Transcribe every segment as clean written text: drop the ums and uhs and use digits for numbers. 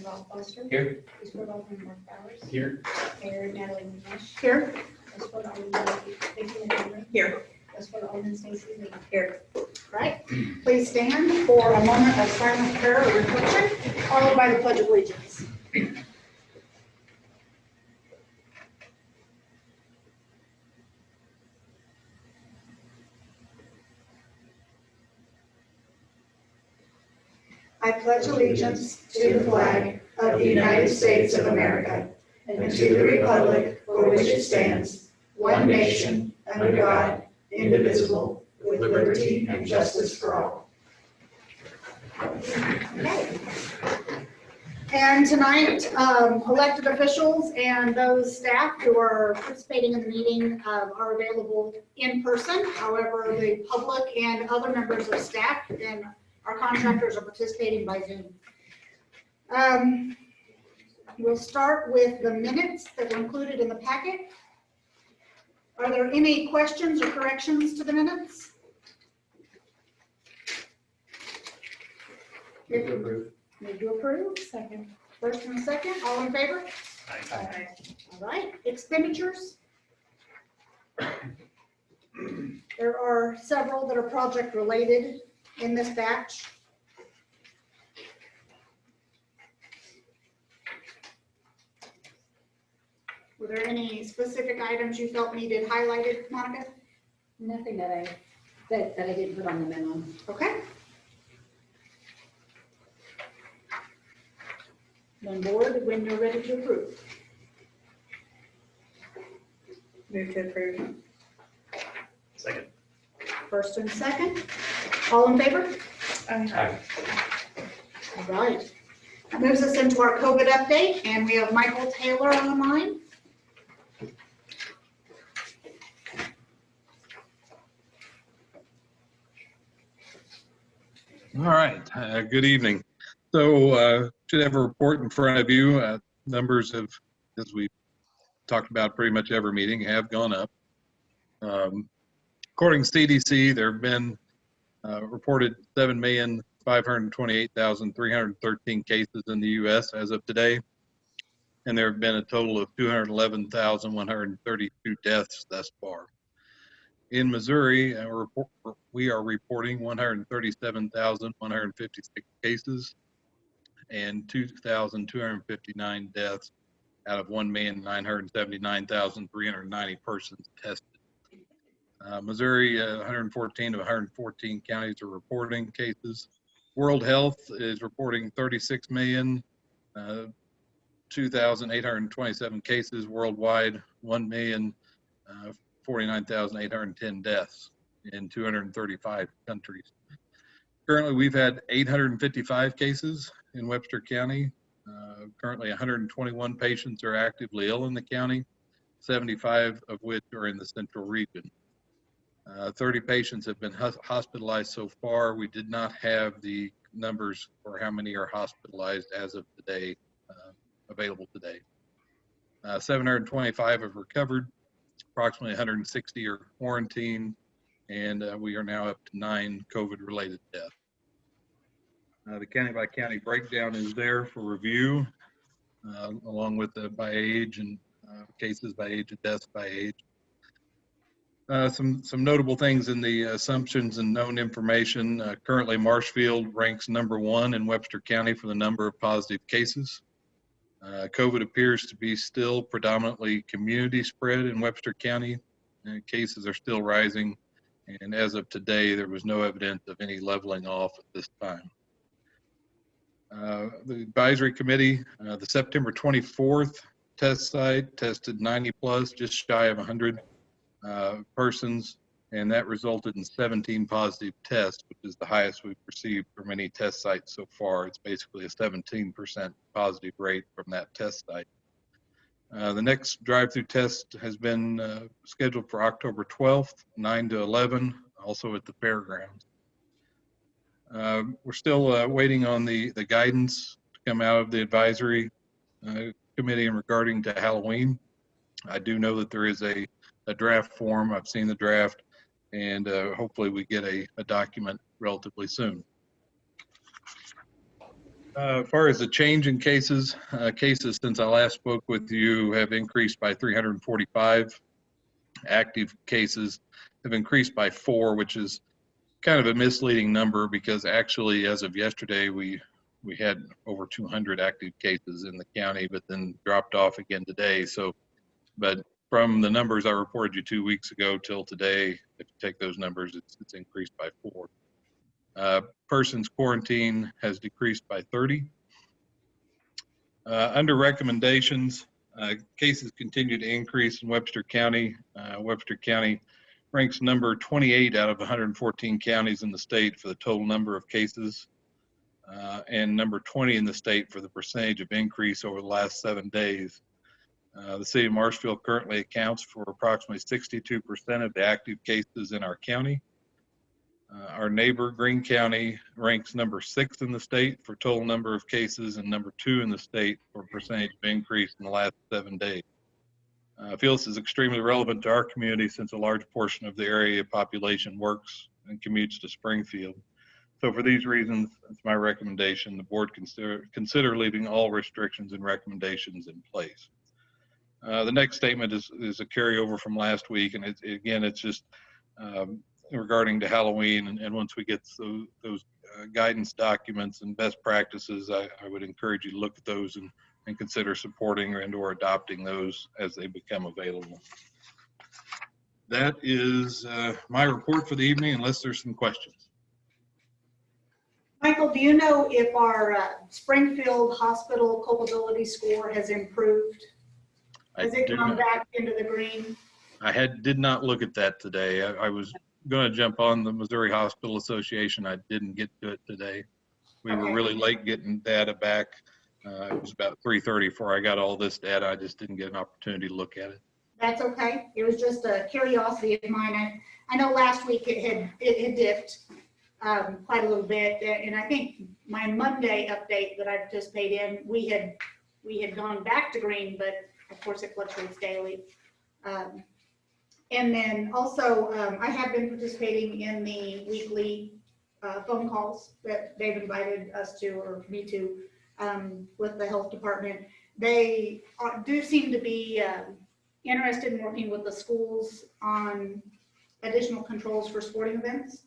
Ralph Foster. Here. Vice President Alderman Mark Bowers. Here. Mayor Natalie McNish. Here. Vice President Alderman Vicky McDermott. Here. Vice President Alderman Stacy Lee. Here. Right. Please stand for a moment of silent prayer or reflection, followed by the Pledge of Allegiance. I pledge allegiance to the flag of the United States of America and to the republic for which it stands, one nation, under God, indivisible, with liberty and justice for all. Okay. And tonight, elected officials and those staff who are participating in the meeting are available in person. However, the public and other members of staff and our contractors are participating by Zoom. We'll start with the minutes that were included in the packet. Are there any questions or corrections to the minutes? Move to approve. Move to approve. Second. First and second, all in favor? Aye. All right, expenditures. There are several that are project related in this batch. Were there any specific items you felt needed highlighted, Monica? Nothing that I didn't put on the memo. Okay. On board when you're ready to approve. Move to approve. Second. First and second, all in favor? Aye. All right. That moves us into our COVID update, and we have Michael Taylor online. All right, good evening. So should have a report in front of you. Numbers have, as we talked about pretty much every meeting, have gone up. According to CDC, there have been reported 7,528,313 cases in the U.S. as of today, and there have been a total of 211,132 deaths thus far. In Missouri, we are reporting 137,156 cases and 2,259 deaths out of 1,979,390 persons tested. Missouri, 114 of 114 counties are reporting cases. World Health is reporting 36,002,827 cases worldwide, 1,049,810 deaths in 235 countries. Currently, we've had 855 cases in Webster County. Currently, 121 patients are actively ill in the county, 75 of which are in the central region. 30 patients have been hospitalized so far. We did not have the numbers for how many are hospitalized as of today, available today. 725 have recovered, approximately 160 are quarantined, and we are now up to 9 COVID-related deaths. The county-by-county breakdown is there for review, along with the by age and cases by age and deaths by age. Some notable things in the assumptions and known information. Currently, Marshfield ranks #1 in Webster County for the number of positive cases. COVID appears to be still predominantly community spread in Webster County, and cases are still rising. And as of today, there was no evidence of any leveling off at this time. The advisory committee, the September 24th test site tested 90 plus, just shy of 100 persons, and that resulted in 17 positive tests, which is the highest we've received from any test site so far. It's basically a 17% positive rate from that test site. The next drive-through test has been scheduled for October 12th, 9 to 11, also at the fairgrounds. We're still waiting on the guidance to come out of the advisory committee in regarding to Halloween. I do know that there is a draft form. I've seen the draft, and hopefully we get a document relatively soon. As far as the change in cases, cases since I last spoke with you have increased by 345. Active cases have increased by 4, which is kind of a misleading number because actually as of yesterday, we had over 200 active cases in the county, but then dropped off again today. So, but from the numbers I reported you 2 weeks ago till today, if you take those numbers, it's increased by 4. Persons quarantined has decreased by 30. Under recommendations, cases continue to increase in Webster County. Webster County ranks number 28 out of 114 counties in the state for the total number of cases, and number 20 in the state for the percentage of increase over the last 7 days. The city of Marshfield currently accounts for approximately 62% of the active cases in our county. Our neighbor, Greene County, ranks number 6 in the state for total number of cases and number 2 in the state for percentage of increase in the last 7 days. I feel this is extremely relevant to our community since a large portion of the area population works and commutes to Springfield. So for these reasons, it's my recommendation the board consider leaving all restrictions and recommendations in place. The next statement is a carryover from last week, and it's just regarding to Halloween, and once we get those guidance documents and best practices, I would encourage you to look at those and consider supporting or adopting those as they become available. That is my report for the evening, unless there's some questions. Michael, do you know if our Springfield Hospital culpability score has improved? Has it gone back into the green? I did not look at that today. I was going to jump on the Missouri Hospital Association. I didn't get to it today. We were really late getting data back. It was about 3:30 before I got all this data. I just didn't get an opportunity to look at it. That's okay. It was just a curiosity of mine. I know last week it had dipped quite a little bit, and I think my Monday update that I participated in, we had gone back to green, but of course it fluctuates daily. And then also, I have been participating in the weekly phone calls that they've invited us to, or me to, with the health department. They do seem to be interested in working with the schools on additional controls for sporting events.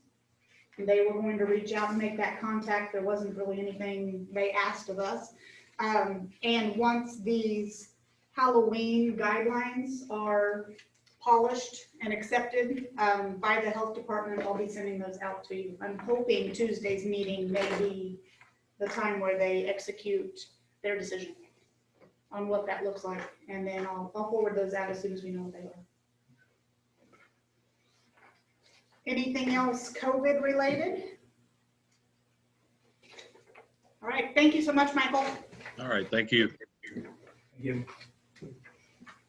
And they were going to reach out and make that contact. There wasn't really anything they asked of us. And once these Halloween guidelines are polished and accepted by the health department, I'll be sending those out to you. I'm hoping Tuesday's meeting may be the time where they execute their decision on what that looks like. And then I'll forward those out as soon as we know what they are. Anything else COVID related? All right, thank you so much, Michael. All right, thank you. Thank you.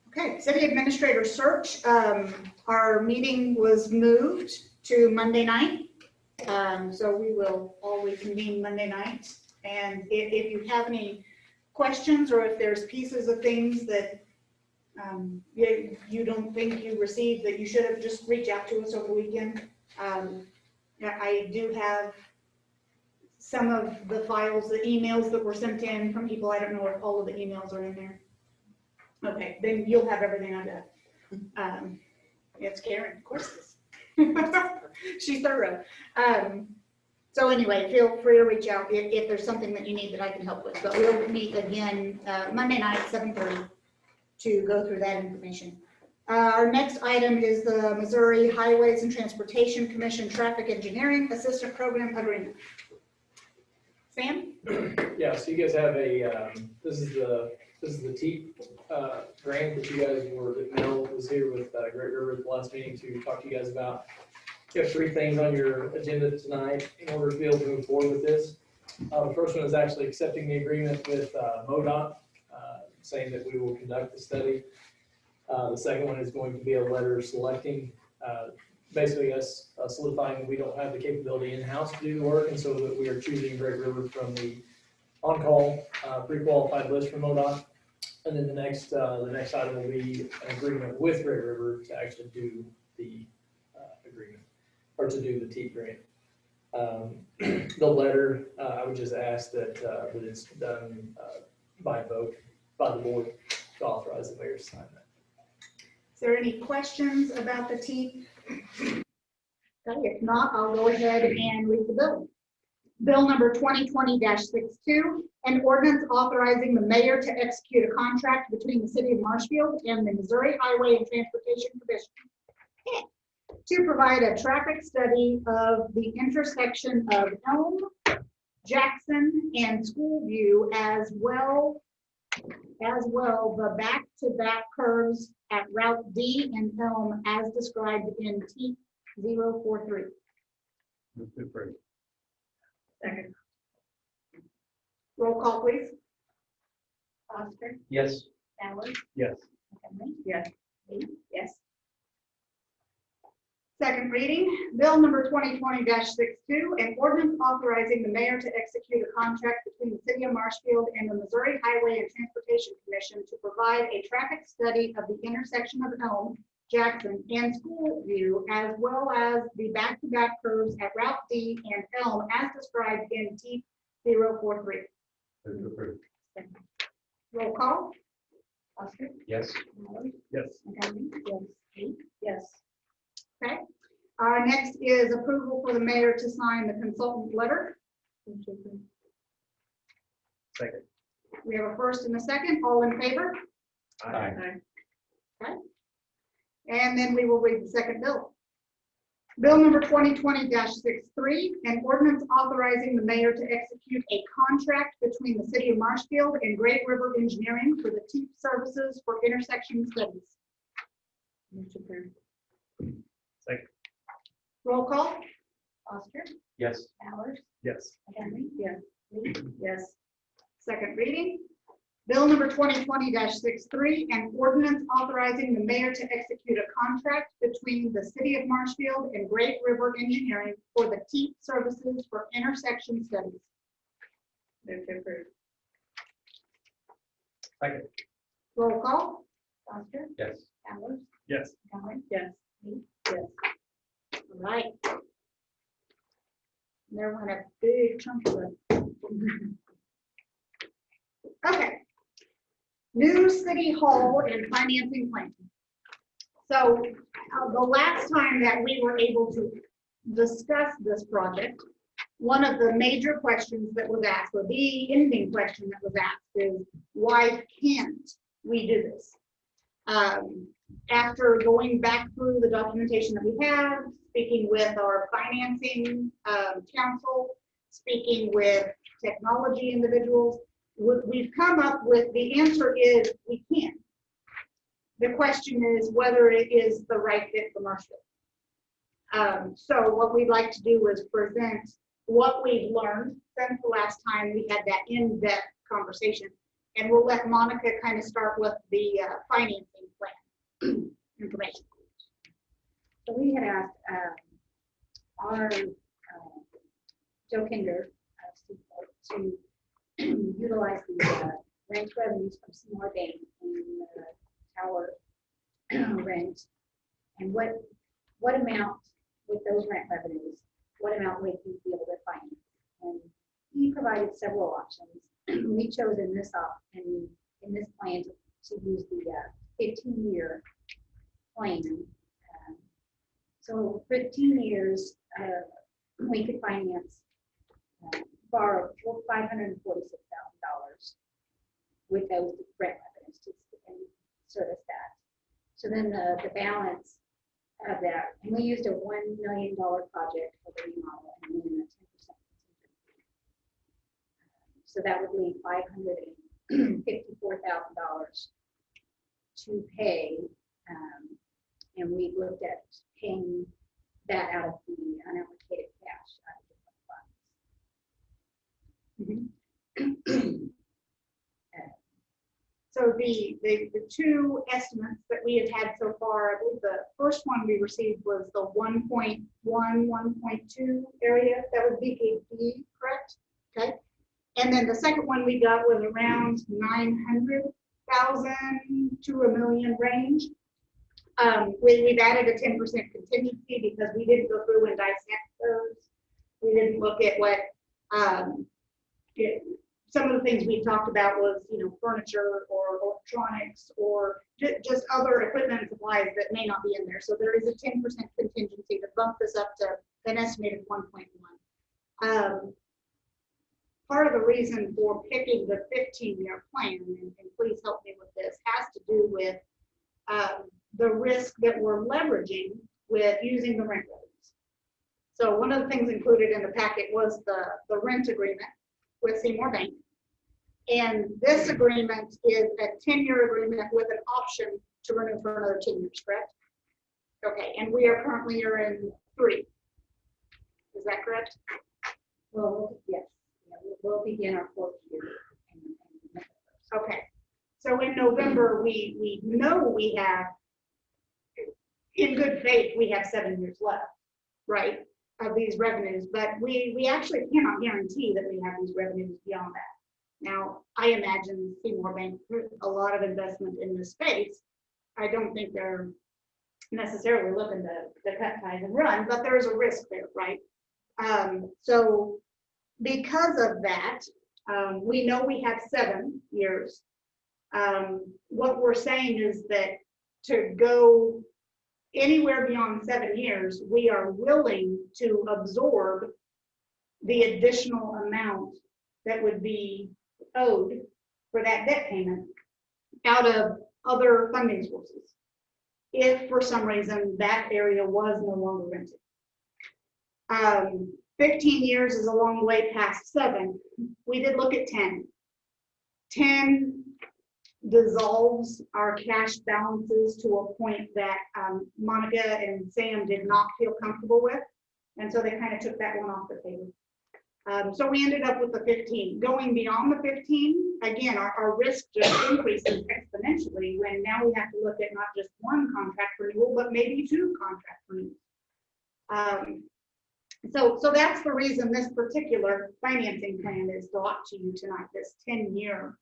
Okay, city administrator search. Our meeting was moved to Monday night. So we will all reconvene Monday night. And if you have any questions, or if there's pieces of things that you don't think you received that you should have, just reach out to us over the weekend. I do have some of the files, the emails that were sent in from people. I don't know if all of the emails are in there. Okay, then you'll have everything I've got. It's Karen, of course it is. She's thorough. So anyway, feel free to reach out if there's something that you need that I can help with. But we'll meet again Monday night, 7:30, to go through that information. Our next item is the Missouri Highways and Transportation Commission Traffic Engineering Assistant Program Agreement. Sam? Yeah, so you guys have a, this is the TEEP grant that you guys were, that Mel was here with Great River at the last meeting to talk to you guys about. You have 3 things on your agenda tonight in order to be able to move forward with this. The first one is actually accepting the agreement with MoDOT, saying that we will conduct the study. The second one is going to be a letter selecting, basically us solidifying that we don't have the capability in-house to do the work, and so that we are choosing Great River from the on-call pre-qualified list from MoDOT. And then the next item will be an agreement with Great River to actually do the agreement, or to do the TEEP grant. The letter, I would just ask that it's done by vote by the board to authorize the mayor to sign that. Is there any questions about the TEEP? Okay, if not, I'll go ahead and read the bill. Bill number 2020-62, an ordinance authorizing the mayor to execute a contract between the city of Marshfield and the Missouri Highway and Transportation Commission to provide a traffic study of the intersection of Elm, Jackson, and Schoolview, as well the back-to-back curves at Route D and Elm as described in T 043. Move to approve. Second. Roll call, please. Foster, Yes. Bowers, Yes. McHenry. Yes. Lee. Yes. Second reading, bill number 2020-62, an ordinance authorizing the mayor to execute a contract between the city of Marshfield and the Missouri Highway and Transportation Commission to provide a traffic study of the intersection of Elm, Jackson, and Schoolview, as well as the back-to-back curves at Route D and Elm as described in T 043. Move to approve. Roll call. Foster, Yes. Bowers, Yes. McHenry. Yes. Lee. Yes. Okay. Next is approval for the mayor to sign the consultant letter. Move to approve. Second. We have a first and a second. All in favor? Aye. And then we will read the second bill. Bill number 2020-63, an ordinance authorizing the mayor to execute a contract between the city of Marshfield and Great River Engineering for the TEEP services for intersection studies. Move to approve. Second. Roll call. Foster, Yes. Bowers, Yes. McHenry. Yes. Lee. Yes. Second reading. Bill number 2020-63, an ordinance authorizing the mayor to execute a contract between the city of Marshfield and Great River Engineering for the TEEP services for intersection studies. Move to approve. Second. Roll call. Foster, Yes. Bowers, Yes. McHenry. Yes. Lee. Yes. All right. There went a big chunk of it. Okay. New city hall and financing plan. So the last time that we were able to discuss this project, one of the major questions that was asked, or the ending question that was asked is, why can't we do this? After going back through the documentation that we have, speaking with our financing council, speaking with technology individuals, we've come up with the answer is we can. The question is whether it is the right fit for Marshfield. So what we'd like to do is present what we've learned since the last time we had that in-depth conversation. And we'll let Monica kind of start with the financing plan information. So we had asked our Joe Kinder to utilize the rent revenues from Seymour Bank in tower rent, and what amount with those rent revenues, what amount would he be able to finance? And he provided several options. We chose in this plan to use the 15-year plan. So 15 years, we could finance, borrow $546,000 with those rent revenues to service that. So then the balance of that, and we used a $1 million project for the remodel and then a 10% contingency. So that would leave $554,000 to pay, and we looked at paying that out of the unallocated cash out of different funds. So the two estimates that we had so far, I believe the first one we received was the 1.1, 1.2 area. That was BKD, correct? Okay. And then the second one we got was around 900,000 to $1 million range. We've added a 10% contingency because we didn't go through and dissect those We didn't look at what, some of the things we talked about was, furniture or electronics or just other equipment and supplies that may not be in there. So there is a 10% contingency to bump this up to an estimated 1.1. Part of the reason for picking the 15-year plan, and please help me with this, has to do with the risk that we're leveraging with using the rent revenues. So one of the things included in the packet was the rent agreement with Seymour Bank. And this agreement is a 10-year agreement with an option to renew for another 10 years, correct? Okay, and we are currently in 3. Is that correct? Well, yes, yeah, we'll begin our 4th year. Okay, so in November, we know we have, in good faith, we have 7 years left, right, of these revenues, but we actually cannot guarantee that we have these revenues beyond that. Now, I imagine Seymour Bank put a lot of investment in this space. I don't think they're necessarily looking to cut ties and run, but there is a risk there, right? So because of that, we know we have 7 years. What we're saying is that to go anywhere beyond 7 years, we are willing to absorb the additional amount that would be owed for that debt payment out of other funding sources, if for some reason that area was no longer rented. 15 years is a long way past 7. We did look at 10. 10 dissolves our cash balances to a point that Monica and Sam did not feel comfortable with. And so they kind of took that one off the table. So we ended up with the 15. Going beyond the 15, again, our risk just increases exponentially when now we have to look at not just 1 contract renewal, but maybe 2 contract renewals. So that's the reason this particular financing plan is brought to you tonight, this 10-year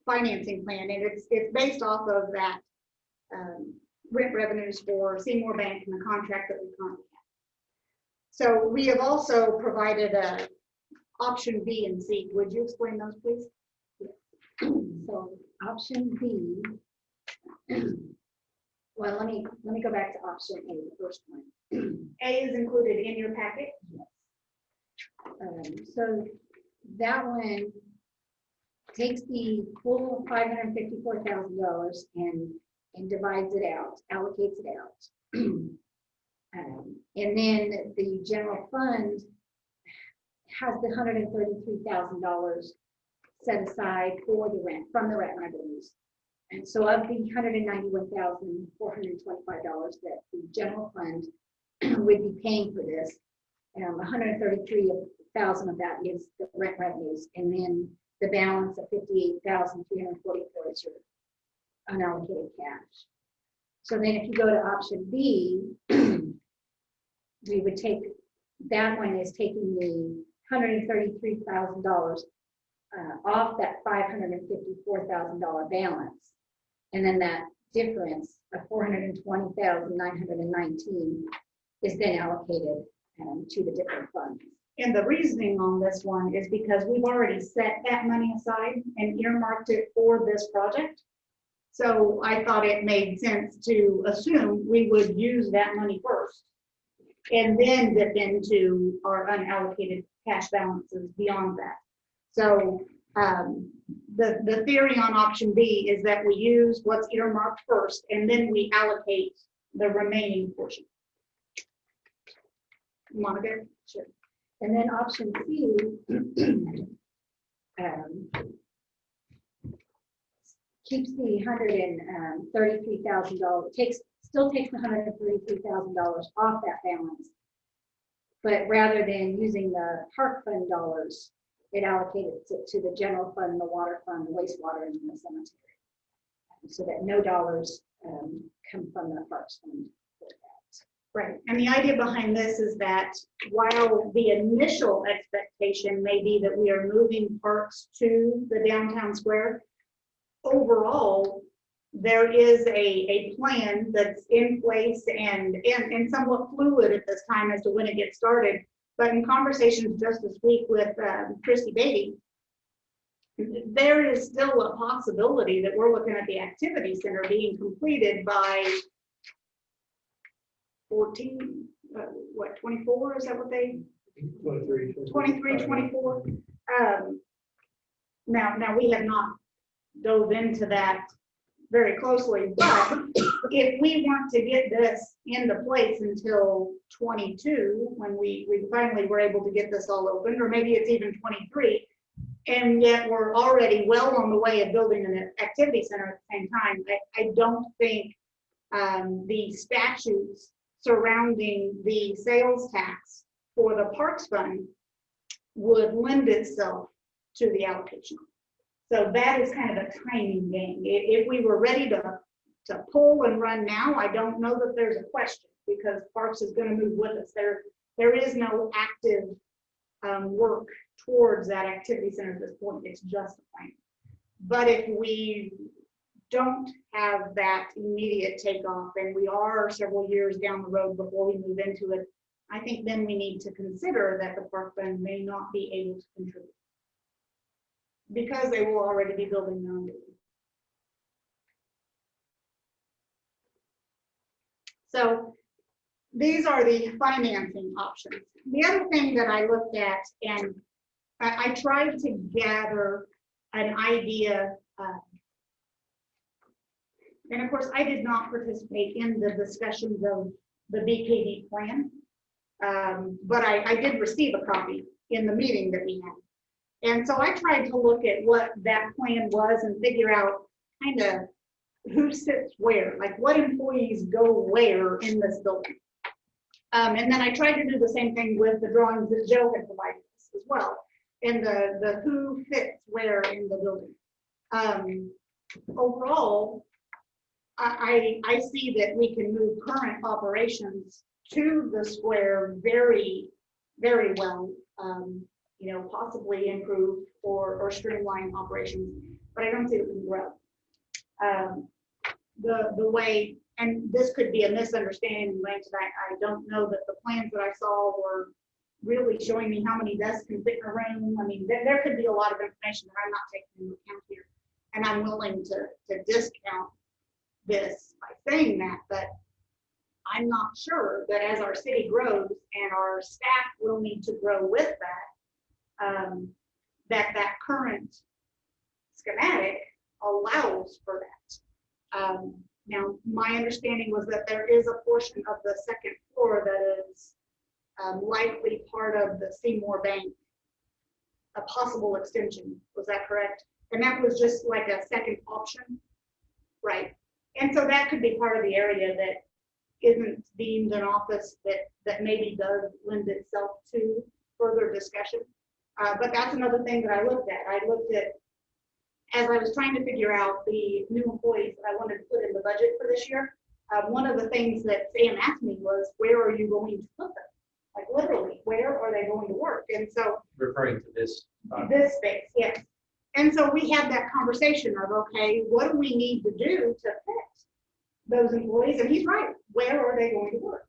financing plan. And it's based off of that rent revenues for Seymour Bank and the contract that we currently have. So we have also provided a option B and C. Would you explain those, please? So option B, well, let me go back to option A, the first one. A is included in your packet. So that one takes the full $554,000 and divides it out, allocates it out. And then the general fund has the $133,000 set aside for the rent, from the rent revenues. And so of the $191,425 that the general fund would be paying for this, $133,000 of that is the rent revenues, and then the balance of $58,344 is your unallocated cash. So then if you go to option B, we would take, that one is taking the $133,000 off that $554,000 balance. And then that difference of $420,919 is then allocated to the different funds. And the reasoning on this one is because we've already set that money aside and earmarked it for this project. So I thought it made sense to assume we would use that money first and then dip into our unallocated cash balances beyond that. So the theory on option B is that we use what's earmarked first and then we allocate the remaining portion. Monica? Sure. And then option C keeps the $133,000, still takes the $133,000 off that balance. But rather than using the park fund dollars, it allocated to the general fund, the water fund, the wastewater, and the cemetery. So that no dollars come from the parks fund for that. Right, and the idea behind this is that while the initial expectation may be that we are moving parks to the downtown square, overall, there is a plan that's in place and somewhat fluid at this time as to when it gets started. But in conversations just this week with Christy Beatty, there is still a possibility that we're looking at the activity center being completed by 24, is that what they, 23, 24? Now we have not dove into that very closely, but if we want to get this into place until 22, when we finally were able to get this all open, or maybe it's even 23, and yet we're already well on the way of building an activity center at the same time, I don't think the statutes surrounding the sales tax for the Parks Fund would lend itself to the allocation. So that is kind of a timing game. If we were ready to pull and run now, I don't know that there's a question, because Parks is going to move with us. There is no active work towards that activity center at this point. It's just a plan. But if we don't have that immediate takeoff and we are several years down the road before we move into it, I think then we need to consider that the Park Fund may not be able to contribute, because they will already be building their own building. So these are the financing options. The other thing that I looked at, and I tried to gather an idea, and of course I did not participate in the discussions of the BKD plan, but I did receive a copy in the meeting that we had. And so I tried to look at what that plan was and figure out kind of who sits where, like what employees go where in this building. And then I tried to do the same thing with the drawings that Joe had provided us as well, and the who fits where in the building. Overall, I see that we can move current operations to the square very, very well. You know, possibly improve or streamline operations, but I don't see it can grow. The way, and this could be a misunderstanding, I don't know that the plans that I saw were really showing me how many desks can fit in a room. I mean, there could be a lot of information that I'm not taking into account here, and I'm willing to discount this by saying that, but I'm not sure that as our city grows and our staff will need to grow with that, that current schematic allows for that. Now, my understanding was that there is a portion of the second floor that is likely part of the Seymour Bank, a possible extension. Was that correct? And that was just like a second option, right? And so that could be part of the area that isn't deemed an office that maybe does lend itself to further discussion. But that's another thing that I looked at. I looked at, as I was trying to figure out the new employees that I wanted to put in the budget for this year, one of the things that Sam asked me was, where are you going to put them? Like literally, where are they going to work? And so Referring to this. this space, yes. And so we had that conversation of, okay, what do we need to do to fit those employees? And he's right, where are they going to work?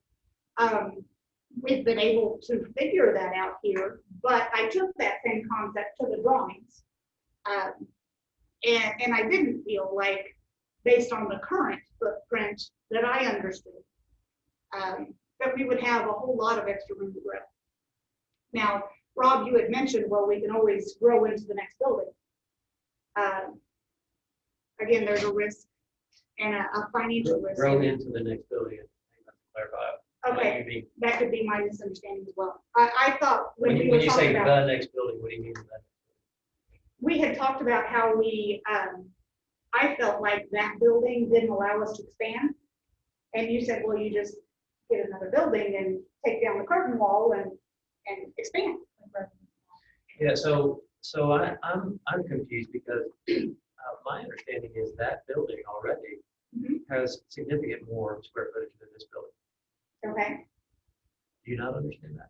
We've been able to figure that out here, but I took that same concept to the drawings. And I didn't feel like, based on the current footprint that I understood, that we would have a whole lot of extra room to grow. Now, Rob, you had mentioned, well, we can always grow into the next building. Again, there's a risk and a financial risk. Grow into the next building. I think that's clarify. Okay, that could be my misunderstanding as well. I thought when we were you say talking about the next building, what do you mean by that? we had talked about how we, I felt like that building didn't allow us to expand. And you said, well, you just get another building and take down the curtain wall and expand. Yeah, so I'm confused because my understanding is that building already has significant more square footage than this building. Okay. Do you not understand that?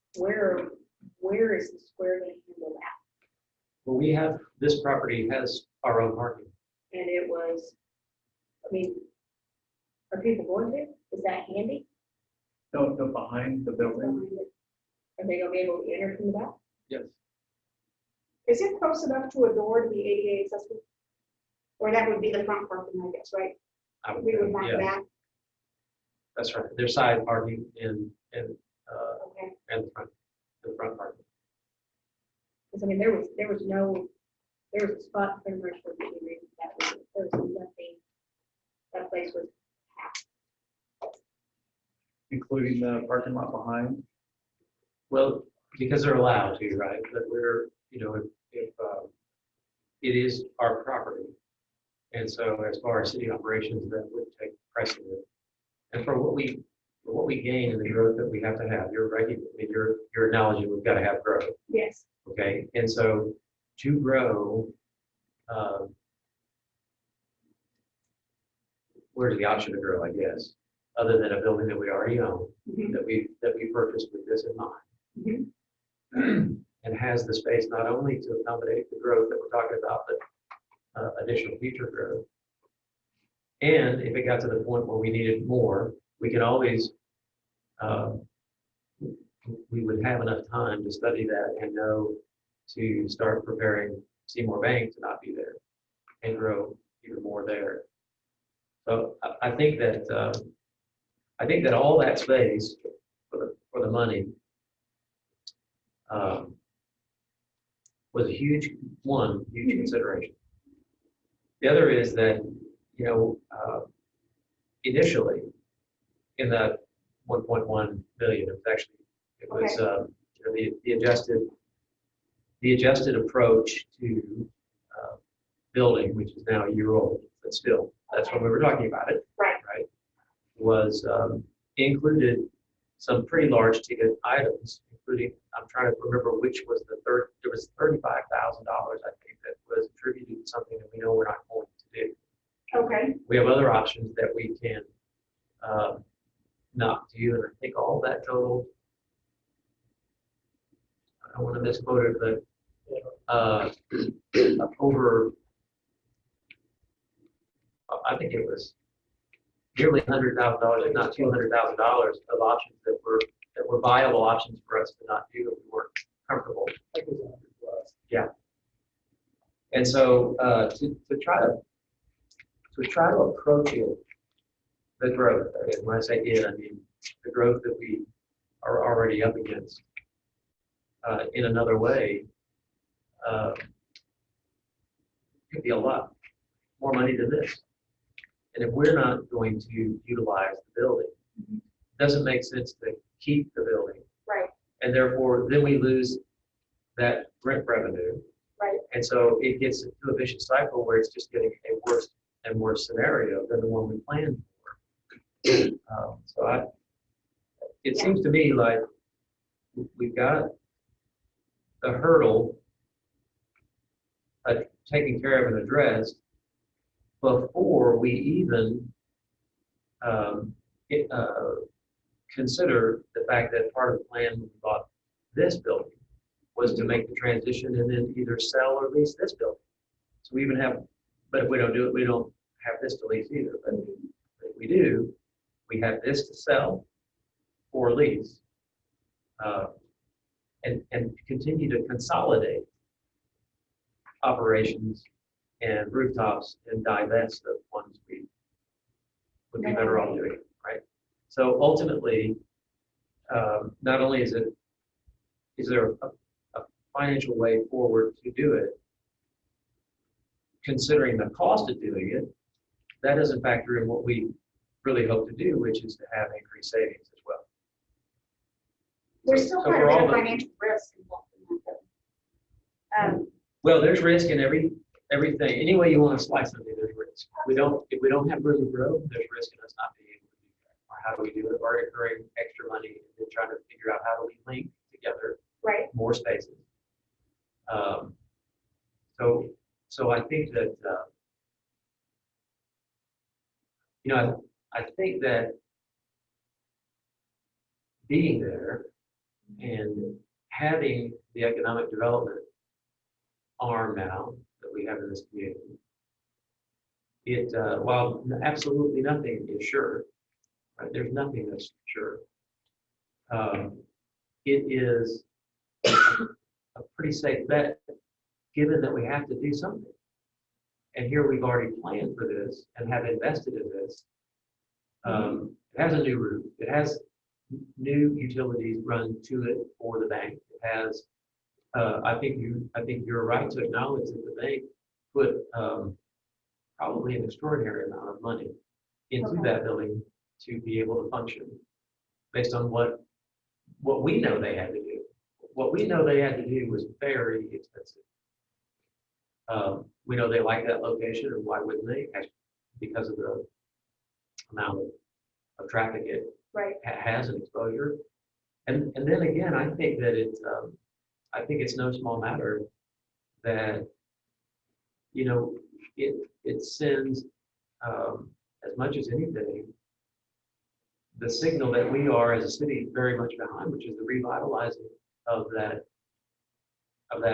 where is the square going to handle that? Well, this property has our own parking. And it was, I mean, are people going there? Is that handy? No, behind the building. Are they gonna be able to enter from the back? Yes. Is it close enough to a door to be ADA accessible? Or that would be the front parking, I guess, right? I would We would think, mark yeah, that. that's right. There's side parking Okay. and the front parking. Because I mean, there was a spot pretty much where people read that there was nothing, that place was packed. Including the parking lot behind. Well, because they're allowed to, right? But we're, if it is our property. And so as far as city operations, that would take precedent. And for what we gain in the growth that we have to have, you're right, I mean, your analogy, we've got to have growth. Yes. Okay, and so to grow, where's the option to grow, I guess, other than a building that we already own, Mhm. that we purchased with this in mind. And has the space not only to accommodate the growth that we're talking about, but additional future growth. And if it got to the point where we needed more, we can always, we would have enough time to study that and know to start preparing Seymour Bank to not be there and grow even more there. So I think that all that space for the money was a huge consideration. The other is that, initially in that 1.1 million, it was the adjusted approach to building, which is now a year old, but still, that's when we were talking about it. Right. Was included some pretty large ticket items, including, I'm trying to remember which was there was $35,000, I think, that was attributed to something that we know we're not going to do. Okay. We have other options that we can not do, and I think all that total, I don't want to misquote it, but over, I think it was nearly $100,000, if not $200,000 of options that were viable options for us to not do if we weren't comfortable. I think it was 100 plus. Yeah. And so to try to approach it, the growth, and when I say it, I mean the growth that we are already up against in another way, could be a lot more money than this. And if we're not going to utilize the building, it doesn't make sense to keep the building. Right. And therefore, then we lose that rent revenue. Right. And so it gets into a vicious cycle where it's just getting a worse and worse scenario than the one we planned for. It seems to me like we've got the hurdle taken care of and addressed before we even consider the fact that part of the plan when we bought this building was to make the transition and then either sell or lease this building. So we even have, but if we don't do it, we don't have this to lease either. But if we do, we have this to sell or lease, and continue to consolidate operations and rooftops and divest of ones we would be better off doing, right? So ultimately, not only is there a financial way forward to do it, considering the cost of doing it, that doesn't factor in what we really hope to do, which is to have increased savings as well. There's still So quite a for bit all of the- financial risk involved in that. Well, there's risk in everything. Any way you want to slice something, there's risk. If we don't have room to grow, there's risk in us not being able to do that. Or how do we do it? Or incurring extra money and then trying to figure out how do we link together Right. more spaces. So I think that I think that being there And having the economic development arm now that we have in this community, it, while absolutely nothing is sure, right? There's nothing that's sure. It is a pretty safe bet, given that we have to do something. And here we've already planned for this and have invested in this. It has a new roof. It has new utilities run to it for the bank. It has, I think you're right to acknowledge that the bank put probably an extraordinary amount of money into that building to be able to function based on what we know they had to do. What we know they had to do was very expensive. We know they like that location, and why wouldn't they? Because of the amount of traffic it has and exposure. And then again, I think that I think it's no small matter that, you know, it sends, as much as anything, the signal that we are as a city very much behind, which is the revitalizing of that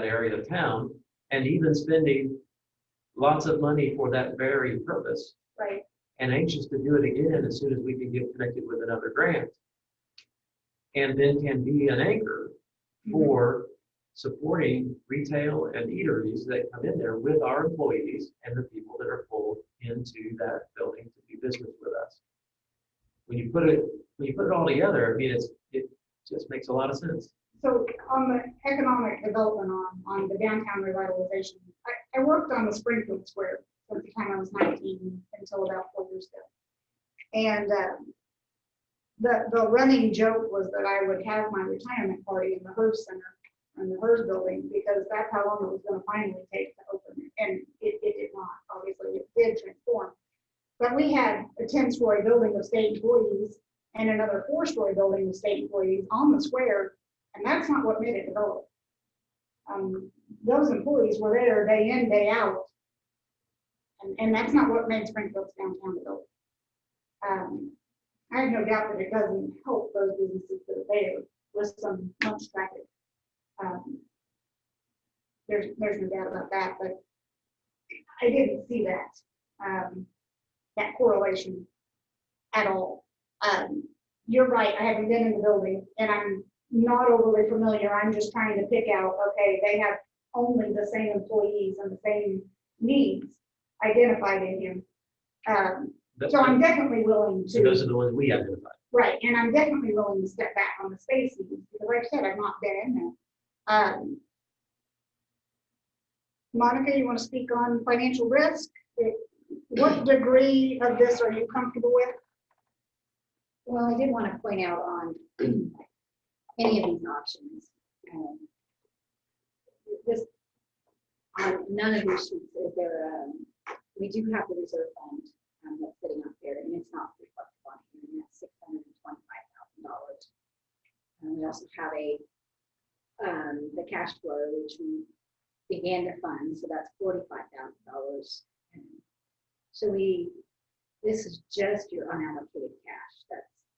area of town, and even spending lots of money for that very purpose. Right. And anxious to do it again as soon as we can get connected with another grant. And then can be an anchor for supporting retail and eateries that come in there with our employees and the people that are pulled into that building to do business with us. When you put it all together, I mean, it just makes a lot of sense. So on the economic development on the downtown revitalization, I worked on the Springfield Square from the time I was 19 until about 4 years ago. And the running joke was that I would have my retirement party in the HERS Center, in the HERS building, because that's how long it was going to finally take to open. And it did not, obviously, it did transform. But we had a 10-story building of state employees and another 4-story building of state employees on the square, and that's not what made it develop. Those employees were there day in, day out, and that's not what made Springfield's downtown develop. I have no doubt that it doesn't help those businesses that are there with some lunch traffic. There's no doubt about that, but I didn't see that correlation at all. You're right, I haven't been in the building, and I'm not overly familiar. I'm just trying to pick out, okay, they have only the same employees and the same needs identified in him. So I'm definitely willing to. Those are the ones we identified. Right, and I'm definitely willing to step back on the space needs, because like I said, I've not been in there. Monica, you want to speak on financial risk? What degree of this are you comfortable with? Well, I did want to point out on any of these options, on none of these sheets is there, we do have the reserve fund that's sitting up there, and it's not reflected on here, and that's $625,000. We also have the cash flow, which we began to fund, so that's $45,000. So this is just your unallocated cash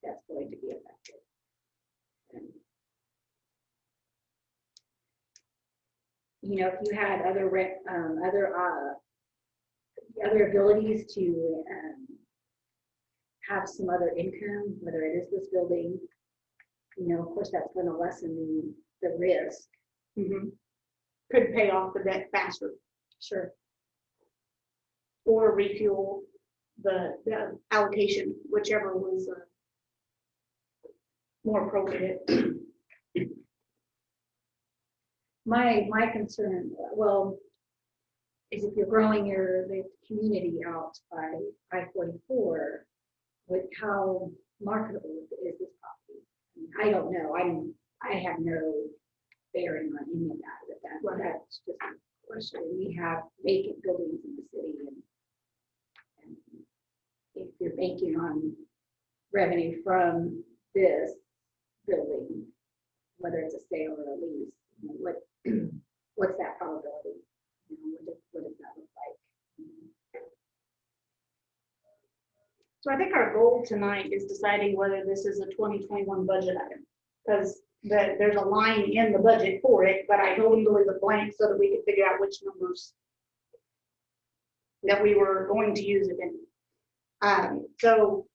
that's going to be affected. You know, if you had other abilities to have some other income, whether it is this building, you know, of course that's going to lessen the risk. Could pay off the debt faster. Sure. Or refuel the allocation, whichever was more appropriate. My concern, well, is if you're growing the community out by I-44, with how marketable is this property? I mean, I don't know. I have no bearing on any of that. But that's just a question. We have vacant buildings in the city, and if you're banking on revenue from this building, whether it's a sale or a lease, you know, what's that probability? You know, what does that look like? So I think our goal tonight is deciding whether this is a 2021 budget item, because there's a line in the budget for it, but I told him to leave it blank so that we could figure out which numbers that we were going to use it in. So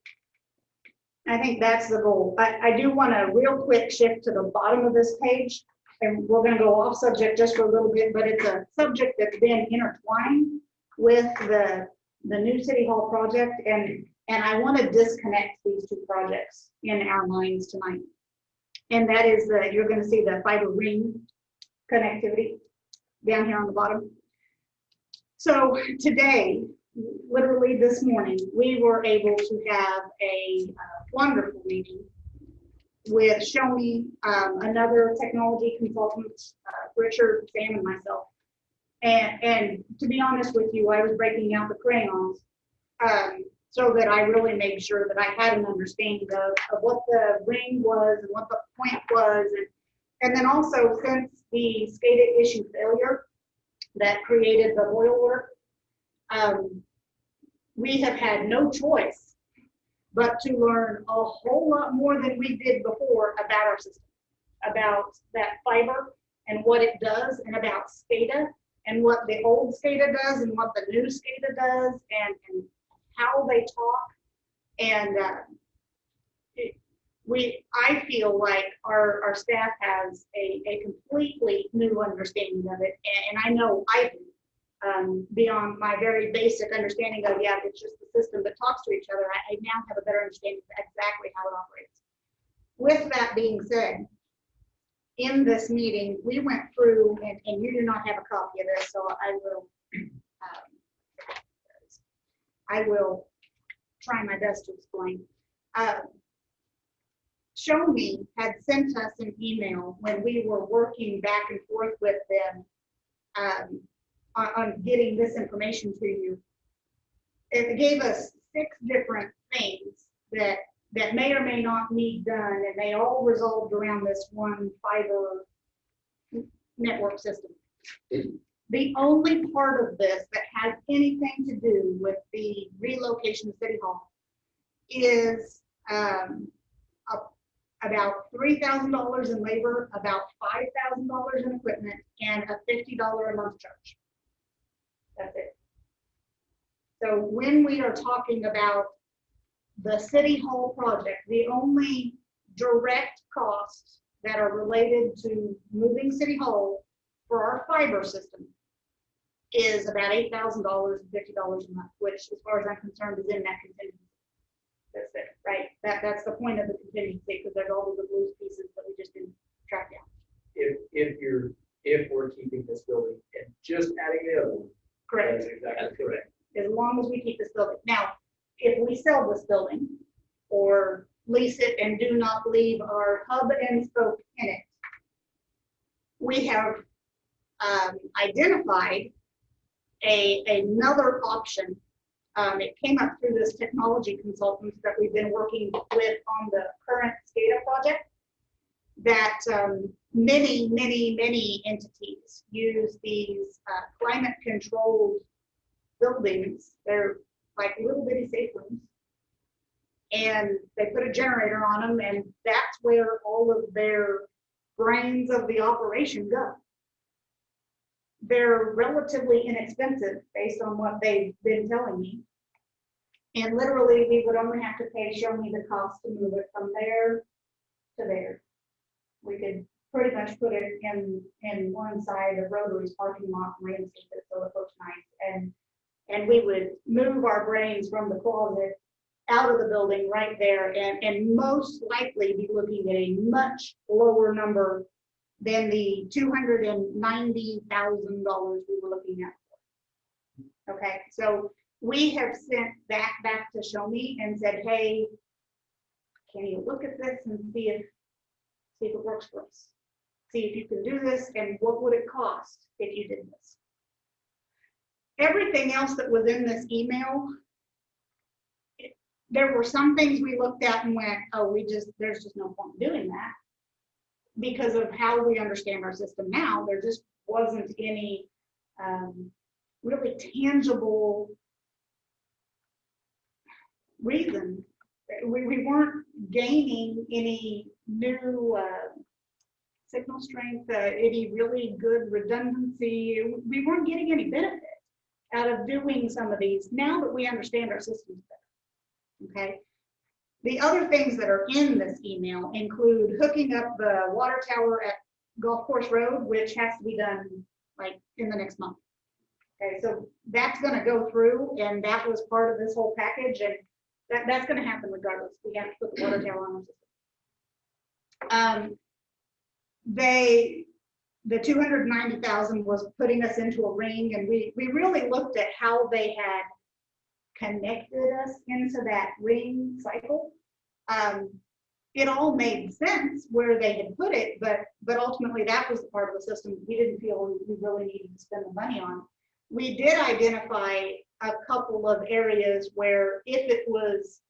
I think that's the goal. I do want to real quick shift to the bottom of this page, and we're going to go off subject just for a little bit, but it's a subject that's been intertwined with the new City Hall project, and I want to disconnect these two projects in our minds tonight. And that is that you're going to see the fiber ring connectivity down here on the bottom. So today, literally this morning, we were able to have a wonderful meeting with Shoni, another technology consultant, Richard, Sam, and myself. And to be honest with you, I was breaking out the crayons so that I really made sure that I had an understanding of what the ring was and what the point was. And then also, since the SCADA issue failure that created the boil work, we have had no choice but to learn a whole lot more than we did before about our system, about that fiber and what it does, and about SCADA and what the old SCADA does and what the new SCADA does, and how they talk. And I feel like our staff has a completely new understanding of it, and I know I do. Beyond my very basic understanding of, yeah, it's just the system that talks to each other, I now have a better understanding of exactly how it operates. With that being said, in this meeting, we went through, and you do not have a copy of this, so I will try my best to explain. Shoni had sent us an email when we were working back and forth with them on getting this information to you. It gave us 6 different things that may or may not need done, and they all resolved around this one fiber network system. The only part of this that has anything to do with the relocation of City Hall is about $3,000 in labor, about $5,000 in equipment, and a $50 a month charge. That's it. So when we are talking about the City Hall project, the only direct costs that are related to moving City Hall for our fiber system is about $8,000 and $50 a month, which, as far as I'm concerned, is in that contingency. That's it, right? That's the point of the contingency, because there's all of the loose pieces that we just didn't track down. If we're keeping this building and just adding the other one. Correct. That's exactly correct. As long as we keep this building. Now, if we sell this building or lease it and do not leave our hub and spoke in it, we have identified another option. It came up through this technology consultants that we've been working with on the current SCADA project, that many entities use these climate controlled buildings. They're like little bitty safe rooms, and they put a generator on them, and that's where all of their brains of the operation go. They're relatively inexpensive based on what they've been telling me. And literally, we would only have to show me the cost to move it from there to there. We could pretty much put it in one side of Rotary's parking lot and landscape it so it looks nice. And we would move our brains from the closet out of the building right there, and most likely be looking at a much lower number than the $290,000 we were looking at. Okay, so we have sent that back to Shoni and said, hey, can you look at this and see if it works for us? See if you can do this, and what would it cost if you did this? Everything else that was in this email, there were some things we looked at and went, oh, there's just no point in doing that. Because of how we understand our system now, there just wasn't any really tangible reason. We weren't gaining any new signal strength, any really good redundancy. We weren't getting any benefit out of doing some of these now that we understand our systems better. Okay. The other things that are in this email include hooking up the water tower at Golf Course Road, which has to be done like in the next month. Okay, so that's going to go through, and that was part of this whole package, and that's going to happen regardless. We have to put the water tower on the system. The 290,000 was putting us into a ring, and we really looked at how they had connected us into that ring cycle. It all made sense where they had put it, but ultimately that was the part of the system we didn't feel we really needed to spend the money on. We did identify a couple of areas where if it was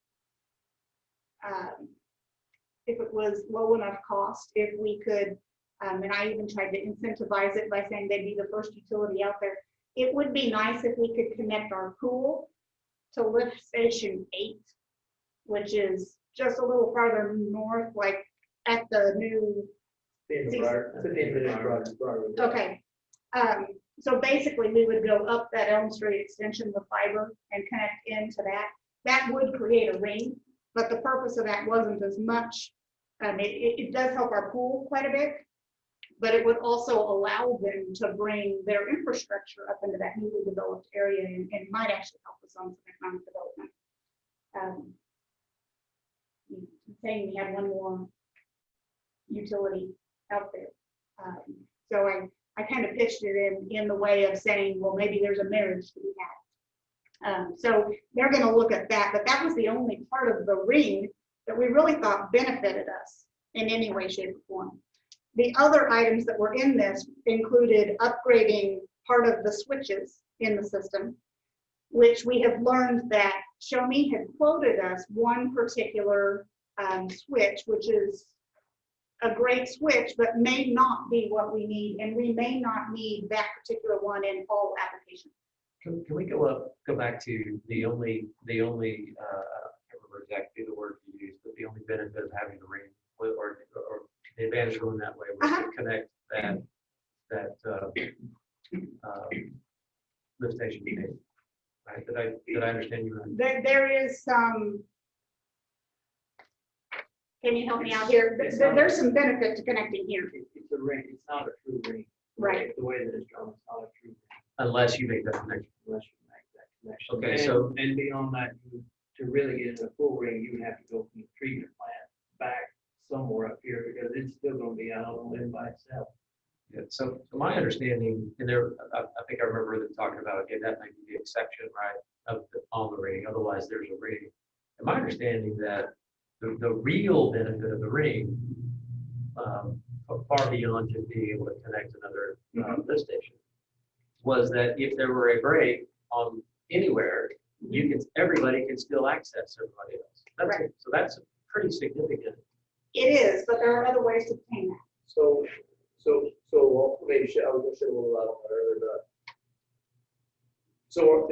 low enough cost, if we could, and I even tried to incentivize it by saying they'd be the first utility out there. It would be nice if we could connect our pool to lift station 8, which is just a little farther north, like at the new. Okay. So basically we would go up that Elm Street extension with fiber and connect into that. That would create a ring, but the purpose of that wasn't as much. It does help our pool quite a bit, but it would also allow them to bring their infrastructure up into that newly developed area and might actually help us on some economic development. Saying we had one more utility out there. So I kind of pitched it in the way of saying, well, maybe there's a marriage to be had. So they're going to look at that, but that was the only part of the ring that we really thought benefited us in any way, shape, or form. The other items that were in this included upgrading part of the switches in the system, which we have learned that Show Me had quoted us one particular switch, which is a great switch, but may not be what we need, and we may not need that particular one in all applications. Can we go back to the only I can't remember exactly the word you used, but the only benefit of having the ring or the advantage going that way was to connect that lift station gate. Right? Did I understand you right? There is some. Can you help me out here? There's some benefit to connecting here. It's a ring, it's not a true ring. Right. The way that it's drawn, it's not a true ring. Unless you make that connection. Unless you make that connection. Okay, And- so- And beyond that, to really get into a full ring, you would have to go from the treatment plant back somewhere up here, because it's still gonna be out on the limb by itself. Yeah, so my understanding, and I think I remember them talking about, okay, that might be the exception, right, on the ring, otherwise there's a ring. And my understanding that the real benefit of the ring, far beyond just being able to connect another lift station, was that if there were a break on anywhere, everybody can still access everybody else. Right. So that's pretty significant. It is, but there are other ways to obtain that. So maybe I was gonna say a little light on that earlier, but so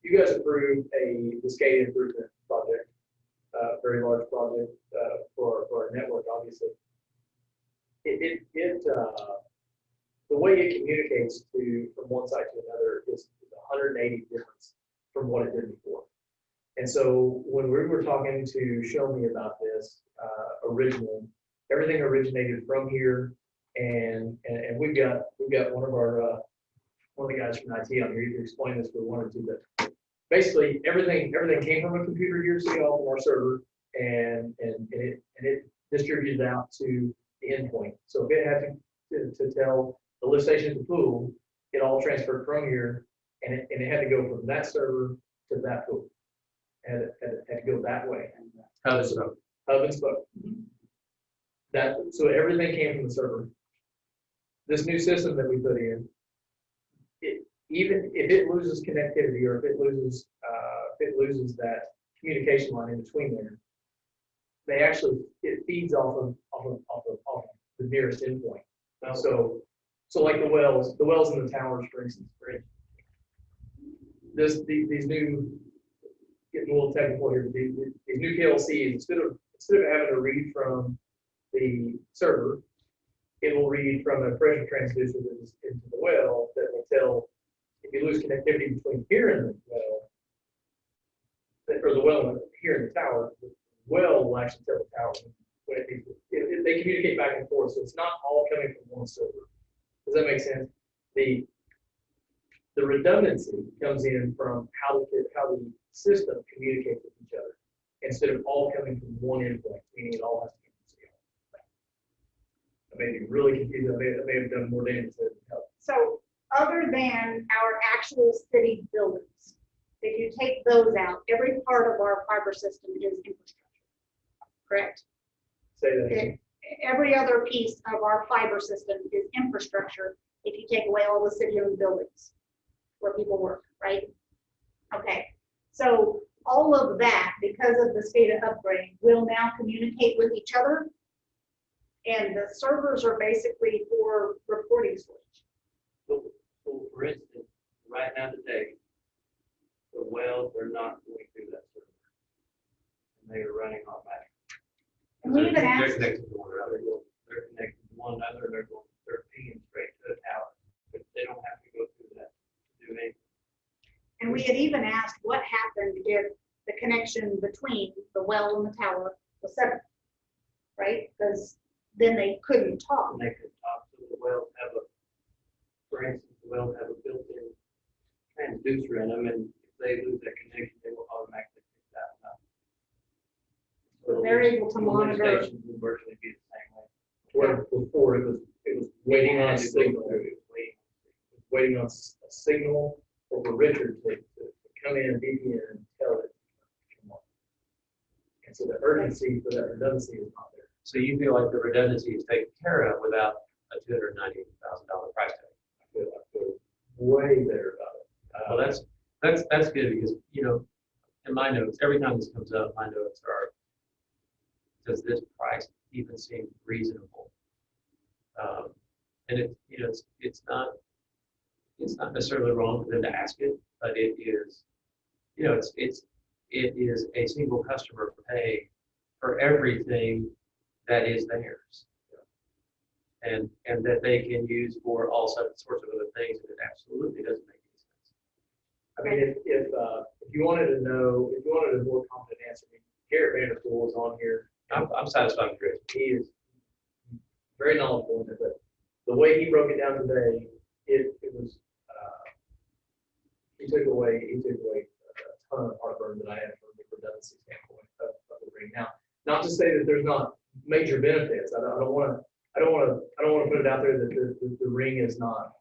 you guys approved the SCADA improvement project, very large project for our network, obviously. The way it communicates from one site to another is 180 difference from what it did before. And so when we were talking to Show Me about this originally, everything originated from here, and we've got one of the guys from IT on here. You can explain this if we wanted to, but basically everything came from a computer here, so off of our server, and it distributed out to the endpoint. So if it had to tell the lift station to pool, it all transferred from here, and it had to go from that server to that pool, and it had to go that way. Hub and spoke. Hub and spoke. So everything came from the server. This new system that we put in, even if it loses connectivity, or if it loses that communication line in between there, it feeds off of the nearest endpoint. So like the wells in the towers, for instance, these new, getting a little technical here, these new PLCs, instead of having to read from the server, it will read from a pressure transducer that is into the well that will tell if you lose connectivity between here and the well, or the well here in the tower, the well will actually tell the tower when it needs to. They communicate back and forth, so it's not all coming from one server. Does that make sense? The redundancy comes in from how the system communicates with each other instead of all coming from one endpoint, meaning it all has to come from CL. I may be really confused. I may have done more damage than help. So other than our actual city buildings, if you take those out, every part of our fiber system is infrastructure, correct? Say that again. Every other piece of our fiber system is infrastructure if you take away all the city-owned buildings where people work, right? Okay, so all of that, because of the SCADA upgrade, will now communicate with each other. And the servers are basically for reporting storage. So for instance, right now today, the wells are not going through that server. And they are running automatic. And we even They're asked, connected to one another. They're connected to one another, they're pinging straight to the tower, but they don't have to go through that to do anything. and we had even asked what happened if the connection between the well and the tower was severed, right? Because then they couldn't talk. And they could talk to the wells have for instance, the wells have a built-in transducer in them, and if they lose that connection, they will automatically pick that up. So they're able to the monitor. limitations will virtually be the same way. Where before it was waiting on a It was signal. waiting. Waiting on a signal over Richard to come in and be here and tell it. Come on. And so the urgency for that redundancy is not there. So you feel like the redundancy is taken care of without a $290,000 price tag? I feel way better about it. Well, that's good because, you know, in my notes, every time this comes up, my notes are, does this price even seem reasonable? And it's not necessarily wrong for them to ask it, but it is, you know, it is a single customer pay for everything that is theirs. And that they can use for all sorts of other things, and it absolutely doesn't make any sense. I mean, if you wanted to know, if you wanted a more confident answer, I mean, Garrett Vanderpool is on here. I'm satisfied with Chris. He is very knowledgeable in it, but the way he broke it down today, it was, he took away a ton of heartburn that I had from the redundancy standpoint of the ring. Now, not to say that there's not major benefits. I don't want to put it out there that the ring is not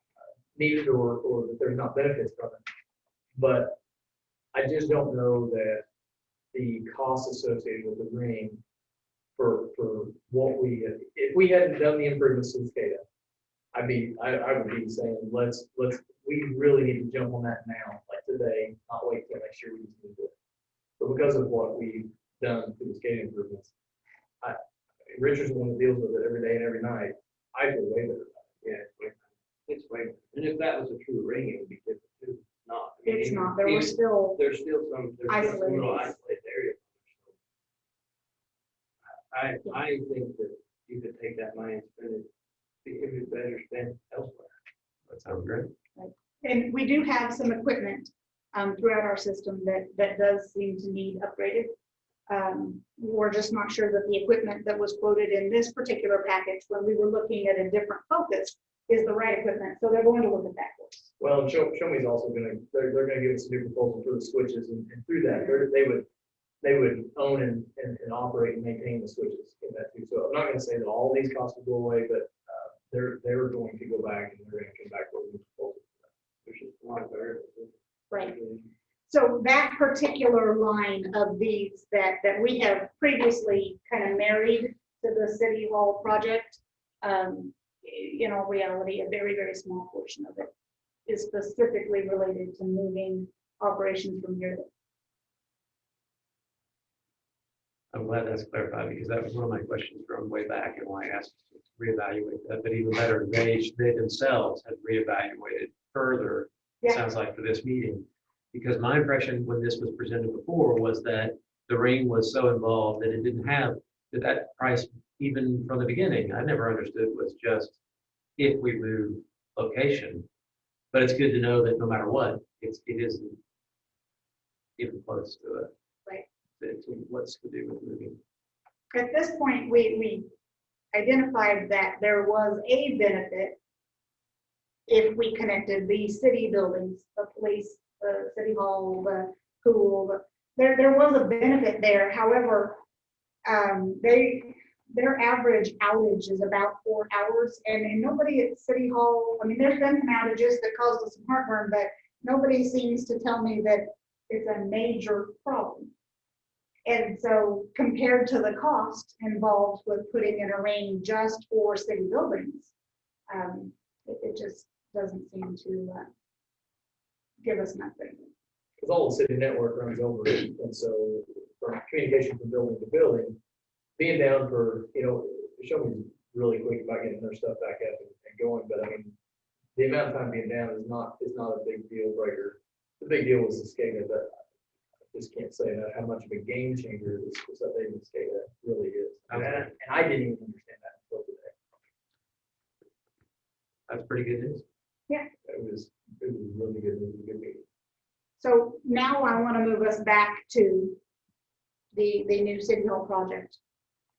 needed or that there's not benefits from it. But I just don't know that the costs associated with the ring for what if we hadn't done the improvements to the SCADA, I would be saying we really need to jump on that now, like today, not wait till next year we just need to do it. But because of what we've done to the SCADA improvements, Richard's the one that deals with it every day and every night. I feel way better about it. Yeah, it's way. And if that was a true ring, it would be different too. It's not. I mean, It's even- not, there were even- still, There's still some little Isolated. isolated areas. I think that you could take that money and spend it, if it's better spent elsewhere. That sounds great. and we do have some equipment throughout our system that does seem to need upgraded. We're just not sure that the equipment that was quoted in this particular package, when we were looking at a different focus, is the right equipment. So they're going to look at that for us. Well, and Show Me's also they're gonna give us a new proposal for the switches, and through that, they would own and operate and maintain the switches in that too. So I'm not gonna say that all these costs will go away, but they're going to go back and they're gonna come back with a new proposal, Which is a lot better. Right. So that particular line of these that we have previously kind of married to the City Hall project, in all reality, a very, very small portion of it is specifically related to moving operations from here. I'm glad that's clarified because that was one of my questions from way back and why I asked to reevaluate that. But even better, they themselves have reevaluated further, it Yeah. sounds like, for this meeting. Because my impression when this was presented before was that the ring was so involved that it didn't have, that price even from the beginning, I never understood was just if we move location. But it's good to know that no matter what, it isn't even close to it. Right. To what's to do with moving. At this point, we identified that there was a benefit if we connected the city buildings, the police, the city hall, the pool. There was a benefit there. However, their average outage is about 4 hours, and nobody at City Hall, I mean, there's been some outages that caused us some heartburn, but nobody seems to tell me that it's a major problem. And so compared to the cost involved with putting in a ring just for city buildings, it just doesn't seem to give us nothing. Because all the city network runs over it, and so from communication from building to building, being down for, Show really quick about getting their stuff back up and going, but I mean, the amount of time being down is not a big deal breaker. The big deal was the SCADA, but I just can't say that how much of a game changer this updating SCADA really is. And I didn't even understand that until today. That's pretty good news. It was really good. It was a good meeting. So now I want to move us back to the new City Hall project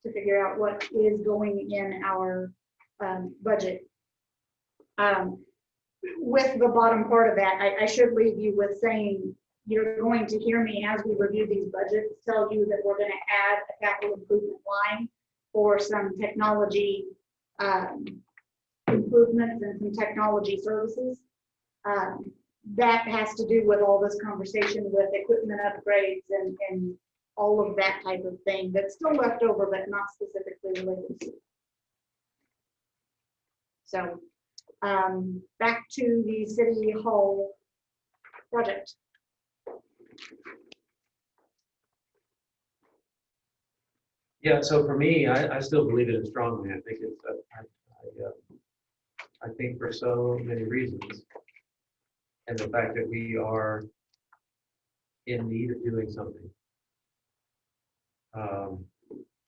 to figure out what is going in our budget. With the bottom part of that, I should leave you with saying, you're going to hear me as we review these budgets, tell you that we're going to add a capital improvement line for some technology improvements and some technology services. That has to do with all this conversation with equipment upgrades and all of that type of thing that's still left over, but not specifically related to. So back to the City Hall project. Yeah, so for me, I still believe in it strongly. I think it's, I think for so many reasons. And the fact that we are in need of doing something.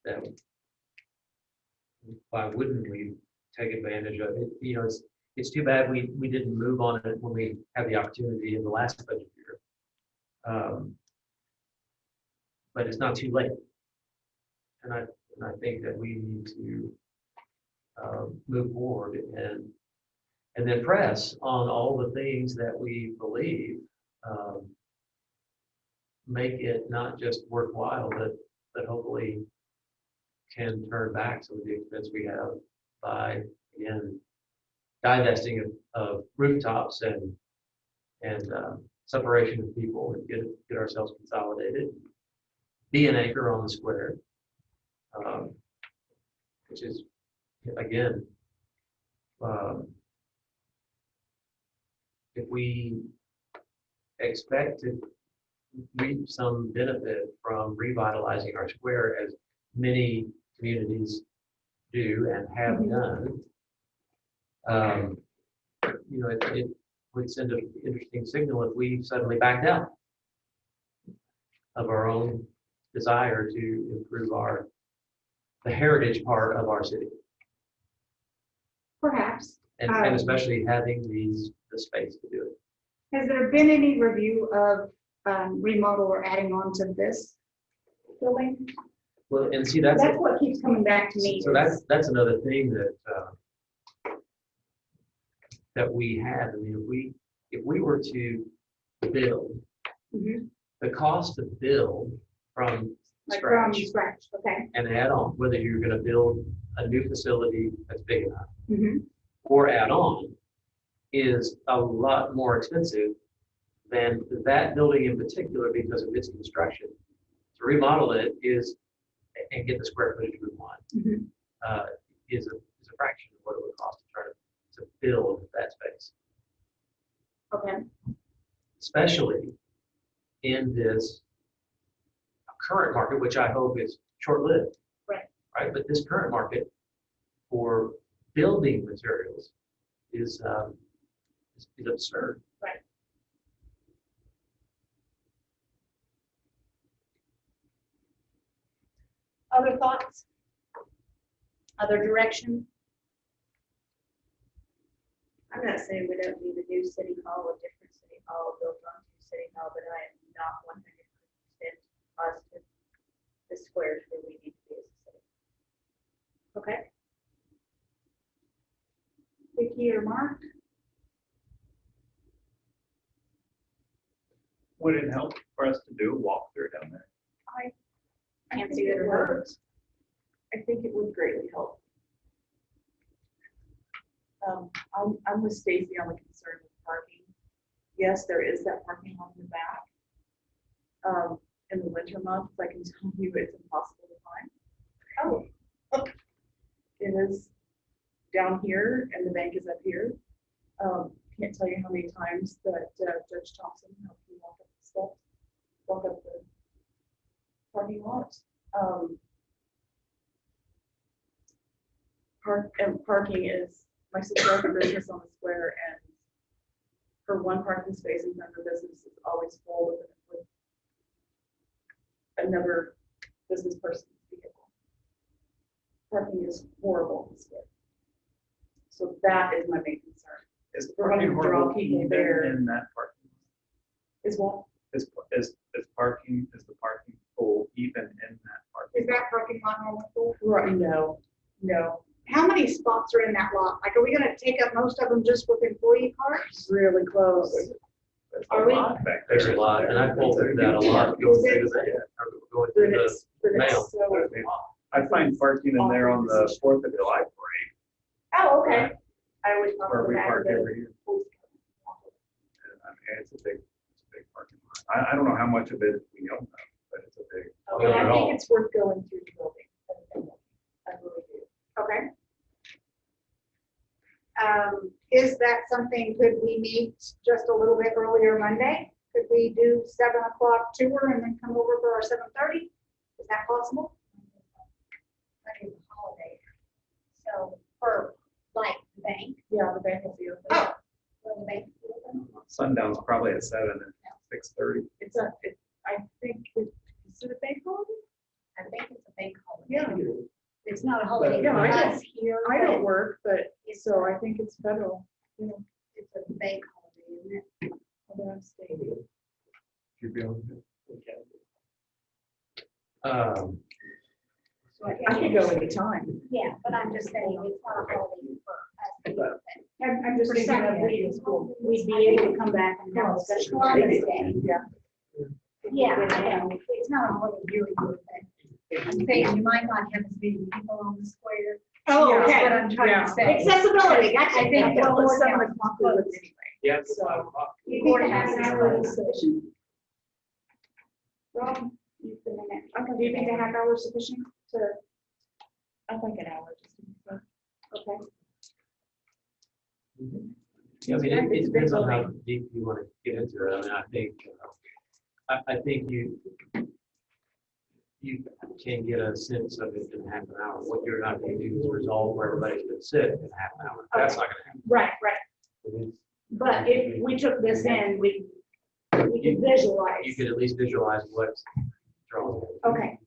That why wouldn't we take advantage of it? It's too bad we didn't move on it when we had the opportunity in the last budget year. But it's not too late. And I think that we need to move forward and then press on all the things that we believe make it not just worthwhile, but hopefully can turn back some of the expense we have by, again, divesting of rooftops and separation of people and get ourselves consolidated, be an anchor on the square, which is, again, if we expect to reap some benefit from revitalizing our square, as many communities do and have done, it would send an interesting signal if we suddenly backed out of our own desire to improve the heritage part of our city. Perhaps. And especially having the space to do it. Has there been any review of remodel or adding on to this building? Well, and see, that's what keeps coming back to me. So that's another thing that we have. I mean, if we were to build, the cost to build from scratch, okay. and add on, whether you're going to build a new facility that's big enough or add on, is a lot more expensive than that building in particular because of its construction. To remodel it and get the square footage we want is a fraction of what it would cost to try to build that space. Okay. Especially in this current market, which I hope is short-lived. Right. But this current market for building materials is absurd. Right. Other thoughts? Other direction? I'm not saying we don't need a new city hall, a different city hall built onto city hall, but I am not 100% positive the squares where we need to be as a city. Okay. Vicky or Mark? Would it help for us to do a walkthrough down there? Can't see that it hurts. I think it would greatly help. I'm with Stacy on the concern with parking. Yes, there is that parking lot in the back. In the winter months, I can tell you it's impossible to find. Oh. It is down here and the bank is up here. Can't tell you how many times that Judge Thompson helped me walk up the steps, walk up the parking lot. Parking is my sister has a business on the square, and her one parking space in front of her business is always full with another business person's vehicle. Parking is horrible in the square. So that is my main concern. Is We're going to parking draw horrible people even there. in that parking? Is what? Is the parking full even in that parking? Is that parking lot normal full? Right, no. How many spots are in that lot? Like, are we gonna take up most of them just with employee cars? Really close. There's Are a we- lot back There's a there. lot, and I pulled through that a lot going through the, going through the mail. I find parking in there on the 4th of July parade, Oh, okay. I always park where in we the back park of every year. I mean, it's a big parking lot. I don't know how much of it we own, but it's a big. And I think it's worth going through the building. I really do. Okay. Is that something, could we meet just a little bit earlier Monday? Could we do 7 o'clock tour and then come over for our 7:30? Is that possible? That is a holiday. So for like the bank, Yeah, the bank will be open. Oh. will the bank be open? Sundown's probably at 7 and 6:30. I think, is it a bank holiday? I think it's a bank holiday. Yeah. It's not a holiday Yeah, for I don't- us here. I but don't work, but so I think it's federal. You know, It's a bank holiday, isn't it? although I'm staying. You'd be able to. So I I can go anytime. Yeah, but I'm just saying, it's not a holiday for us. I'm just For thinking of Sunday. we'd school. We'd be able to come back and have a special. Columbus Day. Yeah. Yeah, I know. It's not a holiday really good thing. I'm saying you might not have as many people on the square. Oh, Yeah, okay. What I'm trying to say. Accessibility, gotcha. I think Well, well, it's 7 o'clock anyway. Yeah, it's So- 5 o'clock. You think half an hour is sufficient? Rob, you've been in it. Okay, do you think a half hour is sufficient to, I think an hour just to be safe. okay? Yeah, I mean, it depends on how deep you want to get into it. I mean, I think, I think you can get a sense of it in half an hour. What you're not going to do is resolve where everybody's going to sit in half an hour. That's not going to happen. Right. It is- But if we took this in, we could visualize. You could at least visualize what's drawn. Okay.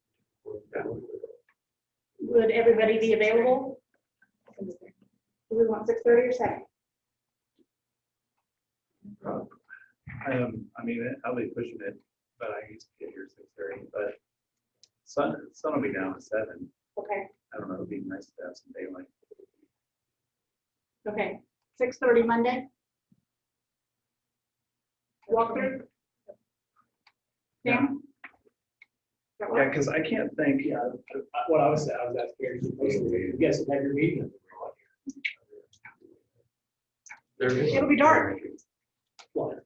Would everybody be available? Do we want 6:30 or 7? I mean, I'll be pushing it, but I used to get here 6:30, but sun will be down at 7. Okay, I don't know, it'd be nice to have some daylight. okay. 6:30 Monday? Walkthrough? Sam? That Yeah, work? because I can't think, What I was asking, you guys have your meeting. It'll be dark. What?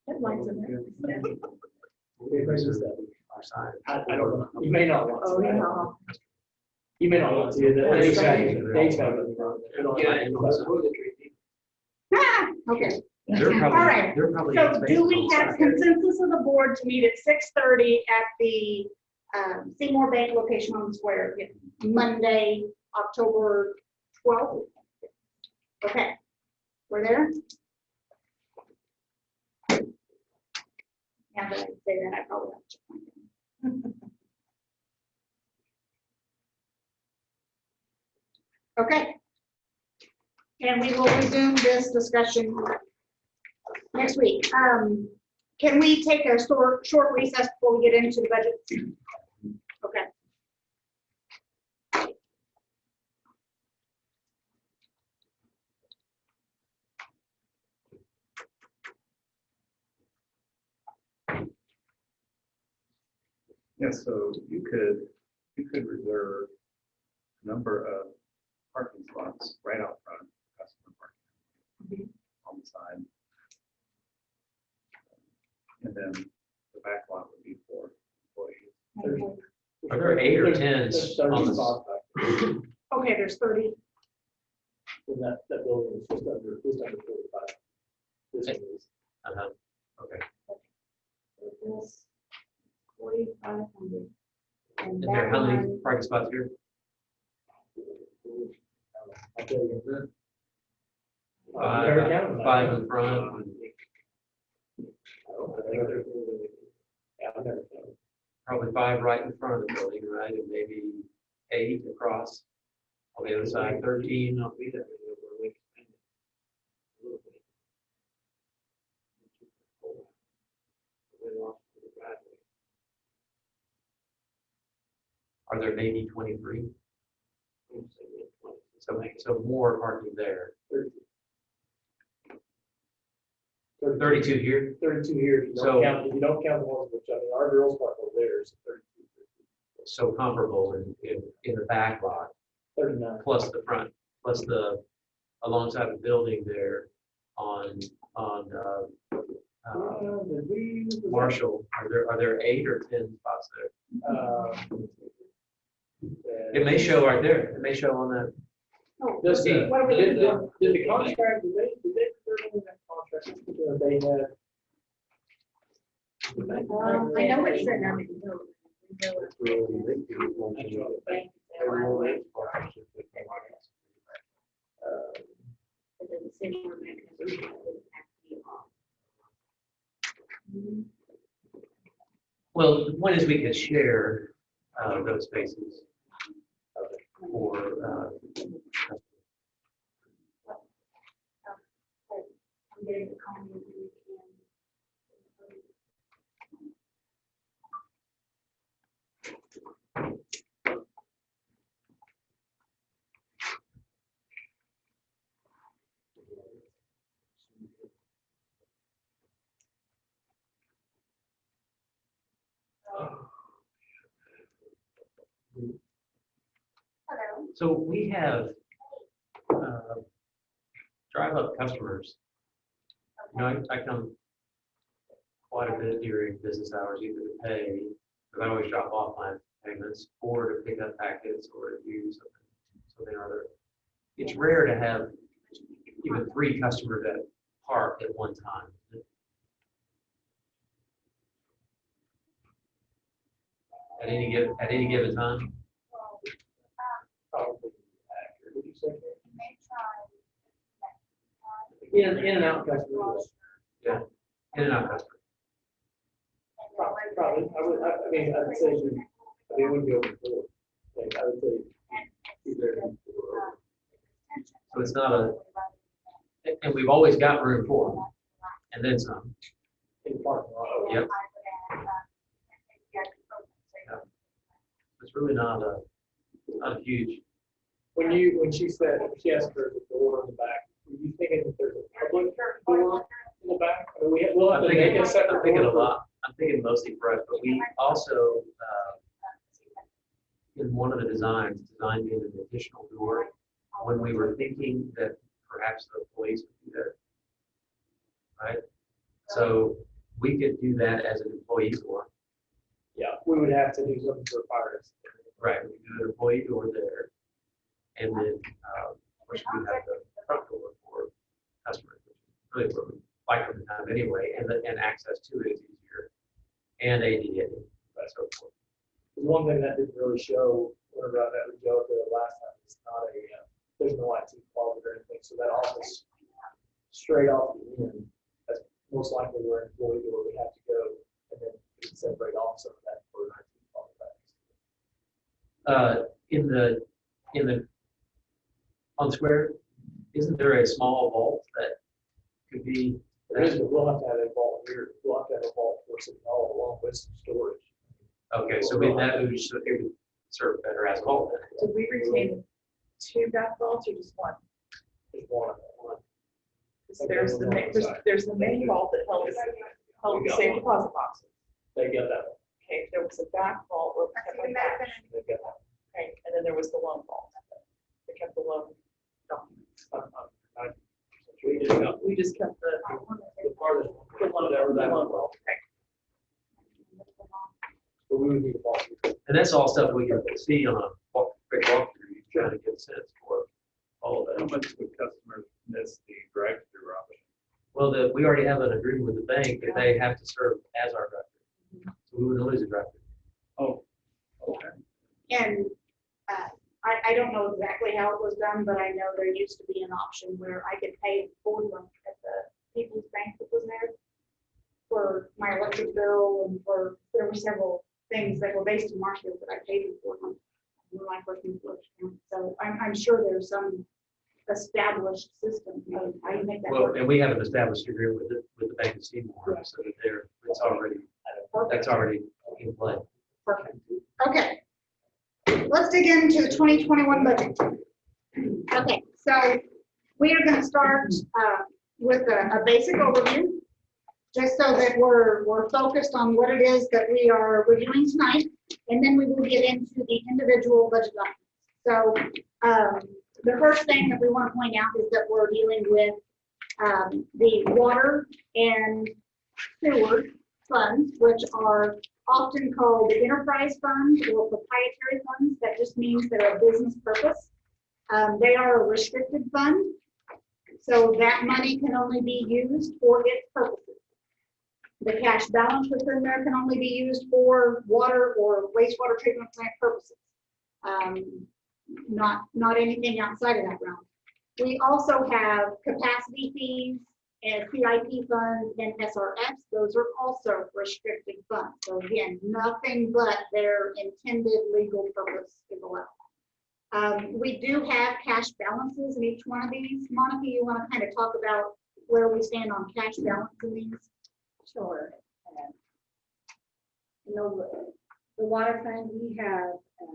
Headlights in there. Our side. I don't know. You may not want to. Oh, yeah. You may not want to. Dave's got it. Ah, okay. They're All probably, right. they're probably. So do we have consensus of the board to meet at 6:30 at the Seymour Bank location on the square, Monday, October 12th? Okay, we're there? Now that I say that, I probably have to check my phone. Okay. And we will resume this discussion next week. Can we take a short recess before we get into the budget? Okay. Yeah, so you could reserve a number of parking spots right out front, customer parking on the side. And then the back lot would be for employees. Are there 8 or 10 There's 30 on spots back there. Okay, there's 30. And that building is just under 45. This is. Uh-huh. Okay. This 4,500. And And there, that how many one, parking spots here? I'll tell you. Five, Never counted that. 5 in front. I think there's. Yeah, I've never counted. Probably 5 right in front of the building, right, and maybe 8 across on the other side, 13. Not be that many over a week. A little bit. We lost the driveway. Are there maybe 23? I'm saying we have 20. So more parking there. 32 32 here. 32 here, if So- you don't count the ones which, I mean, our girls park over there is 32, So comparable in the back lot, 39. plus the front, plus the alongside the building there on Did we? Marshall. Are there 8 or 10 spots there? It may show right there. It may show on that. oh, Does the, See, what are we did gonna the, did the contract, did they reserve any of that contract? They had. I know what said, I'm in the It's really big people. It doesn't say more mechanism, it would have to be off. Well, the point is we could share those spaces for. I'm getting the comment that we can. So we have drive-up customers. You know, I come quite a bit during business hours, either to pay, because I always drop off my payments, or to pick up packets, or to do something or other. It's rare to have even 3 customers that park at one time. At any given time. Probably accurate, would you say? May In and out customers. Yeah, in and out customer. Probably, I mean, I'd say, it would be over 4. Like, I would say. Either. So it's not and we've always got room for them, and then some. In the parking lot. Yep. It's really not a huge. When she said, she asked for the door in the back, were you thinking that there's a public door in the back? I mean, we'll have to make a separate. I'm thinking a door for- lot. I'm thinking mostly for us, but we also, in one of the designs, designed in an additional door when we were thinking that perhaps the police would be there. Right? So we could do that as an employee door. Yeah, we would have to do something for fires. Right, we do an employee door there. And then, of course, we have the front door for customers, which is really what we like from the time anyway, and access to it is easier. And ADA, and so forth. The one thing that didn't really show, whenever I met with Joe there last time, is not there's no IT closet or anything, so that office straight off the end, that's most likely where an employee door would have to go, and then we can separate off some of that for an IT closet. In the On Square, isn't there a small vault that could be? There is, but we'll have to have a vault here, we'll have to have a vault for City Hall along with some storage. Okay, so with that, it would serve better as a vault. Did we retain 2 back vaults or just 1? There's one. 'Cause there's the main vault that held the same deposit boxes. They got that one. Okay, there was a back vault where we kept our cash. They got that one. Okay, and then there was the loan vault. They kept the loan documents. We just kept the farthest one. the loan, Whatever the that loan was. vault. Okay. But we would need a vault. And that's all stuff we can see on a quick walkthrough, trying to get a sense for all of How that. much would customers miss the drive-through option? Well, we already have an agreement with the bank that they have to serve as our driver. So we would lose a driver. Oh, okay. And I don't know exactly how it was done, but I know there used to be an option where I could pay for them at the People's Bank that was there for my electric bill and there were several things that were based in Marshfield that I paid for them when I first moved to Richmond. So I'm sure there's some established system of how you make that Well, work. and we have an established agreement with the Bank of Seymour, so that that's already in play. Perfect. Okay. Let's dig into the 2021 budget. Okay, so we are going to start with a basic overview, just so that we're focused on what it is that we are reviewing tonight, and then we will get into the individual budget documents. So the first thing that we want to point out is that we're dealing with the water and sewer funds, which are often called enterprise funds or proprietary funds. That just means they're a business purpose. They are a restricted fund, so that money can only be used for its purposes. The cash balance within there can only be used for water or wastewater treatment plant purposes. Not anything outside of that realm. We also have capacity fees and CIP funds and SRFs. Those are also restricted funds. So again, nothing but their intended legal purpose is allowed. We do have cash balances in each one of these. Monica, you want to kind of talk about where we stand on cash balance in these? Sure. You know, the water fund, we have a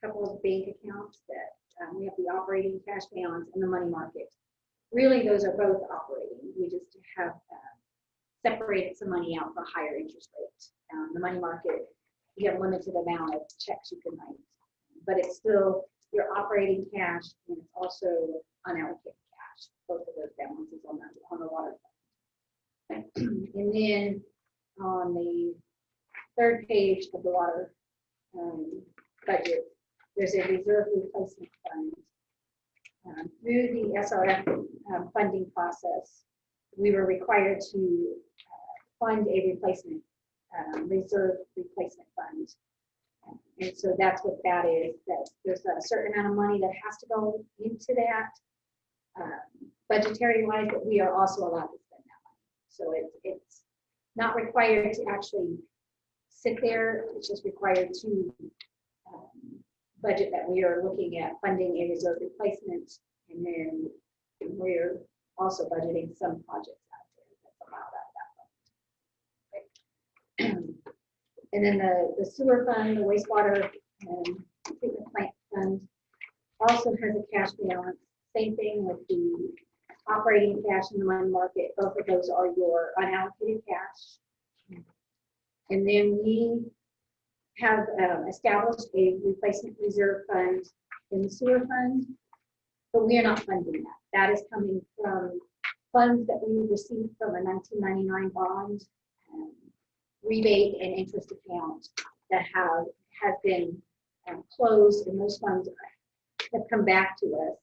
couple of bank accounts that we have the operating cash balance and the money market. Really, those are both operating. We just have separated some money out for higher interest rates. The money market, you have a limited amount of checks you can write, but it's still your operating cash and it's also unallocated cash. Both of those balances on the water fund. And then on the third page of the water budget, there's a reserve replacement fund. Through the SRF funding process, we were required to fund a replacement reserve replacement fund. And so that's what that is, that there's a certain amount of money that has to go into that budgetary wise, but we are also allowed to spend that money. So it's not required to actually sit there, it's just required to budget that we are looking at funding a reserve replacement, and then we're also budgeting some projects out there that's allowed out of that fund. And then the sewer fund, the wastewater treatment plant fund also has a cash balance. Same thing with the operating cash in the money market. Both of those are your unallocated cash. And then we have established a replacement reserve fund in the sewer fund, but we are not funding that. That is coming from funds that we received from a 1999 bond rebate and interest account that has been closed, and those funds have come back to us.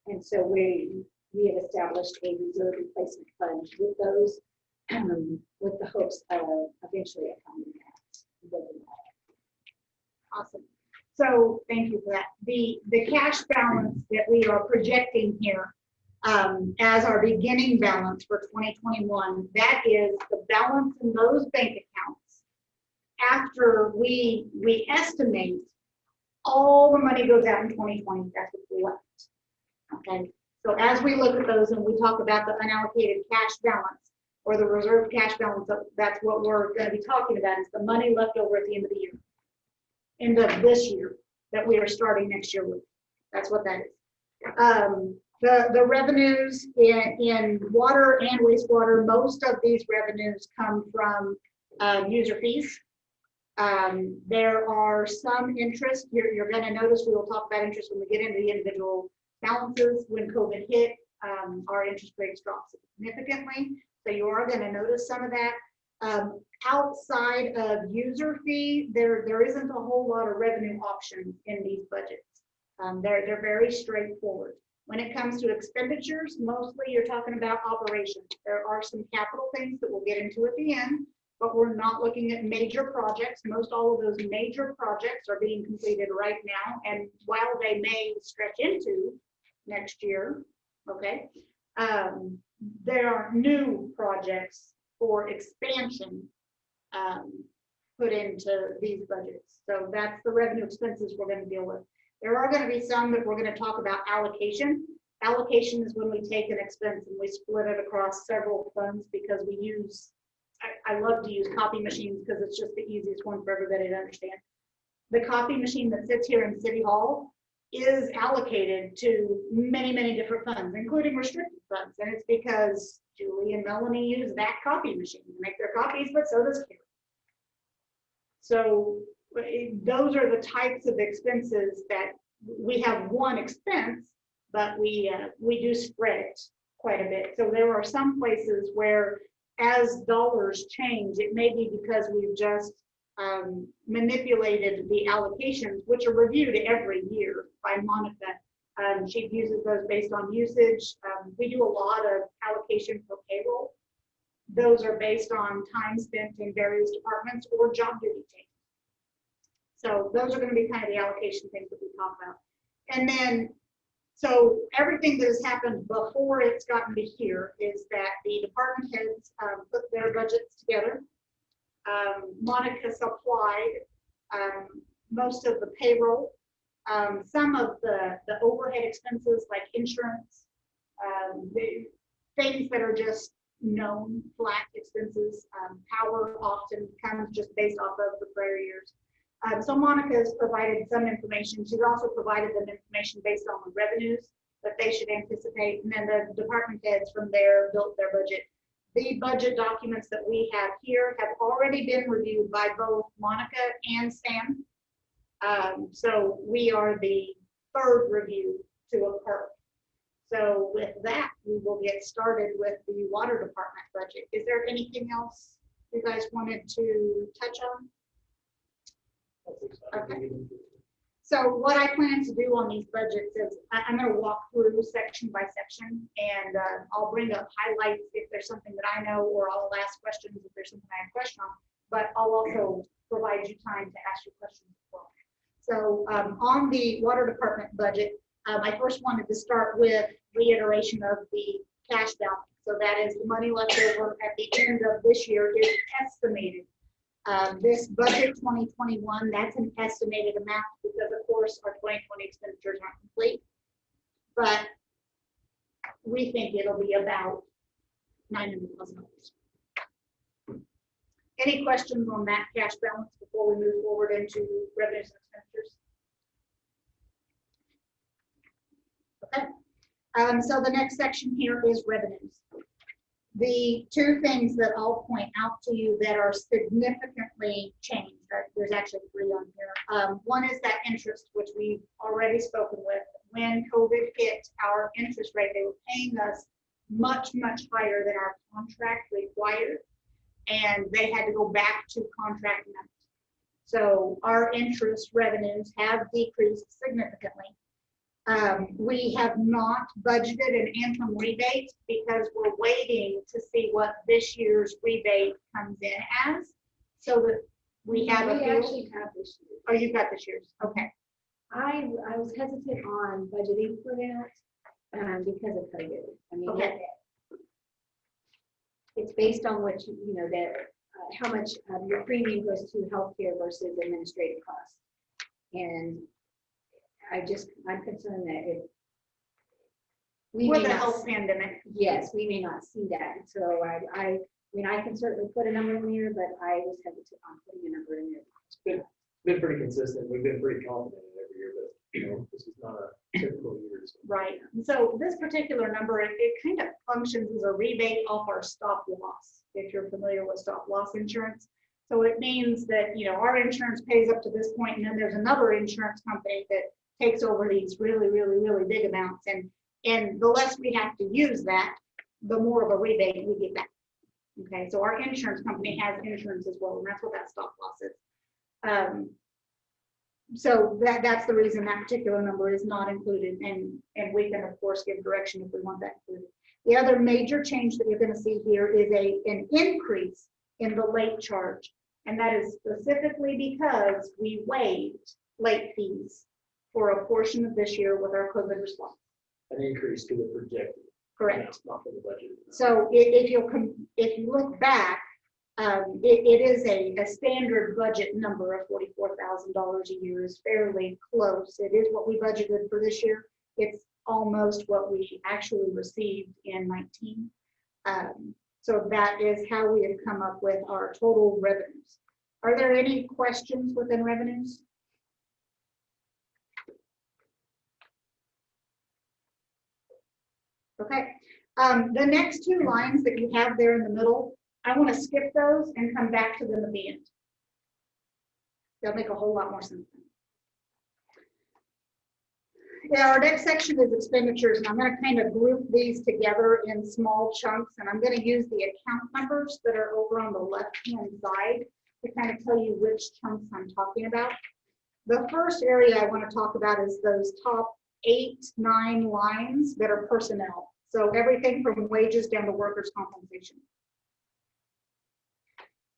And so we have established a reserve replacement fund with those, with the hopes of eventually accounting that. Awesome. So thank you for that. The cash balance that we are projecting here as our beginning balance for 2021, that is the balance in those bank accounts after we estimate all the money goes out in 2020, that's what's left. Okay, so as we look at those and we talk about the unallocated cash balance or the reserve cash balance, that's what we're going to be talking about is the money left over at the end of the year, end of this year that we are starting next year with. That's what that is. The revenues in water and wastewater, most of these revenues come from user fees. There are some interest. You're going to notice we will talk about interest when we get into the individual balances. When COVID hit, our interest rates dropped significantly. So you are going to notice some of that. Outside of user fee, there isn't a whole lot of revenue options in these budgets. They're very straightforward. When it comes to expenditures, mostly you're talking about operations. There are some capital things that we'll get into at the end, but we're not looking at major projects. Most all of those major projects are being completed right now. And while they may stretch into next year, okay, there are new projects for expansion put into these budgets. So that's the revenue expenses we're going to deal with. There are going to be some that we're going to talk about allocation. Allocation is when we take an expense and we split it across several funds because we use, I love to use copy machines because it's just the easiest one for everybody to understand. The copy machine that sits here in City Hall is allocated to many, many different funds, including restricted funds. And it's because Julie and Melanie use that copy machine to make their copies, but so does Karen. So those are the types of expenses that we have one expense, but we do spread it quite a bit. So there are some places where as dollars change, it may be because we've just manipulated the allocations, which are reviewed every year by Monica. She uses those based on usage. We do a lot of allocation for payroll. Those are based on time spent in various departments or job duty changes. So those are going to be kind of the allocation things that we talk about. And then, so everything that has happened before it's gotten to here is that the department heads put their budgets together. Monica supplied most of the payroll, some of the overhead expenses like insurance, the things that are just known flat expenses. Power often comes just based off of the prior years. So Monica has provided some information. She's also provided them information based on the revenues that they should anticipate. And then the department heads from there built their budget. The budget documents that we have here have already been reviewed by both Monica and Sam. So we are the third review to occur. So with that, we will get started with the water department budget. Is there anything else you guys wanted to touch on? Okay. So what I plan to do on these budgets is I'm going to walk through section by section, and I'll bring up highlights if there's something that I know, or I'll ask questions if there's something I have a question on, but I'll also provide you time to ask your questions as well. So on the water department budget, I first wanted to start with reiteration of the cash balance. So that is the money left over at the end of this year is estimated. This budget 2021, that's an estimated amount because of course our 2020 expenditures aren't complete, but we think it'll be about $900,000. Any questions on that cash balance before we move forward into revenues and expenditures? Okay, so the next section here is revenues. The two things that I'll point out to you that are significantly changed, there's actually three on here. One is that interest, which we've already spoken with. When COVID hit, our interest rate, they were paying us much, much higher than our contract required, and they had to go back to contract numbers. So our interest revenues have decreased significantly. We have not budgeted an interim rebate because we're waiting to see what this year's rebate comes in as, so that we have We actually have this year. Oh, you got this year's, okay. I was hesitant on budgeting for that because of COVID. I mean, Okay. it's based on what you know that how much your premium goes to healthcare versus administrative costs, and I'm concerned that if we With may the not, health pandemic. yes, we may not see that. So I mean, I can certainly put a number in there, but I was hesitant on putting a number in there. Been pretty consistent. We've been pretty confident in every year, but this is not a typical year. Right. So this particular number, it kind of functions as a rebate off our stop loss, if you're familiar with stop loss insurance. So it means that, our insurance pays up to this point, and then there's another insurance company that takes over these really, really, really big amounts. And the less we have to use that, the more of a rebate we get back. Okay, so our insurance company has insurance as well, and that's what that stop loss is. So that's the reason that particular number is not included, and we can of course give direction if we want that included. The other major change that you're going to see here is an increase in the late charge, and that is specifically because we waived late fees for a portion of this year with our COVID response. An increase to the projected. Correct. Not for the budget. So if you look back, it is a standard budget number of $44,000 a year is fairly close. It is what we budgeted for this year. It's almost what we actually received in 19. So that is how we have come up with our total revenues. Are there any questions within revenues? Okay. The next two lines that you have there in the middle, I want to skip those and come back to them at the end. They'll make a whole lot more sense. Yeah, our next section is expenditures, and I'm going to kind of group these together in small chunks, and I'm going to use the account numbers that are over on the left-hand side to kind of tell you which chunks I'm talking about. The first area I want to talk about is those top 8, 9 lines that are personnel. So everything from wages down to workers' compensation.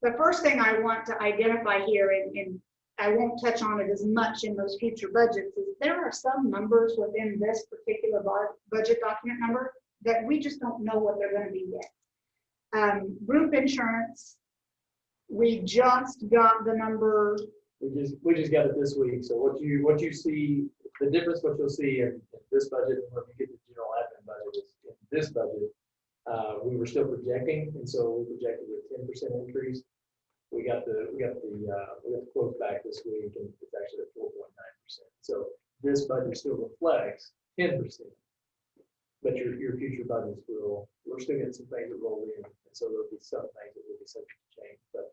The first thing I want to identify here, and I won't touch on it as much in those future budgets, is there are some numbers within this particular budget document number that we just don't know what they're going to be yet. Group insurance, we just got the number. We just got it this week. So what you see, the difference, what you'll see in this budget and when we get the general admin budget is in this budget, we were still projecting, and so we projected a 10% increase. We got the quote back this week, and it's actually at 4.9%. So this budget still reflects 10%, but your future budgets we're still getting some things that roll in, and so there'll be some things that will be subject to change, but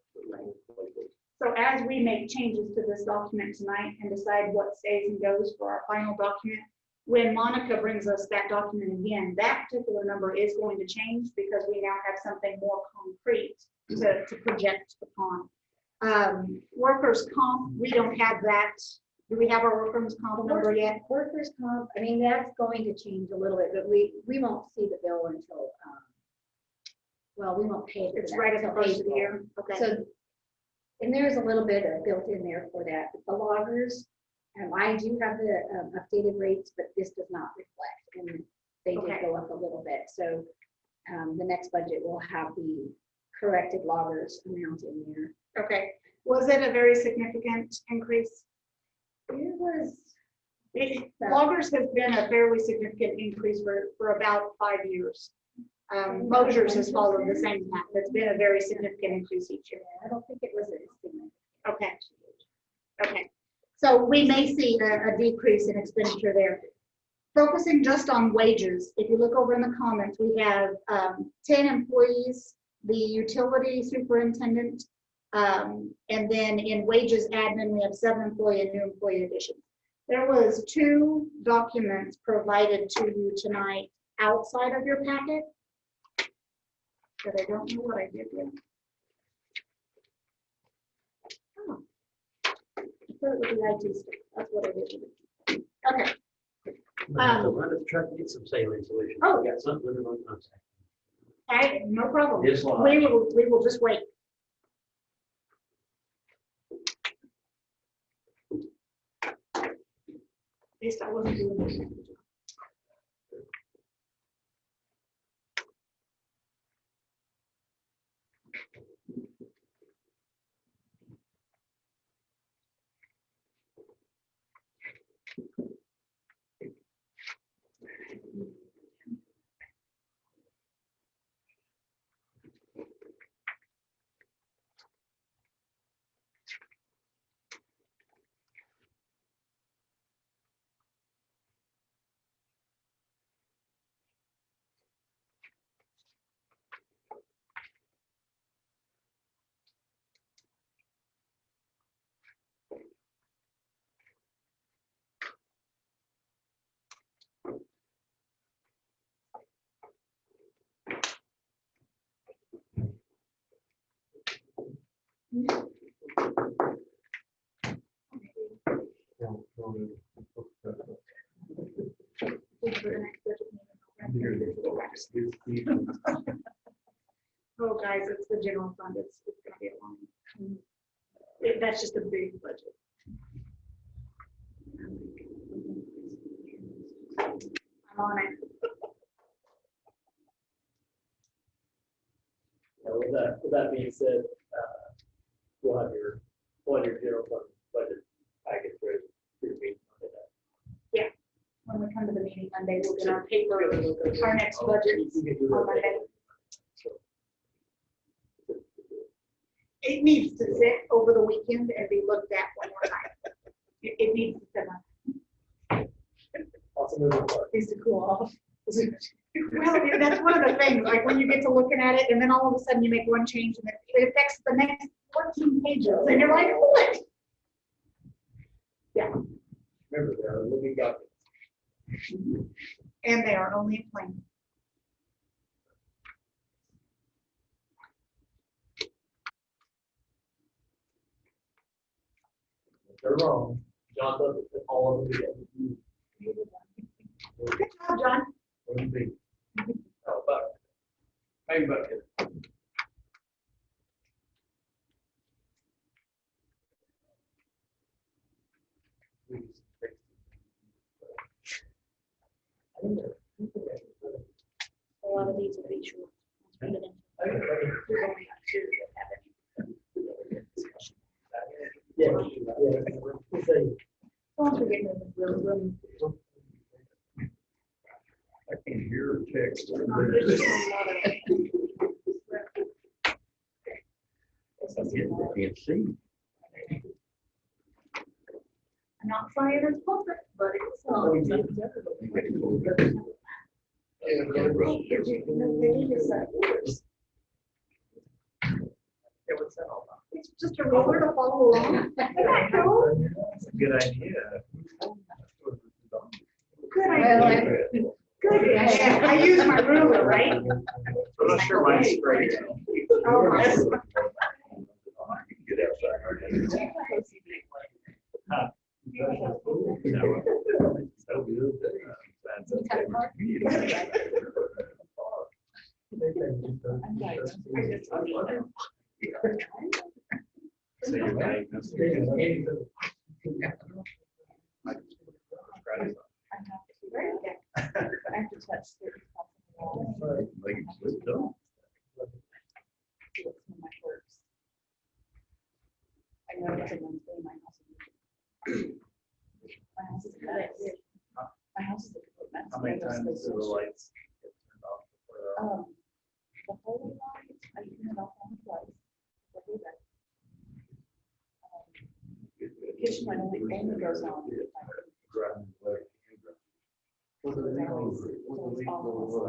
so as we make changes to this document tonight and decide what stays and goes for our final document, when Monica brings us that document again, that particular number is going to change because we now have something more concrete to project upon. Workers' comp, we don't have that. Do we have our workers' comp number yet? Workers' comp, I mean, that's going to change a little bit, but we won't see the bill until, well, we won't pay for It's that right at the until first of the April. year. Okay. So, and there's a little bit of built in there for that. The loggers, I do have the updated rates, but this does not reflect, and they Okay. did go up a little bit. So the next budget will have the corrected loggers amount in there. Okay. Was it a very significant increase? It was. Loggers has been a fairly significant increase for about 5 years. Mosers has followed the same path. It's been a very significant increase each year. I don't think it was a significant. Okay. Okay. So we may see a decrease in expenditure there. Focusing just on wages, if you look over in the comments, we have 10 employees, the utility superintendent, and then in wages admin, we have 7 employee and new employee additions. There was 2 documents provided to you tonight outside of your packet, but I don't know what I did with. Oh. I thought it was the IT stuff. That's what I did with it. Okay. So run the truck and get some saline solution. Oh. We got something in the contact. Okay, no problem. It's live. We will just wait. At least I wasn't doing this. Oh, guys, it's the general fund. It's gonna be a long. That's just a big budget. I'm on it. With that being said, we'll have your general fund budget package ready for your meeting Monday. When we come to the meeting Monday, we'll get our paper, our next budget on Monday. It needs to sit over the weekend and be looked at one more time. It needs to sit on. Awesome moving part. Needs to cool off. Well, that's one of the things, like when you get to looking at it and then all of a sudden you make one change and it affects the next 14 pages and you're like, what? Remember, there are living documents. And they are only a plain. They're wrong. John doesn't put all of them together. Good job, John. Wouldn't be. Oh, buck. Hey, bucket. A lot of these will be short. Let's read it in. We've only got two that have any discussion. Yeah. Say, Once we get into the real room. I can hear a text. There's just a lot of- Can't see. I'm not saying it's perfect, but it's not. It's just a roller to follow along. Isn't that cool? That's a good idea. Good idea. Good. Yeah, I use my ruler, right? I'm not sure mine's straight. Oh, my. Get outside. So good. That's okay. So you're right. That's good. I have to touch certain spots on the wall. Like it's slipped up. See what's in my works. I know it's a Wednesday, my house is a mess. My house is a mess. How many times do the lights get turned off before they're on? The whole light, I turn it off on twice. I do that. The kitchen light only goes on. I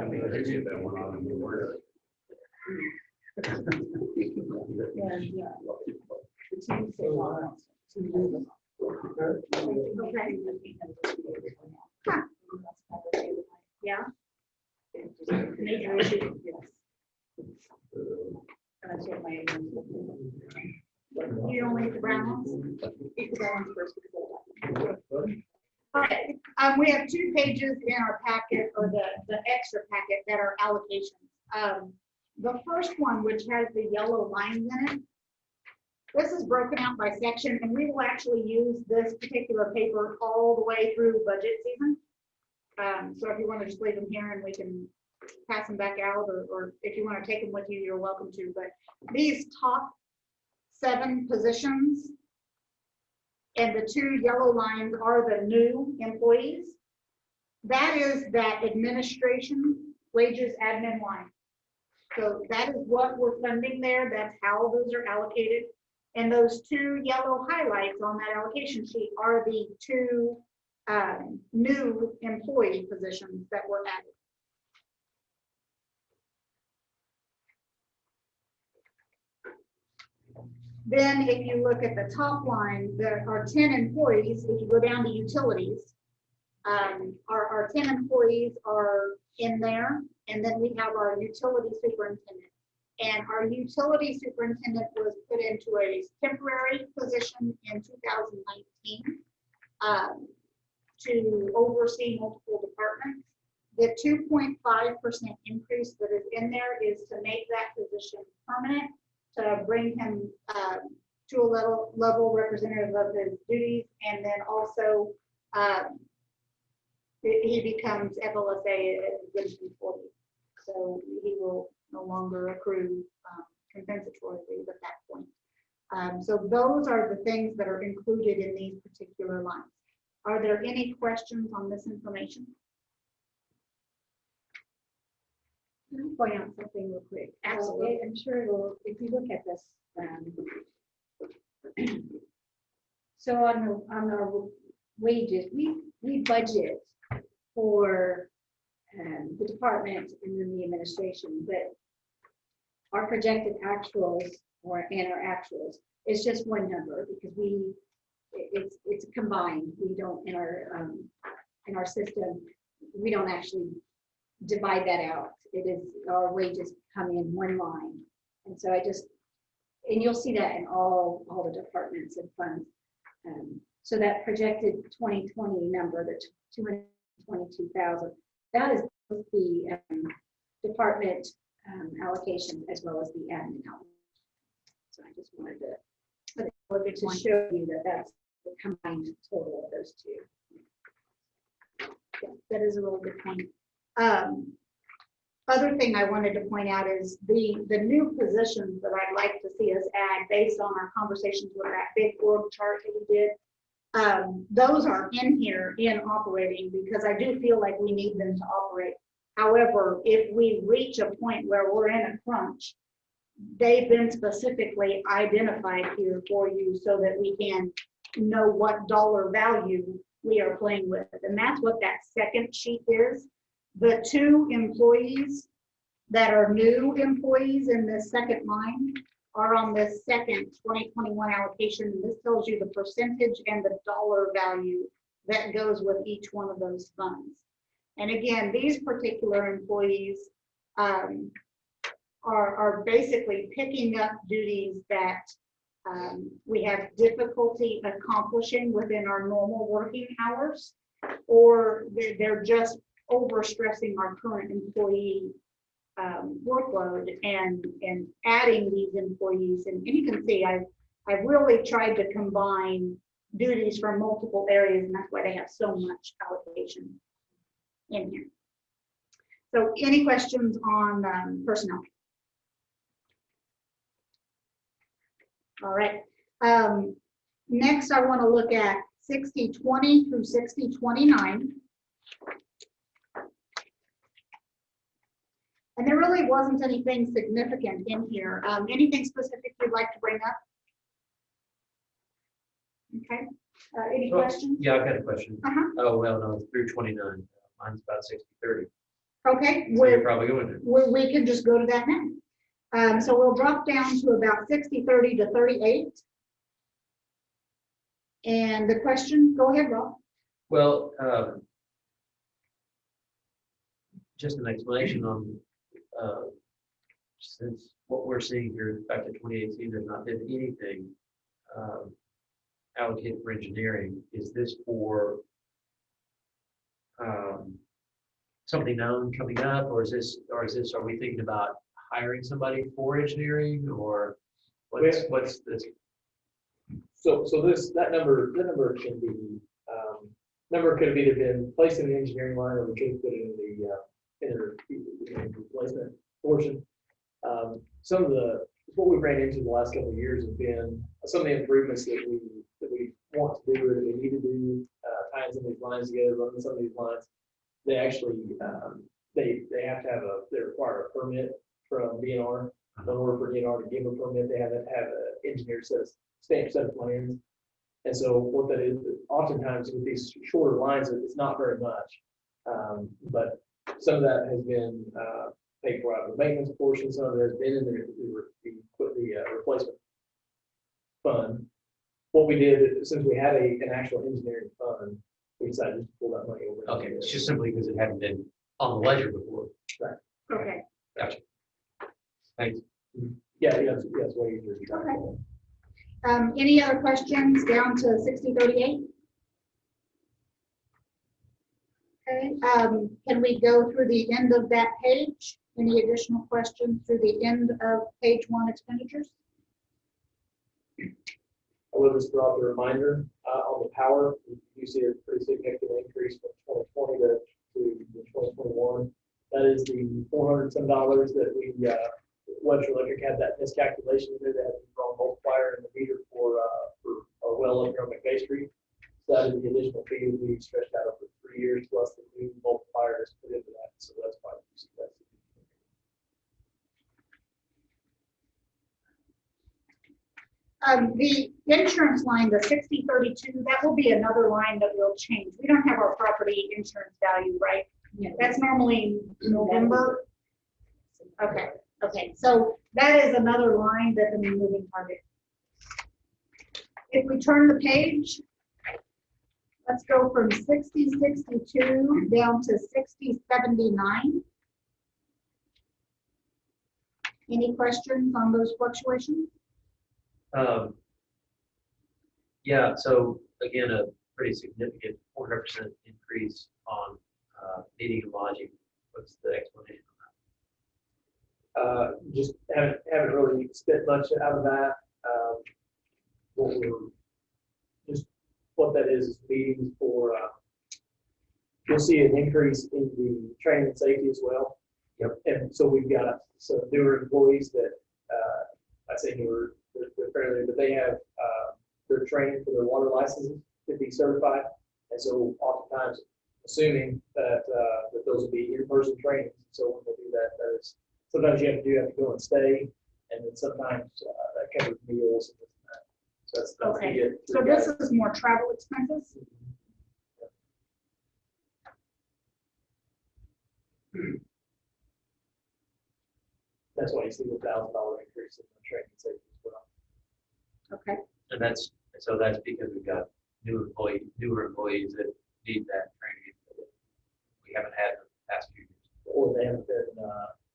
mean, they did that one on the word. And, yeah. The TV stays on. Okay. Huh. Yeah. Major issue. Yes. And I told my agent. You don't like the brown ones? It's brown first because All right, we have 2 pages in our packet, or the extra packet, that are allocations. The first one, which has the yellow lines in it, this is broken out by section, and we will actually use this particular paper all the way through budget season. So if you want to just leave them here and we can pass them back out, or if you want to take them with you, you're welcome to. But these top 7 positions and the 2 yellow lines are the new employees. That is that administration wages admin line. So that is what we're funding there. That's how those are allocated. And those 2 yellow highlights on that allocation sheet are the 2 new employee positions that were added. Then if you look at the top line, there are 10 employees. If you go down to utilities, our 10 employees are in there. And then we have our utility superintendent. And our utility superintendent was put into a temporary position in 2019 to oversee multiple departments. The 2.5% increase that is in there is to make that position permanent, to bring him to a level representative of his duties, and then also he becomes FLSA exempt employee. So he will no longer accrue compensatory leave at that point. So those are the things that are included in these particular lines. Are there any questions on this information? Let me point out something real quick. Absolutely, I'm sure it will, if you look at this. So on our wages, we budget for the department and then the administration, but our projected actuals and our actuals is just one number because it's combined. We don't in our system, we don't actually divide that out. It is our wages come in one line. And so and you'll see that in all the departments and funds. So that projected 2020 number, the 222,000, that is both the department allocation as well as the admin allocation. So I just wanted to show you that that's the combined total of those two. Yeah, that is a really good point. Other thing I wanted to point out is the new positions that I'd like to see us add based on our conversations with that big org chart that we did. Those are in here in operating because I do feel like we need them to operate. However, if we reach a point where we're in a crunch, they've been specifically identified here for you so that we can know what dollar value we are playing with. And that's what that second sheet is. The 2 employees that are new employees in this second line are on this second 2021 allocation. This tells you the percentage and the dollar value that goes with each one of those funds. And again, these particular employees are basically picking up duties that we have difficulty accomplishing within our normal working hours, or they're just overstressing our current employee workload and adding these employees. And you can see I've really tried to combine duties from multiple areas, and that's why they have so much allocation in here. So any questions on personnel? All right. Next, I want to look at 6020 through 6029. And there really wasn't anything significant in here. Anything specific you'd like to bring up? Okay. Any questions? Yeah, I've got a question. Uh-huh. Oh, well, no, it's through 29. Mine's about 60/30. Okay. So you're probably going to. We can just go to that now. So we'll drop down to about 60/30 to 38. And the question, go ahead, Rob. Well, just an explanation on since what we're seeing here back to 2018, there's not been anything allocated for engineering. Is this for something known coming up, or is are we thinking about hiring somebody for engineering, or what's this? So that number can be number could have either been placed in the engineering line, or we could put it in the replacement portion. Some of what we ran into the last couple of years have been some of the improvements that we want to do or that we need to do, tying some of these lines together, running some of these lines. They actually they have to they require a permit from DNR. In order for DNR to give a permit, they have to have an engineer stamp set of plans. And so what that is, oftentimes with these shorter lines, it's not very much, but some of that has been paid for out of the maintenance portion. Some of it has been in the replacement fund. What we did, since we had an actual engineering fund, we decided to pull that money over. Okay, it's just simply because it hadn't been on the ledger before. Right. Okay. Gotcha. Thanks. Yeah, it's way easier to track. Okay. Any other questions down to 6038? Okay, can we go through the end of that page? Any additional questions through the end of page 1 expenditures? I will just throw out the reminder on the power. You see a pretty significant increase from 2020 to 2021. That is the $400 some that we, Webster Electric had that miscalculation in there that had the wrong multiplier in the meter for our well up here on McVay Street. So that is the additional fee that we stretched out over 3 years plus the new multiplier is put into that. So that's why you see that. The insurance line, the 6032, that will be another line that will change. We don't have our property insurance value, right? Yeah. That's normally November. Okay, okay, so that is another line that's a moving target. If we turn the page, let's go from 6062 down to 6079. Any questions on those fluctuations? Yeah, so again, a pretty significant 400% increase on heating and lodging. What's the explanation on Just haven't really spent much out of that. What that is meetings for, you'll see an increase in the training and safety as well. Yep. And so we've got some newer employees that, I say newer, they're fairly, but they have, their training for their water licenses to be certified. And so oftentimes, assuming that, that those will be in-person trainings. So when they do that, that is, sometimes you have to go and stay, and then sometimes that covers meals and this and that. So that's Okay. the So this is more travel expenses? That's why you see the $1,000 increase in the training and safety as well. Okay. that? And that's because we've got newer employees that need that training that we haven't had in the past few years. Or they haven't been,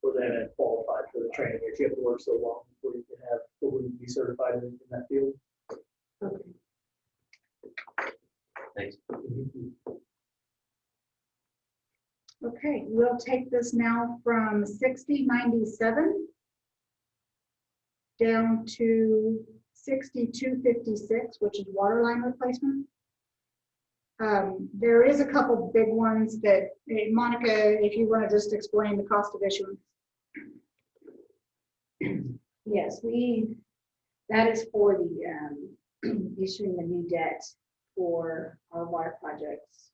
or they haven't qualified for the training, if you have to work so long before you can have, before you can be certified in that field. Okay. Thanks. Okay, we'll take this now from 6097 down to 6256, which is water line replacement. There is a couple big ones that, Monica, if you want to just explain the cost of issuance. Yes, that is for the issuing the new debt for our water projects.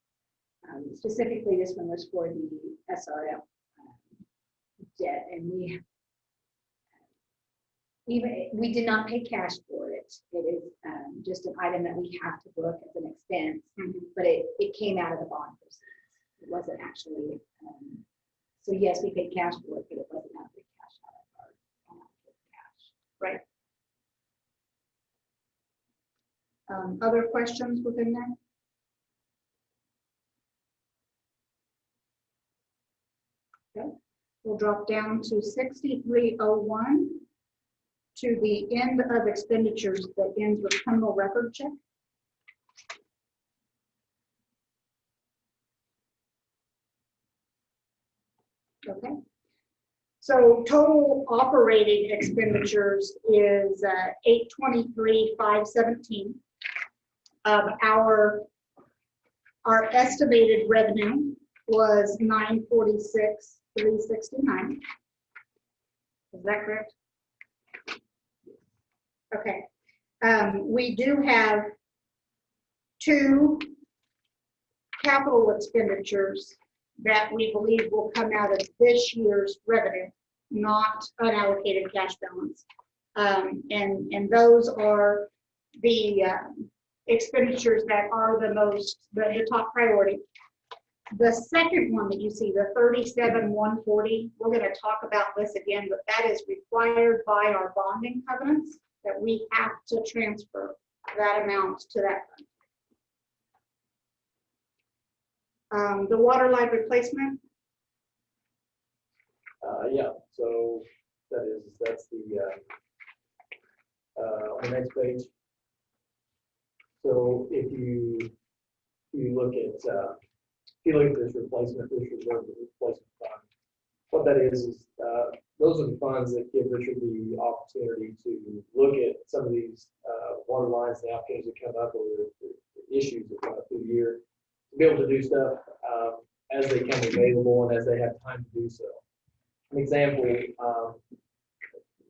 Specifically, this one was for the SRF debt, and we did not pay cash for it. It is just an item that we have to book as an expense, but it came out of the bond proceeds. It wasn't actually, so yes, we paid cash for it, but it wasn't out of the cash out of our cash. Right. Other questions within that? Okay. We'll drop down to 6301 to the end of expenditures that ends with criminal record check. Okay. So total operating expenditures is 823,517. Our estimated revenue was 946,369. Is that correct? Okay. We do have 2 capital expenditures that we believe will come out of this year's revenue, not unallocated cash balance. And those are the expenditures that are the top priority. The second one that you see, the 37,140, we're going to talk about this again, but that is required by our bonding covenants that we have to transfer that amount to that fund. The water line replacement. Yeah, so that's the, on the next page. So if you look at, this replacement, this reserve replacement fund, what that is those are the funds that give Richard the opportunity to look at some of these water lines, the applications that come up, or the issues that come up through the year, to be able to do stuff as they come available and as they have time to do so. An example,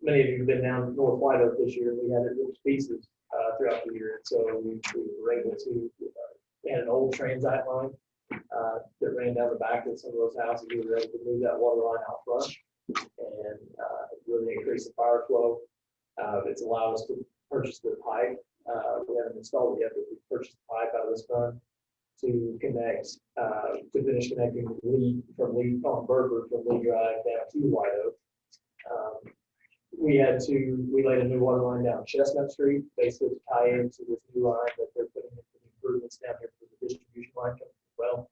many of you have been down North White Oak this year. We had it in pieces throughout the year, and so we were able to. We had an old transite line that ran down the back of some of those houses. We were able to move that water line out front and really increase the fire flow. It's allowed us to purchase the pipe. We haven't installed it yet, but we purchased the pipe out of this fund to connect, to finish connecting Lee on Burford from Lee Drive down to White Oak. We laid a new water line down Chestnut Street, basically to tie into this new line that they're putting in for the improvements down here for the distribution line coming as well.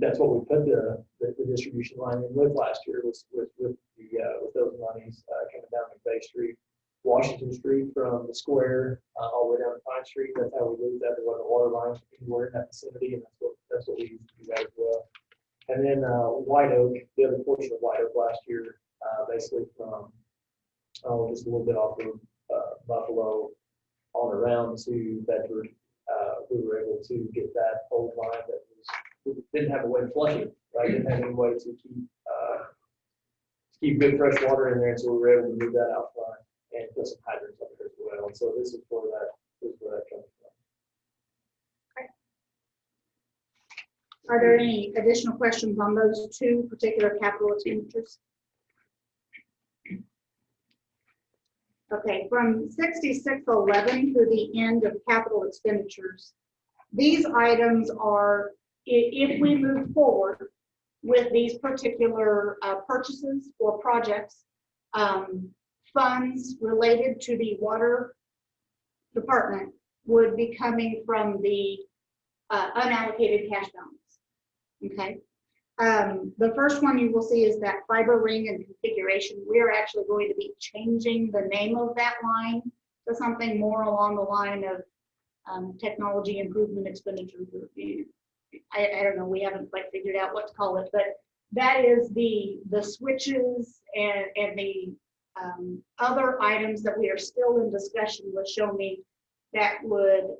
That's what we put the distribution line in with last year, was with those monies coming down McVeigh Street, Washington Street from the square all the way down to Pine Street. That's how we moved that. There wasn't a water line anywhere in that vicinity, and that's what we used to do that as well. And then White Oak, the other portion of White Oak last year, basically from just a little bit off of Buffalo on around to Bedford, we were able to get that old line that didn't have a way to flush it, right? Didn't have any way to keep good fresh water in there, and so we were able to move that out front and put some hydrants up there as well. And so this is where that comes from. Are there any additional questions on those two particular capital expenditures? Okay, from 6611 through the end of capital expenditures, these items are, if we move forward with these particular purchases or projects, funds related to the water department would be coming from the unallocated cash balance. Okay. The first one you will see is that fiber ring and configuration. We are actually going to be changing the name of that line to something more along the line of technology improvement expenditure review. I don't know, we haven't quite figured out what to call it, but that is the switches and the other items that we are still in discussion with Show Me that would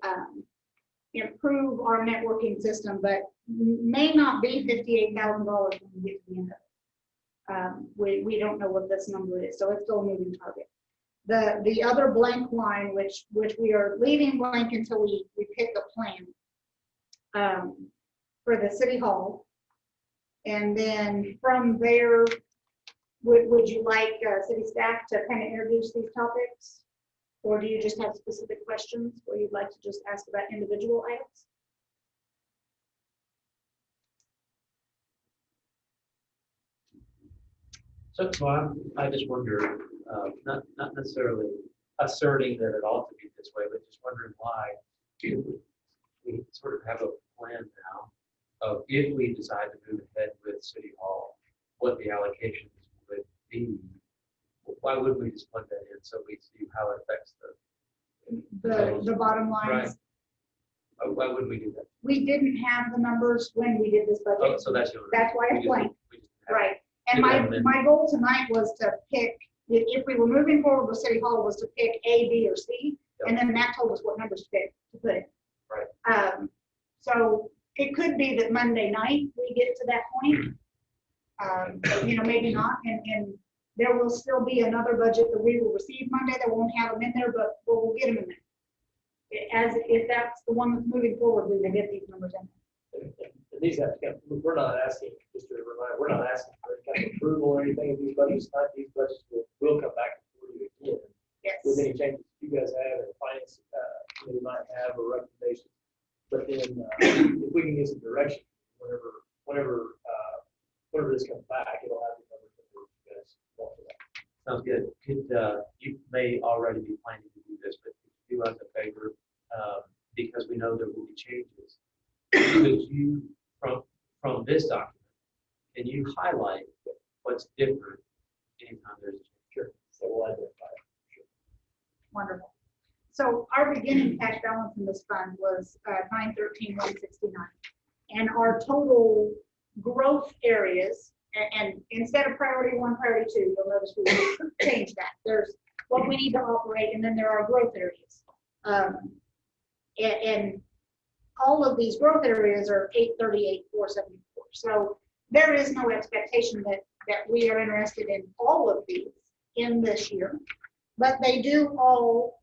improve our networking system, but may not be $58,000 when we get to the end of it. We don't know what this number is, so it's still a moving target. The other blank line, which we are leaving blank until we pick a plan for the city hall, and then from there, would you like city staff to kind of introduce these topics? Or do you just have specific questions or you'd like to just ask about individual items? So I just wonder, not necessarily asserting that it ought to be this way, but just wondering why we sort of have a plan now of, if we decide to move ahead with City Hall, what the allocations would be. Why wouldn't we just plug that in so we see how it affects the bottom lines? Right. Why would we do that? We didn't have the numbers when we did this budget. Oh, so that's why it's blank. Right. And Yeah, my goal tonight was to pick, if we were moving forward with City Hall, was to pick A, B, or C, and then Matt told us what numbers to pick to put in. Right. So it could be that Monday night we get to that point. Maybe not, and there will still be another budget that we will receive Monday that won't have them in there, but we'll get them in there. If that's the one that's moving forward, we will get these numbers in. And these have to come, we're not asking, just to remind, we're not asking for any kind of approval or anything of these budgets tonight. These budgets will come back before you again. Yes. With any changes you guys have, and finance committee might have, or recommendations. But then if we can get some direction, whenever this comes back, it'll have the numbers that you guys want for that. Sounds good. You may already be planning to do this, but could you do us a favor, because we know there will be changes. Could you, from this document, can you highlight what's different Wonderful. So our beginning cash balance in this fund was 913,169, and our total growth areas, and instead of priority 1, priority 2, you'll notice we changed that. There's what we need to operate, and then there are growth areas. And all of these growth areas are 838,474. So there is no expectation that we are interested in all of these in this year, but they do all,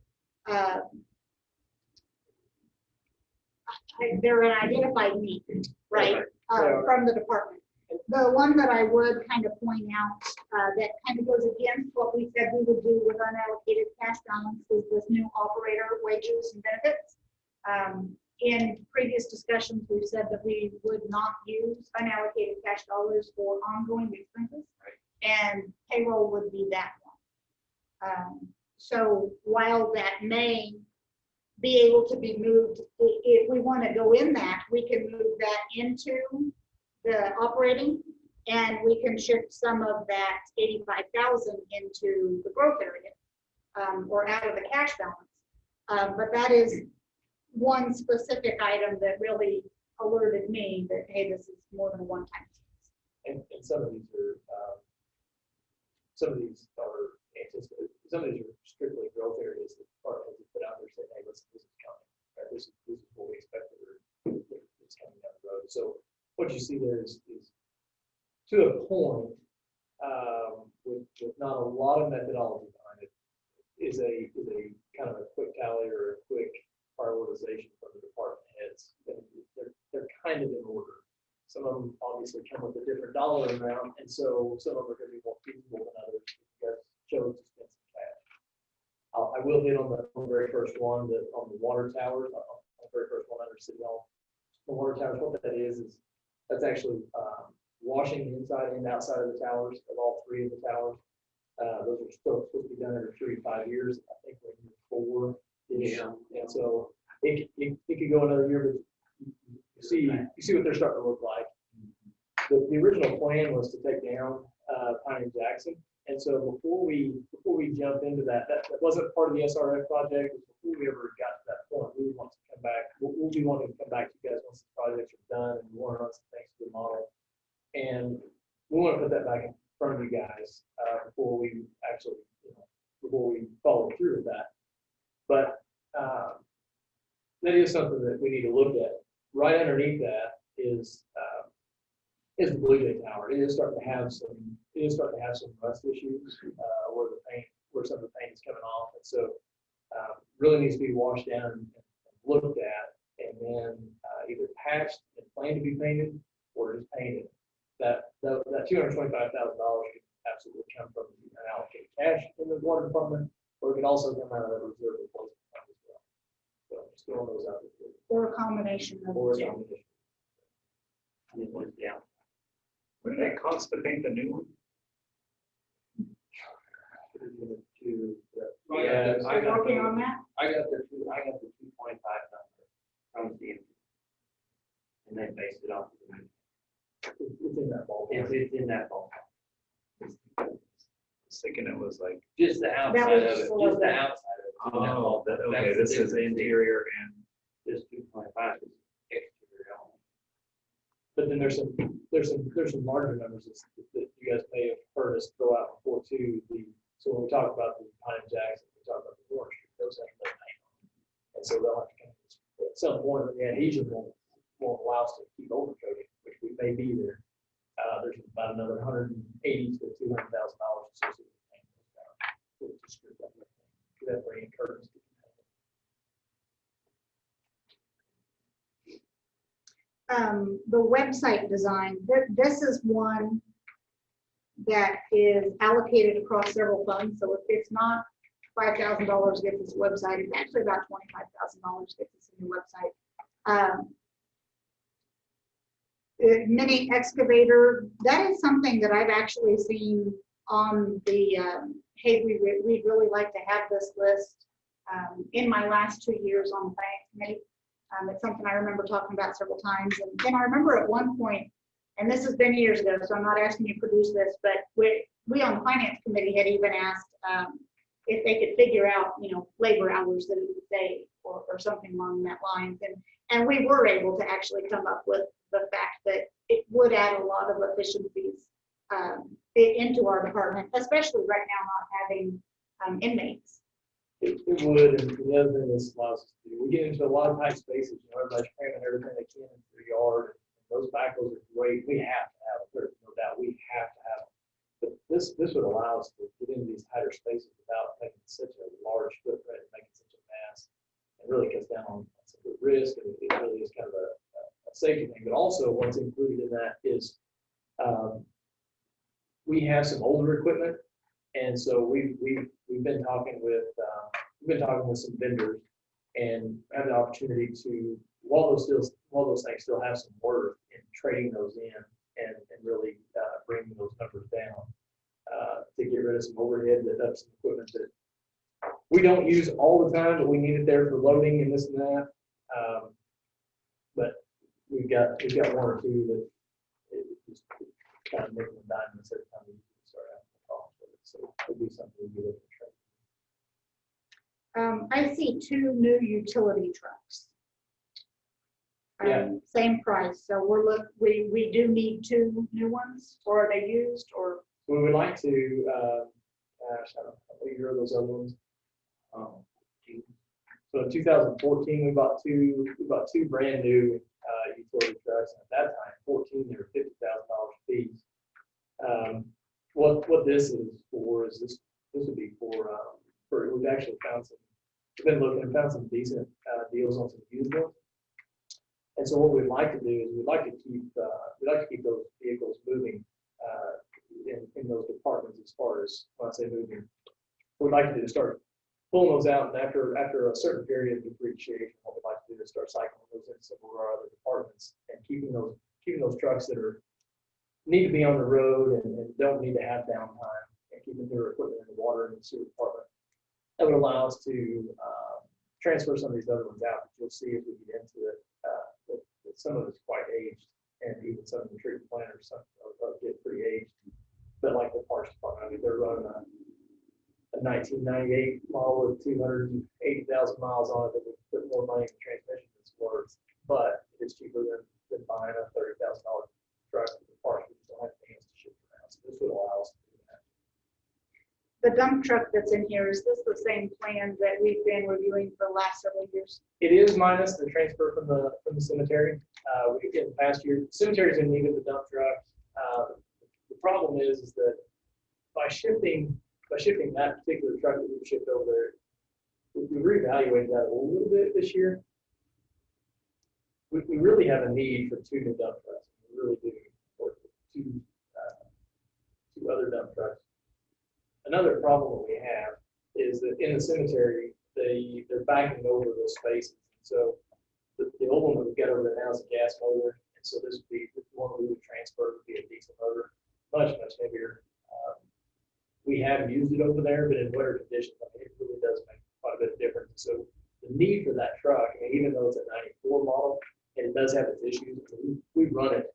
they're an identified need, right, from the department. The one that I would kind of point out that kind of goes against what we said we would do with unallocated cash balance is this new operator wages and benefits. In previous discussions, we've said that we would not use unallocated cash dollars for ongoing expenses, and payroll would be that one. So while that may be able to be moved, if we want to go in that, we can move that into the operating, and we can shift some of that 85,000 into the growth area, or out of the cash balance. But that is one specific item that really alerted me that, hey, this is more than a one-time expense. And some of these are anticipated. Some of these are strictly growth areas that departments have put out there saying, hey, this is coming. Right? This is what we expected, or it's coming down the road. So what you see there is to a point, with not a lot of methodology behind it, is a kind of a quick tally or a quick prioritization from the department heads. They're kind of in order. Some of them obviously come with a different dollar amount, and so some of them are going to be more feasible than others. You guys chose to spend some cash. I will hit on the very first one, on the water towers, on the very first one under City Hall. The water towers, what that is that's actually washing the inside and outside of the towers, of all 3 of the towers. Those are still supposed to be done every 3 to 5 years. I think we're in 4. Yeah. And so it could go another year, but you see what they're starting to look like. The original plan was to take down Pine and Jackson, and so before we jump into that wasn't part of the SRF project. Before we ever got to that point, we want to come back. We'll be wanting to come back to you guys once the projects are done, and we want to run some things through the model, and we want to put that back in front of you guys before we actually, before we follow through with that. But that is something that we need to look at. Right underneath that is the Blue Jay Tower. It is starting to have some rust issues where some of the paint is coming off, and so really needs to be washed down and looked at, and then either patched and planned to be painted or just painted. That $225,000 could absolutely come from the unallocated cash in the water department, or it could also come out of the reserve replacement fund as well. So just throwing those out there. Or a combination of Or the a two. combination. Yeah. What did it cost to paint the new one? Yeah, So you're working on that? I got the 225 number from CMG. And they based it off of the money. It's in that ballpark. It's in that ballpark. I was thinking it was like, Just the outside was of just it, a little just the bit. outside of it. oh, okay, That's this is the difference. interior and. This 225 is exterior only. But then there's some larger numbers that you guys may have heard us throw out before too. So when we talk about the Pine Jackson, we talk about the Orange Street, those have no paint on them. And so they'll have to come at some point, the adhesion won't allow us to keep overcoating, which we may be there. There's about another $180,000 to $200,000 associated with paint. To strip that thing. That bring curtains to The website design, this is one that is allocated across several funds. So if it's not $5,000 gets this website, it's actually about $25,000 gets this new website. Mini excavator, that is something that I've actually seen on the, hey, we'd really like to have this list in my last 2 years on the finance committee. It's something I remember talking about several times. And then I remember at one point, and this has been years ago, so I'm not asking you to produce this, but we on the finance committee had even asked if they could figure out, labor hours that it would save or something along that lines. And we were able to actually come up with the fact that it would add a lot of efficiencies into our department, especially right now not having inmates. It would, and the other thing this allows us to do, we get into a lot of tight spaces, everybody's cramming everything they can into the yard. Those backhoes are great, we have to have them, there's no doubt, we have to have them. But this would allow us to get into these tighter spaces without making such a large footprint and making such a mass. It really cuts down on some of the risk, and it really is kind of a safety thing. But also what's included in that is we have some older equipment, and so we've been talking with some vendors and have the opportunity to, while those things still have some worth, in trading those in and really bringing those numbers down to get rid of some overhead, that's some equipment that we don't use all the time, but we need it there for loading and this and that. But we've got one or two that it just kind of nickel and dime every time we start having a problem with it. So it'll be something we do. I see 2 new utility trucks. Yeah. Same price, so we do need 2 new ones, or are they used, or? We would like to, gosh, I don't know, what year are those other ones? So in 2014, we bought two brand new utility trucks. And at that time, 14, they were $50,000 fees. What this is for is this would be for we've actually we've been looking and found some decent deals on some used ones. And so what we'd like to do is we'd like to keep those vehicles moving in those departments. As far as when I say moving, what we'd like to do is start pulling those out, and after a certain period of depreciation, what we'd like to do is start cycling those into some of our other departments and keeping those trucks that need to be on the road and don't need to have downtime, and keeping their equipment in the water and the sewer department. That would allow us to transfer some of these other ones out. You'll see as we get into it that some of it's quite aged, and even some of the treatment planters are get pretty aged. But like the parts department, I mean, they're running a 1998 model with 280,000 miles on it that would put more money in the transmission than it's worth, but it's cheaper than buying a $30,000 truck with the parts. We just don't have the hands to ship around. So this would allow us to do that. The dump truck that's in here, is this the same plan that we've been reviewing for the last several years? It is minus the transfer from the cemetery. We get in the past year, cemeteries in need of the dump truck. The problem is that by shifting that particular truck that we shipped over there, we reevaluated that a little bit this year. We really have a need for 2 new dump trucks. We really do, or two other dump trucks. Another problem that we have is that in the cemetery, they're backing over those spaces. So the old one that we've got over there now is a gas motor, and so this would be the one we would transfer would be a diesel motor, much heavier. We have used it over there, but in winter conditions, I mean, it really does make quite a bit of difference. So the need for that truck, I mean, even though it's a 94 model, and it does have its issues, we run it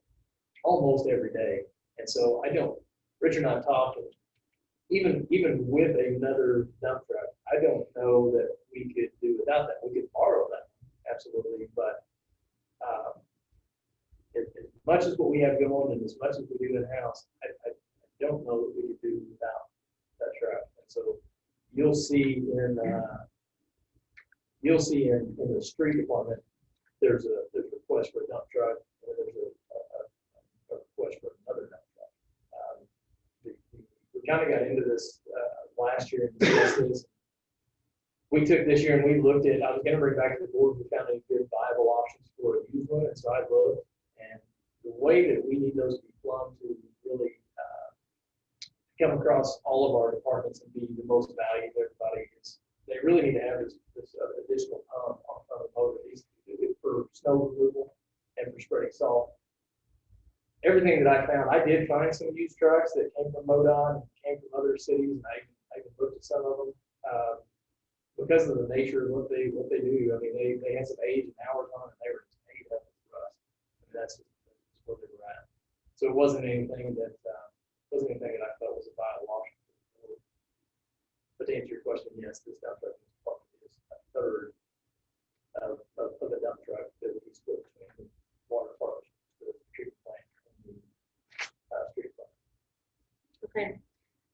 almost every day. And so Richard and I talked, and even with another dump truck, I don't know that we could do without that. We could borrow that, absolutely, but as much as what we have going and as much as we do in-house, I don't know that we could do without that truck. And so you'll see in the street department, there's a request for a dump truck, and there's a request for another dump truck. We kind of got into this last year and discussed this. We took this year and we looked at, I was going to bring back to the board, we found any good viable options for a used one, and so I looked, and the way that we need those to be plumbed to really come across all of our departments and be the most value to everybody is they really need to have this additional pump on the motor. These for snow removal and for spreading salt. Everything that I found, I did find some used trucks that came from MoDOT and came from other cities, and I even looked at some of them because of the nature of what they do. I mean, they had some age and hours on it, and they were just made up for us. I mean, that's where they were at. So it wasn't anything that I felt was a viable option. But to answer your question, yes, this dump truck is probably a third of the dump truck that would be split between the water park, the treatment plant, and the street plant. Okay.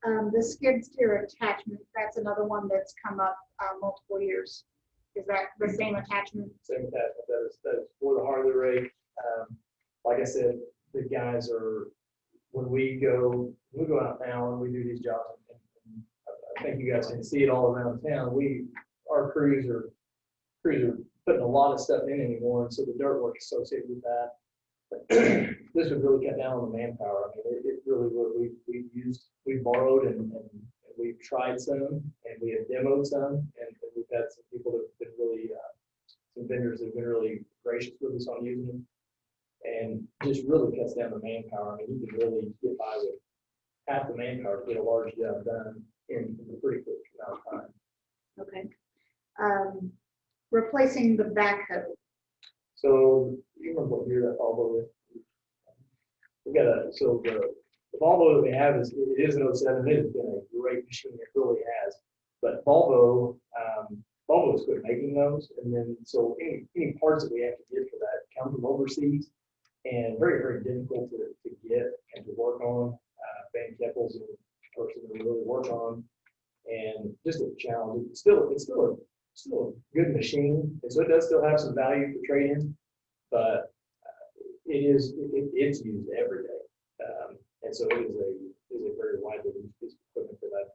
The skid steer attachment, that's another one that's come up multiple years. Is that the same attachment? Same attachment, that is for the Harley rig. Like I said, the guys are, when we go out now and we do these jobs, and I think you guys can see it all around town, our crews are putting a lot of stuff in anymore, and so the dirt work associated with that. This would really cut down on the manpower. I mean, it really would. We borrowed and we've tried some, and we have demoed some, and we've had some people that have been really, some vendors that have been really gracious with us on using them. And just really cuts down the manpower. I mean, you can really get by with half the manpower to get a large job done in a pretty quick amount of time. Okay. Replacing the backhoe. So you remember what year that Volvo is? We got the Volvo that we have is an 07. It has been a great machine. It really has. But Volvo's quit making those, and then so any parts that we have to get for that come from overseas, and very, very difficult to get and to work on. Van Keppel's a person that we really work on, and just a challenge. It's still a good machine, and so it does still have some value for trade-in, but it's used every day, and so it is a very widely used piece of equipment for that.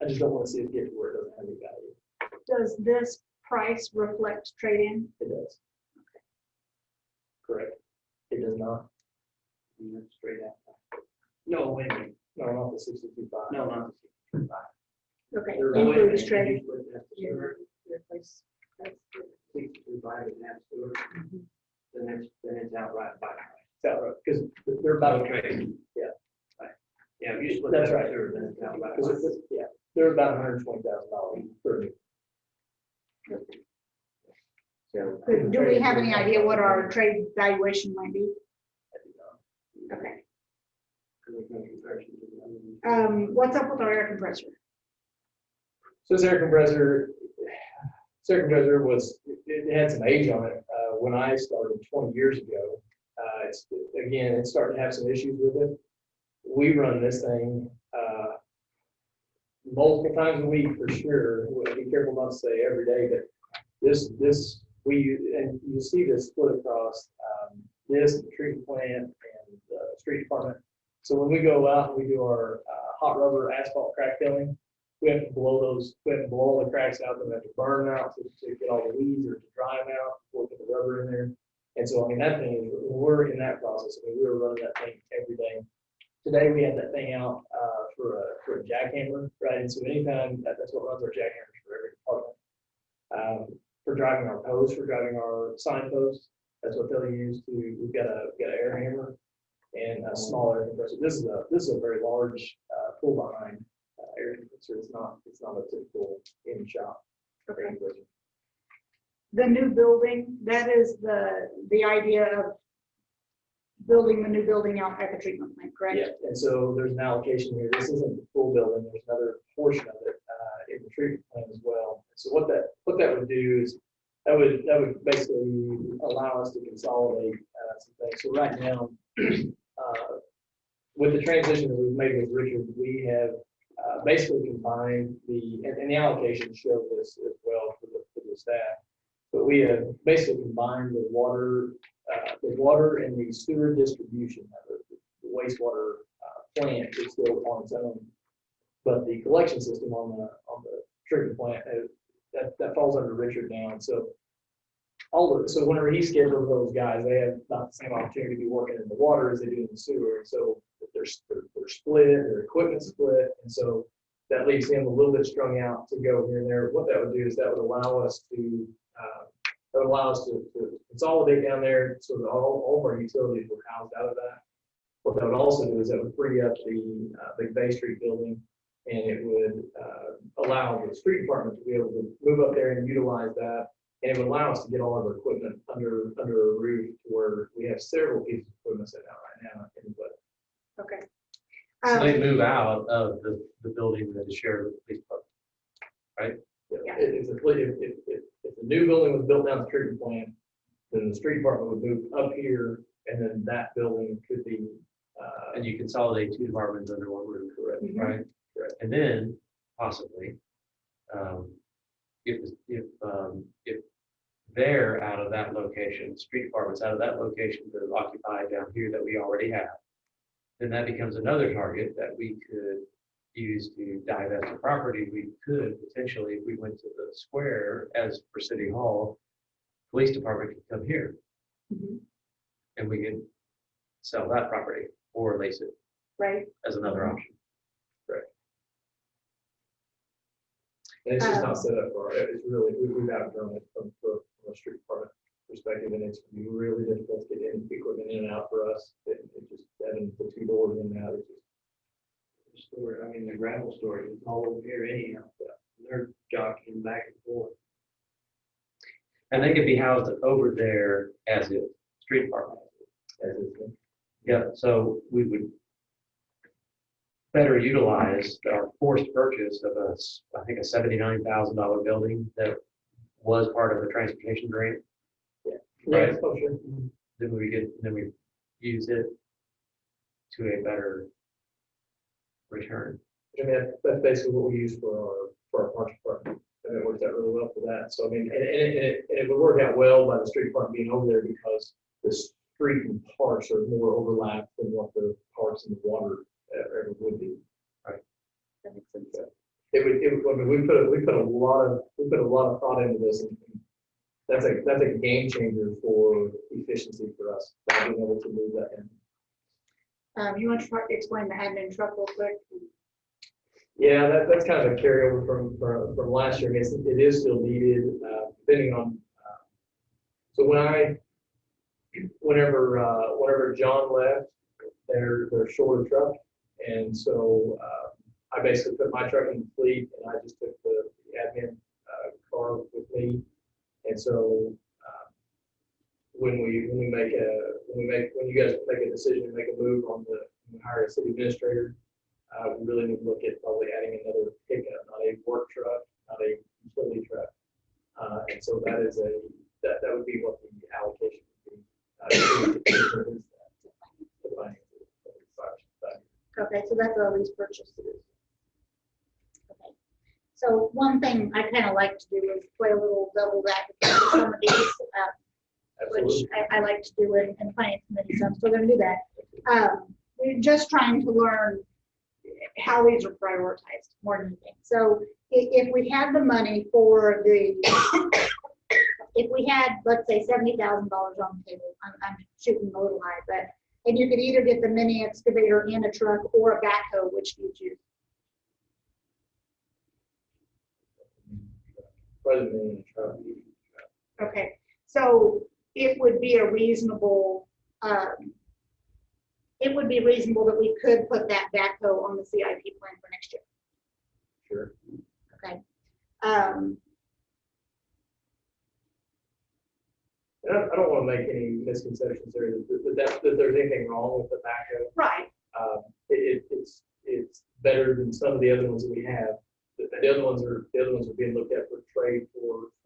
I just don't want to see it get to where it doesn't have any value. Does this price reflect trade-in? It does. Okay. Correct. It does not. Straight out. No, wait a minute. No, not the 62.5. No, not the 65. Okay, They're includes way- trade-in. Replace- 65 and half sewer. Then it's outright buy. It's outright, because they're about No trade. Yeah. Right. Yeah, if you split That's that right. sewer, then it's outright. Because they're about $120,000 per new. So, do we have any idea what our trade valuation might be? Okay. What's up with our air compressor? So this air compressor it had some age on it when I started 20 years ago. It's starting to have some issues with it. We run this thing multiple times a week for sure. We'll be careful not to say every day, but and you see this split across this, the treatment plant, and the street department. So when we go out and we do our hot rubber asphalt crack filling, we have to blow all the cracks out, then we have to burn them out to get all the weeds or to dry them out before we put the rubber in there. And so, I mean, that thing is, we're in that process. I mean, we were running that thing every day. Today, we had that thing out for a jackhammer, right? And so anytime, that's what runs our jackhammers for every department. For driving our posts, for driving our sign posts, that's what they'll use we've got an air hammer and a small air compressor. This is a very large pull behind air compressor. It's not a typical in shop. Okay. The new building, that is the idea of building the new building out at the treatment plant, correct? Yeah, and so there's an allocation here. This isn't the full building. There's another portion of it in the treatment plant as well. So what that would do is that would basically allow us to consolidate some things. So right now, with the transition that we've made with Richard, we have basically combined and the allocations show this as well for the staff. But we have basically combined the water and the sewer distribution. The wastewater plant is still on its own, but the collection system on the treatment plant that falls under Richard now. And so so whenever he schedules those guys, they have not the same opportunity to be working in the water as they do in the sewer. And so they're split, their equipment's split, and so that leaves him a little bit strung out to go here and there. What that would do is that would allow us to consolidate down there so that all of our utilities were housed out of that. What that would also do is that would free up the Big Bay Street building, and it would allow the street department to be able to move up there and utilize that. And it would allow us to get all of our equipment under a roof to where we have several pieces of equipment set out right now. Okay. So they move out of the building that is shared with the police department. right? Yeah. If the new building was built down the treatment plant, then the street department would move up here, and then that building could be, And you consolidate two departments under one roof, correct. right? Correct. And then possibly, if they're out of that location, street department's out of that location that is occupied down here that we already have, then that becomes another target that we could use to divest the property. We could potentially, if we went to the square as for City Hall, police department could come here. Mhm. And we could sell that property or lease it Right? as another option. And it's just not set up for it. It's really, we've outgrown it from a street department perspective, and it's gonna be really difficult to get in, equipment in and out for us. It just, having the two doors in and out, it's just, Store, I mean, the gravel storage is all over here anyhow. They're jockeying back and forth. And they could be housed over there as is, street department. as it's. Yeah, so we would better utilize our forced purchase of I think a $79,000 building that was part of the transportation grant. Right. Oh, sure. Then we use it to a better return. I mean, that's basically what we use for our parks department, and it works out really well for that. So I mean, and it would work out well by the street department being over there, because the street and parks are more overlapped than what the parks and the water ever would be. That makes sense. I mean, we put a lot of thought into this, and that's a game changer for efficiency for us, being able to move that in. You want to explain the admin truck real quick? Yeah, that's kind of a carryover from last year. I guess it is still needed, depending on, so whenever John left, they're short a truck. And so, I basically put my truck in the fleet, and I just took the admin, car with me. And so, when you guys make a decision to make a move on the hire a city administrator, we really need to look at probably adding another pickup, not a work truck, not a utility truck. And so that would be what the allocation would be. Okay, so that's a lease purchase. Okay. So one thing I kind of like to do is play a little devil's advocate with some of these, which Absolutely. I like to do in finance committee, so I'm still gonna do that. We're just trying to learn how these are prioritized more than anything. So if we had the money for if we had, let's say, $70,000 on the table, I'm shooting a little high, but, and you could either get the mini excavator in a truck or a backhoe, which do you choose? Rather than a truck. Okay, so it would be a reasonable, that we could put that backhoe on the CIP plan for next year. Sure. Okay. And I don't want to make any misconceptions there that there's anything wrong with the backhoe. Right. It's better than some of the other ones that we have. The other ones are being looked at for trade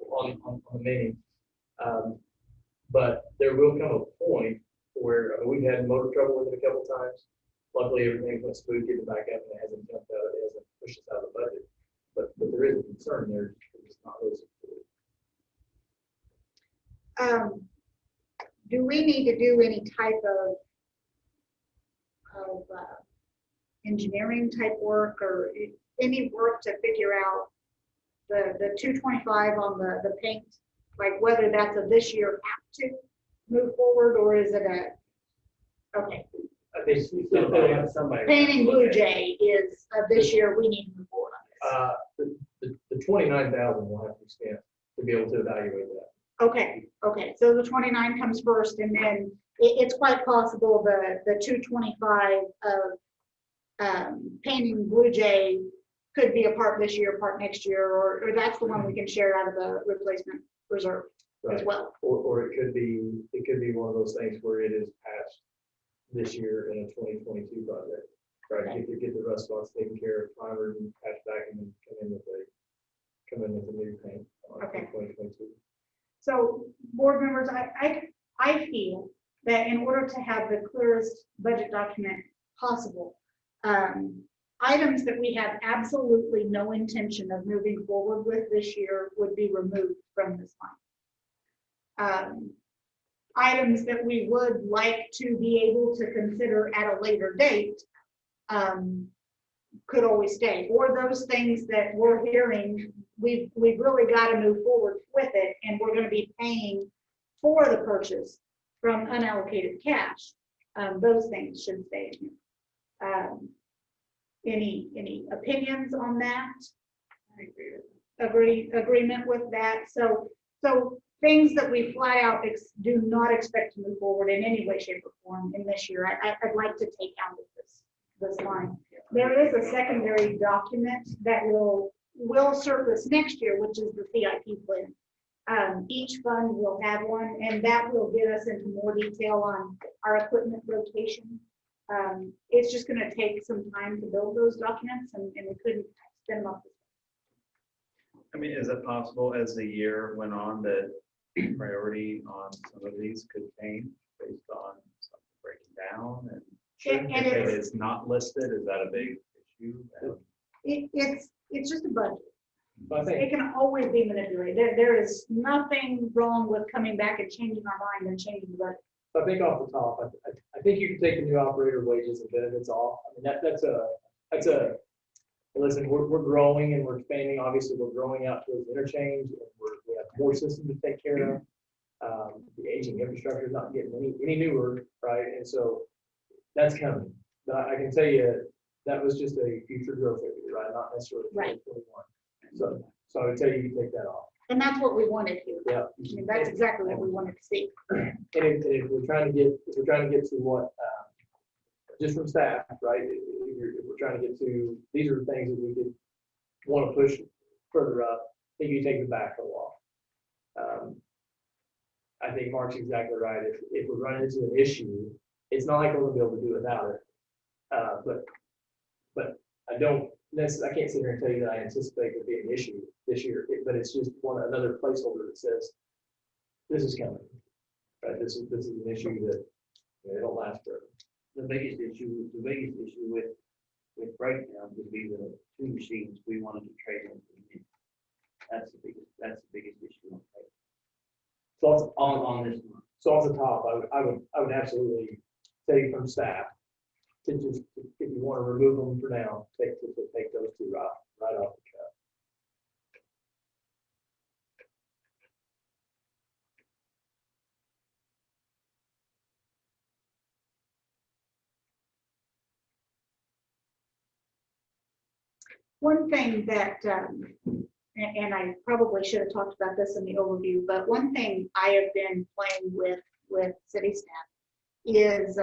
on the mini. But there will come a point where we've had motor trouble with it a couple times. Luckily, everything went smooth getting back up, and it hasn't jumped out. It hasn't pushed us out of the budget. But there is a concern there. It's not really supported. Do we need to do any type of engineering type work or any work to figure out the 225 on the paint, like whether that's a this year have to move forward, or is it okay? I think somebody. Painting Blue Jay is this year we need to move forward on this. The 29,000 will have to be spent to be able to evaluate that. Okay, so the 29 comes first, and then it's quite possible the 225 of painting Blue Jay could be a part this year, part next year, or that's the one we can share out of the replacement reserve as Right. well. Or it could be one of those things where it is passed this year in a 2022 project. Right, Okay. get the rust spots taken care of, primered and patched back, and then come in with a come in with a new paint. Okay. 2022. So, board members, I feel that in order to have the clearest budget document possible, items that we have absolutely no intention of moving forward with this year would be removed from this line. Items that we would like to be able to consider at a later date could always stay, or those things that we're hearing, we've really got to move forward with it, and we're going to be paying for the purchase from unallocated cash. Those things should stay in here. Any opinions on that? I agree with Agreement with that. So things that we flat out do not expect to move forward in any way, shape, or form in this year, I'd like to take out of this line. There is a secondary document that will surface next year, which is the CIP plan. Each fund will have one, and that will get us into more detail on our equipment rotation. It's just going to take some time to build those documents, and we couldn't spend them up. I mean, is it possible as the year went on that priority on some of these could change based on something breaking down? And And if it is not listed, is that a big issue? It's just a budget. But I think It can always be manipulated. There is nothing wrong with coming back and changing our mind and changing the budget. I think off the top, I think you can take the new operator wages and benefits off. I mean, that's a, listen, we're growing and we're expanding. Obviously, we're growing out towards interchange, and we have more systems to take care of. The aging infrastructure is not getting any newer, right? And so that's coming. But I can tell you, that was just a future growth area, right? Not necessarily Right. 2021. So I would tell you, you take that off. And that's what we wanted here. Yeah. I mean, that's exactly what we wanted to see. And if we're trying to get to what, just from staff, right? If we're trying to get to, these are the things that we could want to push further up, I think you take the backhoe off. I think Mark's exactly right. If we're running into an issue, it's not like we're gonna be able to do without it. But I can't sit here and tell you that I anticipate there being an issue this year, but it's just another placeholder that says, this is coming, right? This is an issue that, it'll last forever. The biggest issue with breakdown would be the two machines we wanted to trade in. That's the biggest issue on trade. So it's On this one. So off the top, I would absolutely say from staff to just, if you want to remove them for now, take those two right off the cut. One thing that, and I probably should have talked about this in the overview, but one thing I have been playing with city staff is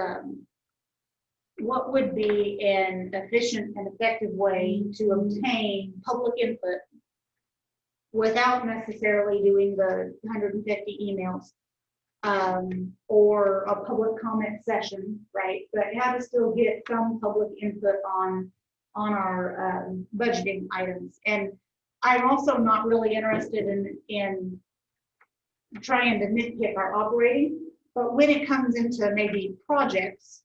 what would be an efficient and effective way to obtain public input without necessarily doing the 150 emails or a public comment session, right? But how to still get some public input on our budgeting items. And I'm also not really interested in trying to nitpick our operating, but when it comes into maybe projects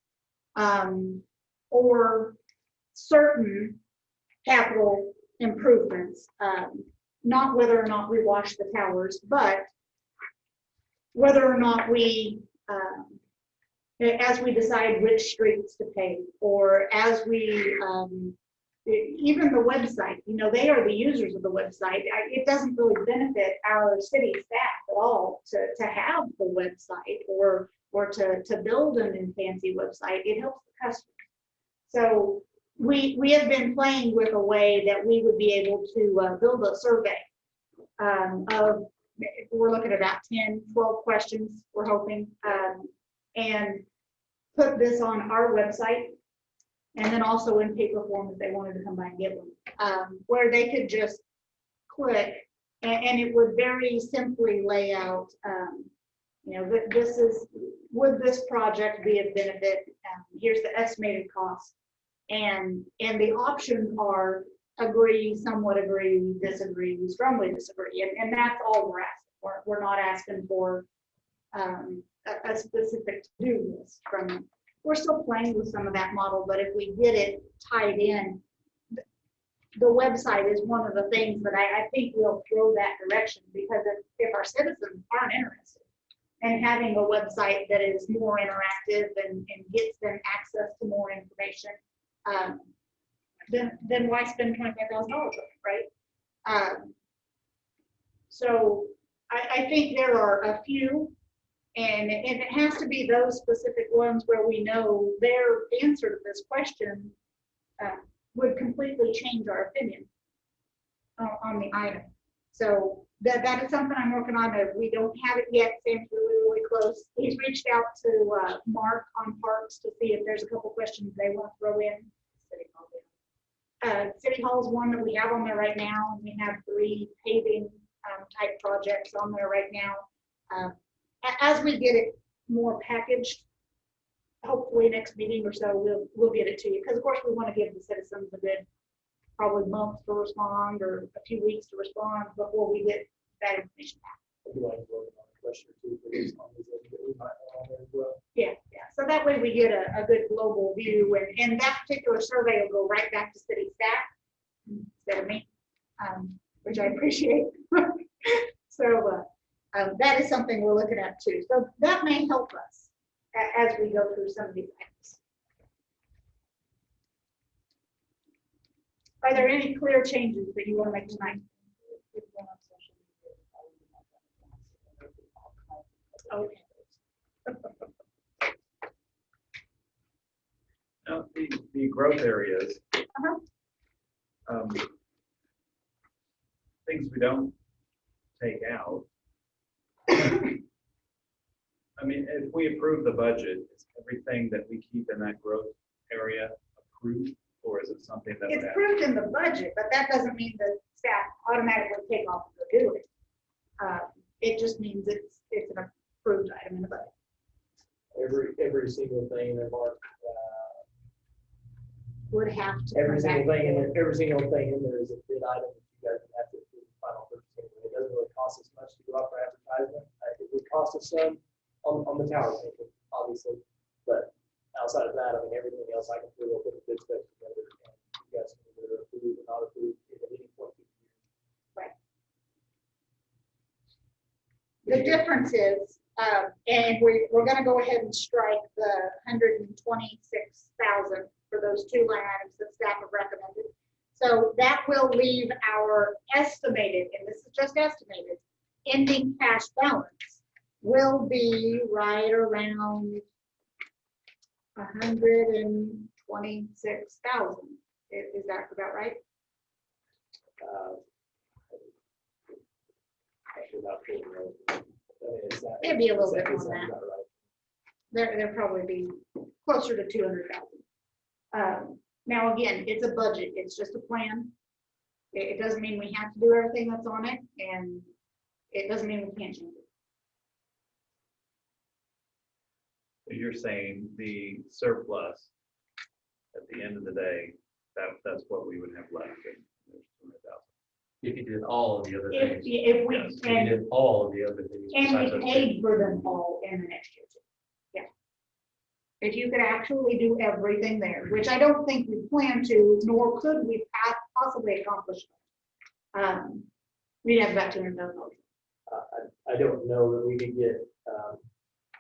or certain capital improvements, not whether or not we wash the towers, but whether or not we, as we decide which streets to pave, or as we, even the website, they are the users of the website. It doesn't really benefit our city staff at all to have the website or to build a new fancy website. It helps the customer. So we have been playing with a way that we would be able to build a survey of, we're looking at about 10, 12 questions, we're hoping, and put this on our website, and then also in paper form if they wanted to come by and get one, where they could just click, and it would very simply lay out, this is, would this project be of benefit? Here's the estimated cost. And the options are agree, somewhat agree, disagree, strongly disagree, and that's all we're asking for. We're not asking for a specific to-do list from them. We're still playing with some of that model, but if we get it tied in, the website is one of the things that I think will throw that direction, because if our citizens aren't interested in having a website that is more interactive and gets them access to more information, then why spend $25,000 on it, right? So I think there are a few, and it has to be those specific ones where we know their answer to this question would completely change our opinion on the item. So that is something I'm working on. We don't have it yet. Sam's really close. He's reached out to Mark on Parks to see if there's a couple questions they want to throw in. City Hall is one that we have on there right now, and we have 3 paving type projects on there right now. As we get it more packaged, hopefully next meeting or so we'll get it to you, because of course we want to give the citizens a good probably month to respond or a few weeks to respond before we get that information back. I'd like to work on a question or two for these on these that we might want on there as well. Yeah. So that way we get a good global view, and that particular survey will go right back to city staff instead of me, which I appreciate. So that is something we're looking at too. So that may help us as we go through some of these items. Are there any clear changes that you want to make tonight? Okay. Now, the growth areas, things we don't take out. I mean, if we approve the budget, is everything that we keep in that growth area approved, or is it something that It's would have? approved in the budget, but that doesn't mean that staff automatically take off and go do it. It just means it's an approved item in the budget. Every single thing in there, Mark, Would have to. every come single back thing in to- there, every single thing in there is a bid item that you guys have to approve the final purchase. It doesn't really cost us much to go out for advertisement. It would cost us some on the tower paper, obviously, but outside of that, I mean, everything else I can put the bid specs together, and you guys can either approve or not approve at any point. The difference is, and we're gonna go ahead and strike the 126,000 for those 2 line items that staff have recommended. So that will leave our estimated, and this is just estimated, ending cash balance will be right around 126,000. Is that about right? Actually, not really, It'd be a little bit more it's than not that. about right. There'll probably be closer to 200,000. Now, again, it's a budget. It's just a plan. It doesn't mean we have to do everything that's on it, and it doesn't mean we can't change it. So you're saying the surplus at the end of the day, that's what we would have left. There's 200,000. If you did all of the other If things. we, Yes, if you did all of the other things. and besides we those paid for them all in the next year too. Yeah. If you could actually do everything there, which I don't think we plan to, nor could we possibly accomplish. We'd have about $200,000. I don't know that we could get,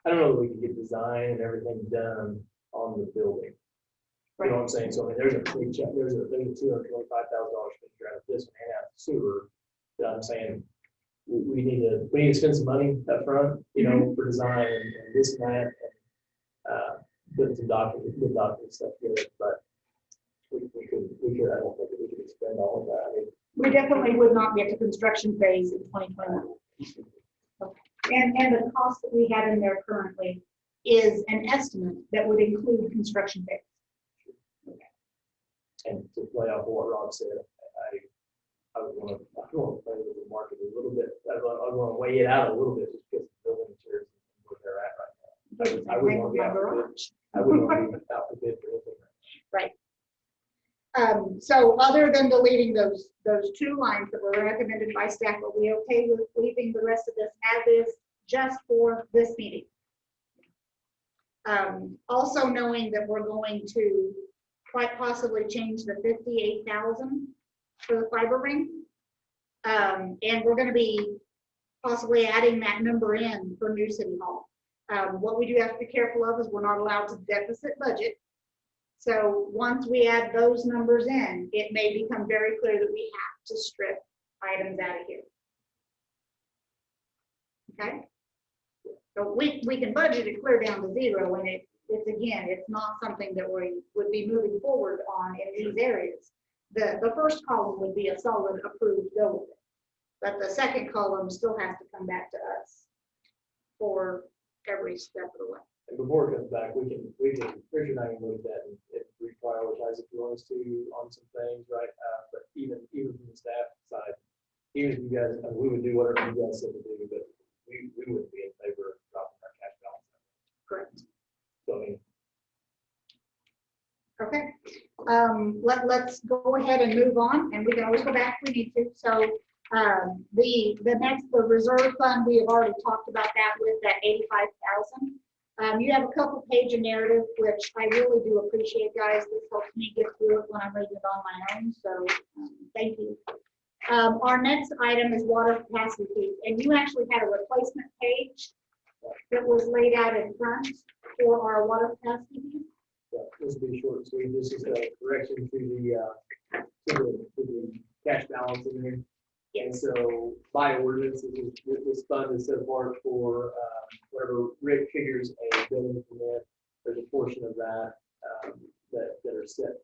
I don't know that we could get design and everything done on the building. You know what I'm saying? So I mean, there's a big check, there's a $225,000 figure out of this one and out of the sewer. That I'm saying, we need to spend some money up front, you know, for design and this and that, and putting some document stuff together, but we could, I don't think that we could spend all of that. I mean, We definitely would not get to construction phase in 2021. And the cost that we have in there currently is an estimate that would include construction phase. And to play off what Rob said, I would want to play with the market a little bit. I want to weigh it out a little bit just because the building materials and where they're at right now. I wouldn't want to be out for bid. I wouldn't want to be out for bid for anything. Right. So other than deleting those two lines that were recommended by staff, are we okay with leaving the rest of this as is just for this meeting? Also knowing that we're going to quite possibly change the 58,000 for the fiber ring. And we're going to be possibly adding that number in for New City Hall. What we do have to be careful of is we're not allowed to deficit budget. So once we add those numbers in, it may become very clear that we have to strip items out of here. Okay? So we can budget it clear down to zero, and it's again, it's not something that we would be moving forward on in these areas. The first column would be a solid approved go with it. But the second column still has to come back to us for every step of the way. And before it comes back, we can, Richard and I can look at that and reprioritize if you want us to on some things, right? But even from the staff side, even if you guys, we would do whatever you guys said to do, but we wouldn't be in favor of dropping our cash balance. Correct. So I mean, Okay. Let's go ahead and move on, and we can always go back if we need to. So the reserve fund, we have already talked about that with that 85,000. You have a couple page of narrative, which I really do appreciate, guys. This helps me get through it when I'm reading it on my own, so thank you. Our next item is water capacity fees, and you actually had a replacement page that was laid out in front for our water capacity fees. yeah, this will be short and sweet. This is a correction to the cash balance in here. And so by ordinance, this fund is set apart for whatever Rick figures a building permit. There's a portion of that that are set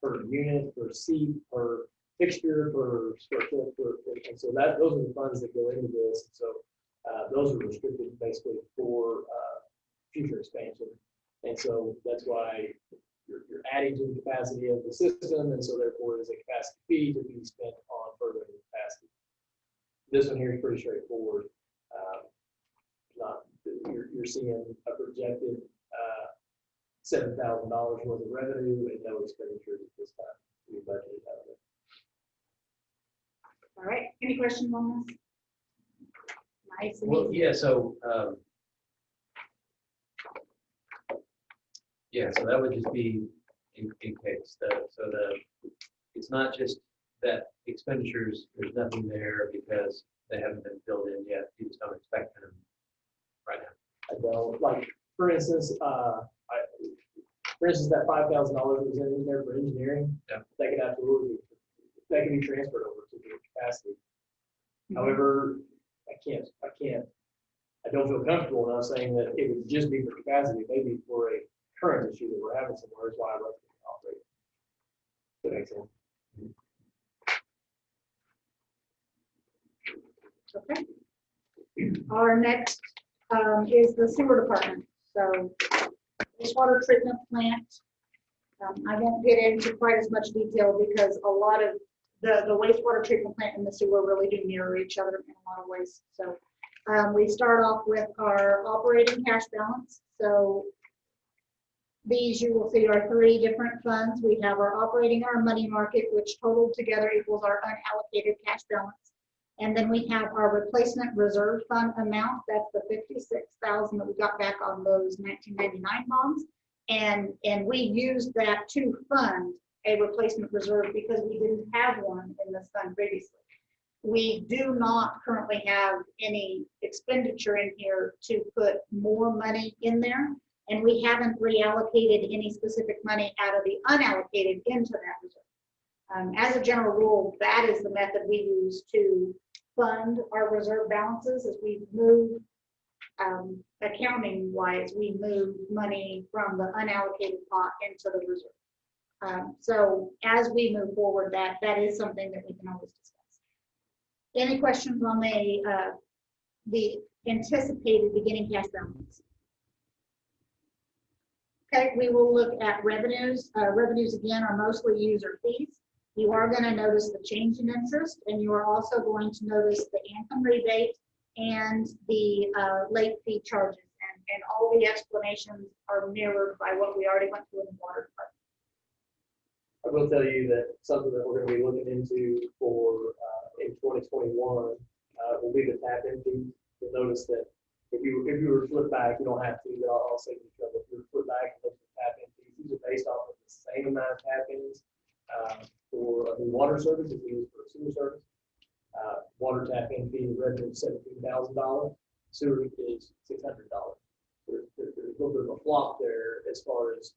per unit, per seat, per fixture, per square foot. And so those are the funds that go into this. So those are restricted basically for future expansion. And so that's why you're adding to the capacity of the system, and so therefore there's a capacity fee to be spent on furthering the capacity. This one here is pretty straightforward. You're seeing a projected $7,000 worth of revenue and no expenditures at this time to be budgeted out of it. All right. Any questions on this? Nice and Well, easy. yeah, so, so that would just be in case, it's not just that expenditures, there's nothing there because they haven't been filled in yet, you just don't expect them right now. I don't, like, for instance, that $5,000 was in there for engineering. Yeah. That could absolutely, that can be transferred over to the capacity. However, I don't feel comfortable enough saying that it would just be for capacity, maybe for a current issue that we're having somewhere is why I left it operate. That makes sense. Okay. Our next is the sewer department. So wastewater treatment plant. I won't get into quite as much detail because a lot of the wastewater treatment plant and the sewer really do mirror each other in a lot of ways. So we start off with our operating cash balance. So these you will see are three different funds. We have our operating, our money market, which totaled together equals our unallocated cash balance. And then we have our replacement reserve fund amount. That's the 56,000 that we got back on those 1999 bonds. And we used that to fund a replacement reserve because we didn't have one in this fund previously. We do not currently have any expenditure in here to put more money in there. And we haven't reallocated any specific money out of the unallocated into that reserve. As a general rule, that is the method we use to fund our reserve balances as we move, accounting wise, we move money from the unallocated pot into the reserve. So as we move forward, that is something that we can always discuss. Any questions on the anticipated beginning cash balance? Okay, we will look at revenues. Revenues again are mostly user fees. You are going to notice the change in interest, and you are also going to notice the income rebate and the late fee charges. And all the explanations are mirrored by what we already went through in the water department. I will tell you that something that we're gonna be looking into for, in 2021, will be the tap-in fee. You'll notice that if you were to flip back, you don't have to, but I'll say you could. If you were to flip back and look at the tap-in fees, these are based off of the same amount of tap-ins, for a new water service as it is for a sewer service. Water tap-in fee is revenue $17,000, sewer is $600. There's a little bit of a flop there as far as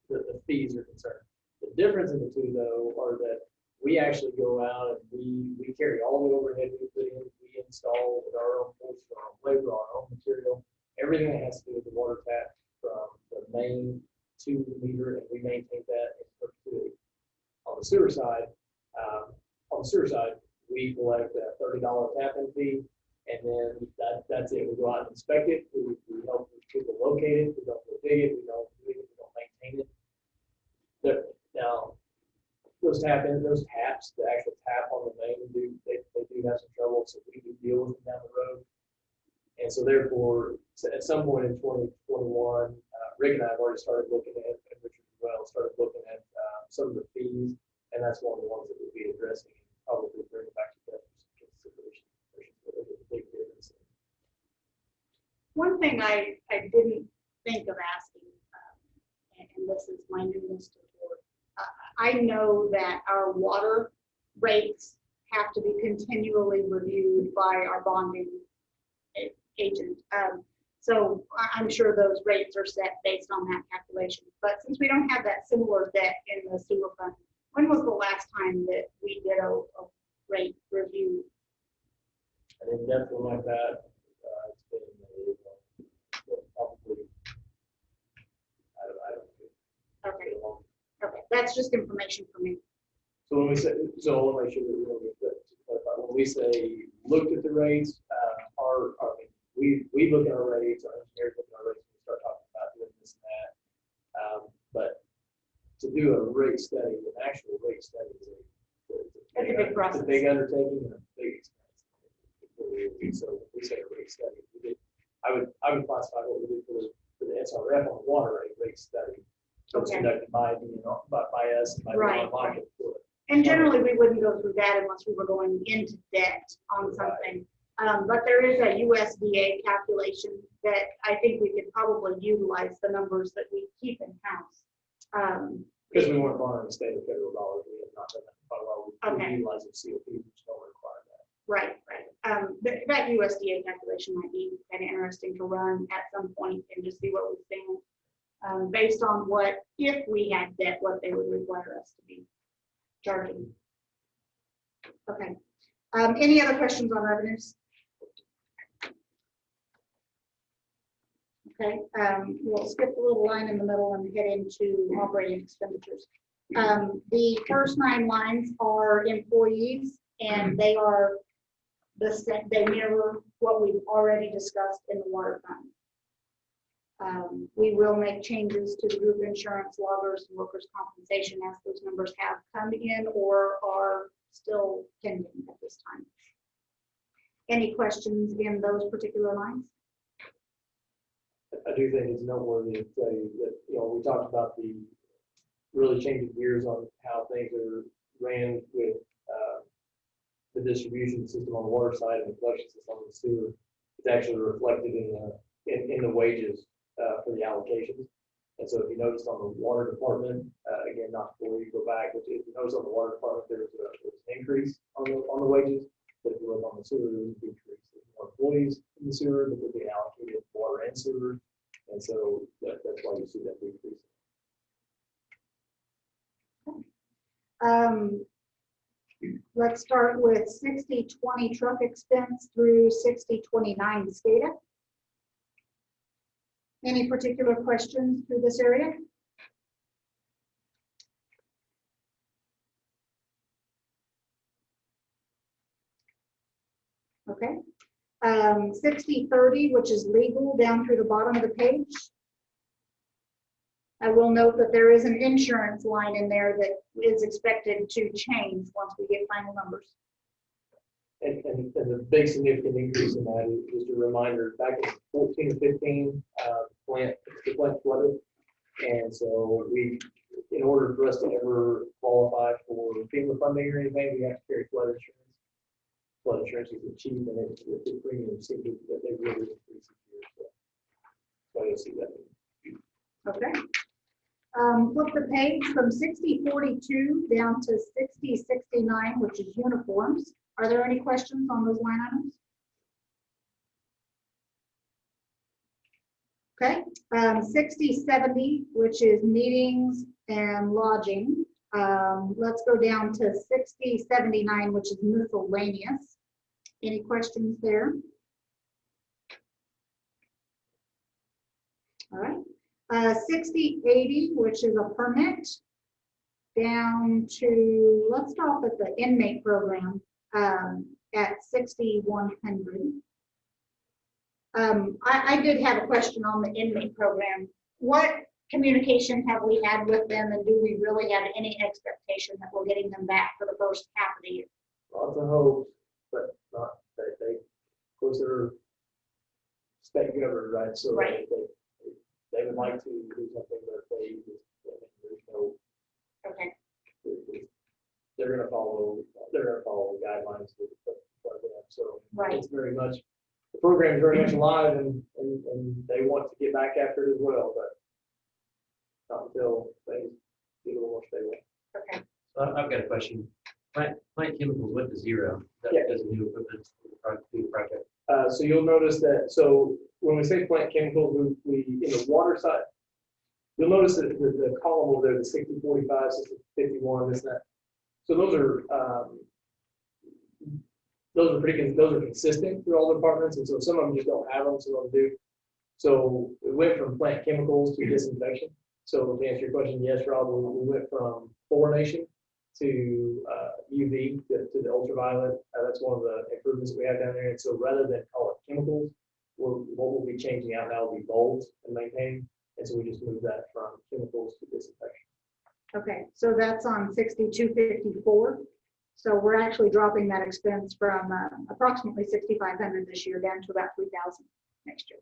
the fees are concerned. The difference in the two, though, are that we actually go out and we carry all the overhead we put in, we install with our own force, our own labor, our own material, everything that has to do with the water tap from the main to the meter, and we maintain that in perpetuity. On the sewer side, we collect a $30 tap-in fee, and then that's it. We go out and inspect it. We help people locate it. We don't go dig it. We don't do it. We don't maintain it. Now, those taps, the actual tap on the main, they do have some trouble, so we do deal with them down the road. And so therefore, at some point in 2021, Rick and I have already started looking at, and Richard as well, started looking at some of the fees, and that's one of the ones that we'll be addressing and probably bring it back to that consideration. There's a big difference. One thing I didn't think of asking, and this is my newness to the board, I know that our water rates have to be continually reviewed by our bonding agent. So I'm sure those rates are set based on that calculation. But since we don't have that similar debt in the sewer fund, when was the last time that we did a rate review? I think definitely like that. It's been probably, I don't Okay. Okay, that's just information for me. So when we say, so I want to make sure that we don't get that to clarify. When we say looked at the rates, we look at our rates, our engineers look at our rates, we start talking about doing this and that. But to do a rate study, an actual rate study is That's a big process. It's a big undertaking and a big expense. So we say a rate study. I would classify what we did for the SRF on the water rate study. So it's conducted by us and by the market. And generally, we wouldn't go through that unless we were going into debt on something. But there is a USDA calculation that I think we could probably utilize the numbers that we keep in house. Because we weren't borrowing the state or federal dollars, we have not done that quite well. Okay. We utilize the COP, which don't require that. Right. That USDA calculation might be kind of interesting to run at some point and just see what we think, based on what, if we had debt, what they would require us to be charging. Okay. Any other questions on revenues? Okay, we'll skip the little line in the middle and get into operating expenditures. The first 9 lines are employees, and they are they mirror what we've already discussed in the water fund. We will make changes to the group insurance, loggers, and workers' compensation as those numbers have come in or are still pending at this time. Any questions in those particular lines? I do think it's noteworthy to tell you that, we talked about the really changing gears on how things are ran with the distribution system on the water side and the collection system on the sewer. It's actually reflected in the wages for the allocations. And so if you notice on the water department, again, not before you go back, but if you notice on the water department, there's an increase on the wages, but if you look on the sewer, there's a decrease. There's more employees in the sewer, but they're being allocated water and sewer. And so that's why you see that decrease. Let's start with 60/20 truck expense through 60/29 SCADA. Any particular questions through this area? Okay. 60/30, which is legal, down through the bottom of the page. I will note that there is an insurance line in there that is expected to change once we get final numbers. And the big significant increase in that is just a reminder, back in 14 or 15, the plant flooded. And so in order for us to ever qualify for FEMA funding or anything, we have to carry flood insurance. Flood insurance is cheap and the premium seems that they really increase each year. So you'll see that. Okay. Flip the page from 6042 down to 6069, which is uniforms. Are there any questions on those line items? Okay. 6070, which is meetings and lodging. Let's go down to 6079, which is miscellaneous. Any questions there? All right. 6080, which is a permit, down to, let's stop at the inmate program at 6100. I did have a question on the inmate program. What communication have we had with them, and do we really have any expectation that we're getting them back for the first half of the year? Lots of hopes, but not, they, of course, they're state government, right? So Right. They would like to do something, but there's no, Okay. they're gonna follow the guidelines for the program. So Right. it's very much, the program is very much alive and they want to get back after it as well, but not until things get a little more stable. Okay. So I've got a question. Plant chemicals went to zero. That Yeah. because of new equipment for the project. So you'll notice that, so when we say plant chemicals, we in the water side, you'll notice that the column over there, the 6045, 6051, this and that. So those are consistent through all the departments, and so some of them just don't have them, some of them do. So we went from plant chemicals to disinfection. So to answer your question, yes, Rob, we went from fluorination to UV to the ultraviolet. That's one of the improvements that we have down there. And so rather than call it chemicals, what we'll be changing out now will be bulbs and maintaining. And so we just moved that from chemicals to disinfection. Okay, so that's on 6254. So we're actually dropping that expense from approximately 6,500 this year down to about 3,000 next year.